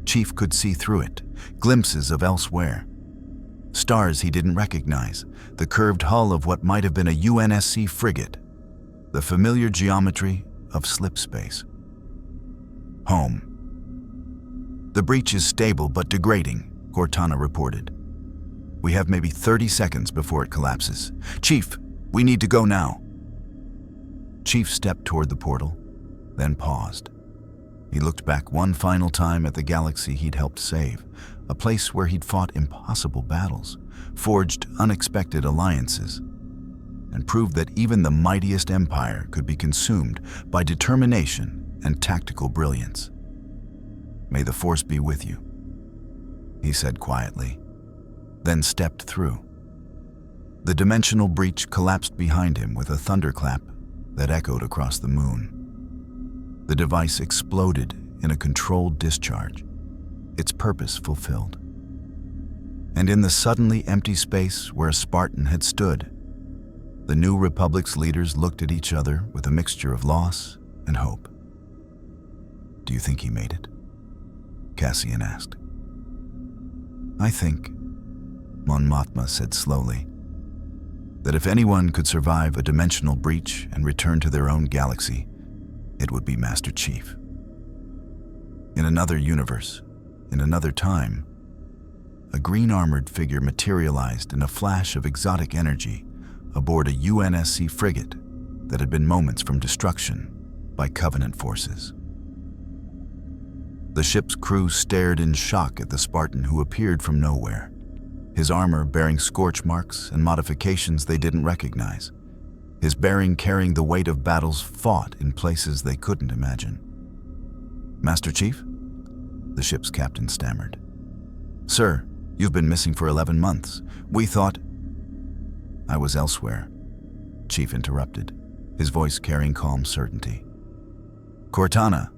Chief could see through it, glimpses of elsewhere. Stars he didn't recognize, the curved hull of what might have been a UNSC frigate, the familiar geometry of slip space. Home. "The breach is stable but degrading," Cortana reported. "We have maybe 30 seconds before it collapses. Chief, we need to go now." Chief stepped toward the portal, then paused. He looked back one final time at the galaxy he'd helped save, a place where he'd fought impossible battles, forged unexpected alliances, and proved that even the mightiest empire could be consumed by determination and tactical brilliance. "May the Force be with you," he said quietly, then stepped through. The dimensional breach collapsed behind him with a thunderclap that echoed across the moon. The device exploded in a controlled discharge, its purpose fulfilled. And in the suddenly empty space where a Spartan had stood, the New Republic's leaders looked at each other with a mixture of loss and hope. "Do you think he made it?" Cassian asked. "I think," Mon Mothma said slowly, "that if anyone could survive a dimensional breach and return to their own galaxy, it would be Master Chief. In another universe, in another time, a green-armored figure materialized in a flash of exotic energy aboard a UNSC frigate that had been moments from destruction by Covenant forces. The ship's crew stared in shock at the Spartan who appeared from nowhere, his armor bearing scorch marks and modifications they didn't recognize, his bearing carrying the weight of battles fought in places they couldn't imagine. "Master Chief?" the ship's captain stammered. "Sir, you've been missing for 11 months. We thought—" "I was elsewhere," Chief interrupted, his voice carrying calm certainty. "Cortana,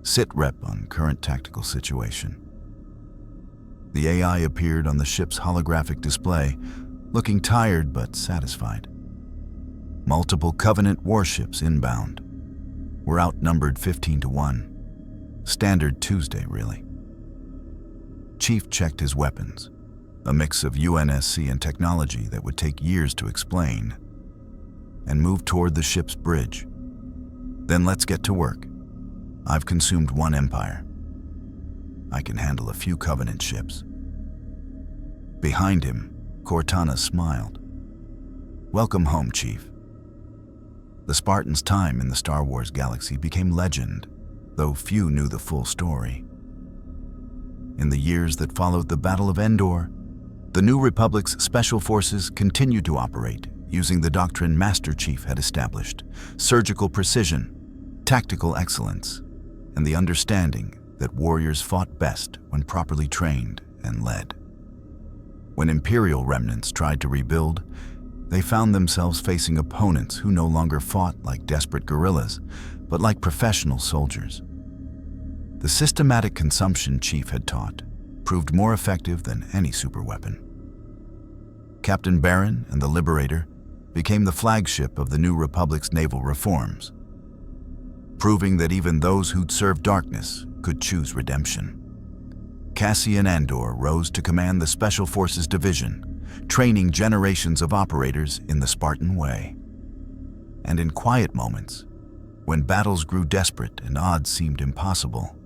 sit rep on current tactical situation." The AI appeared on the ship's holographic display, looking tired but satisfied. Multiple Covenant warships inbound. We're outnumbered 15-1. Standard Tuesday, really. Chief checked his weapons, a mix of UNSC and technology that would take years to explain, and moved toward the ship's bridge. "Then let's get to work. I've consumed one Empire. I can handle a few Covenant ships." Behind him, Cortana smiled. "Welcome home, Chief." The Spartan's time in the Star Wars galaxy became legend, though few knew the full story. In the years that followed the Battle of Endor, the New Republic's special forces continued to operate using the doctrine Master Chief had established: surgical precision, tactical excellence, and the understanding that warriors fought best when properly trained and led. When Imperial remnants tried to rebuild, they found themselves facing opponents who no longer fought like desperate guerrillas, but like professional soldiers. The systematic consumption Chief had taught proved more effective than any superweapon. Captain Baron and the Liberator became the flagship of the New Republic's naval reforms, proving that even those who'd served darkness could choose redemption. Cassian Andor rose to command the Special Forces Division, training generations of operators in the Spartan way. And in quiet moments, when battles grew desperate and odds seemed impossible,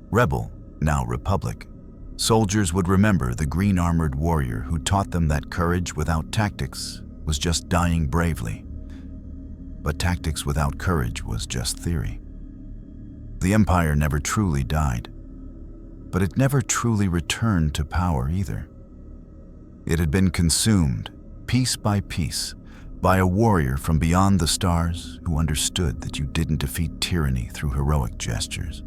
Rebel, now Republic, soldiers would remember the green-armored warrior who taught them that courage without tactics was just dying bravely. But tactics without courage was just theory. The Empire never truly died, but it never truly returned to power either. It had been consumed, piece by piece, by a warrior from beyond the stars who understood that you didn't defeat tyranny through heroic gestures.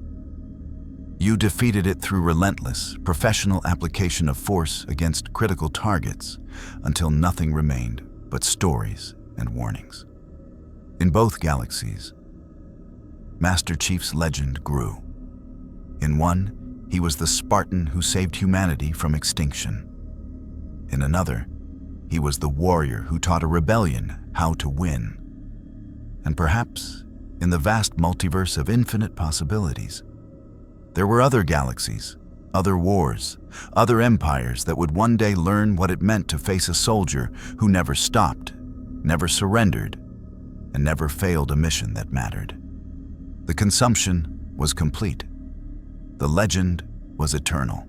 You defeated it through relentless, professional application of force against critical targets until nothing remained but stories and warnings. In both galaxies, Master Chief's legend grew. In one, he was the Spartan who saved humanity from extinction. In another, he was the warrior who taught a rebellion how to win. And perhaps, in the vast multiverse of infinite possibilities, there were other galaxies, other wars, other empires that would one day learn what it meant to face a soldier who never stopped, never surrendered, and never failed a mission that mattered. The consumption was complete. The legend was eternal.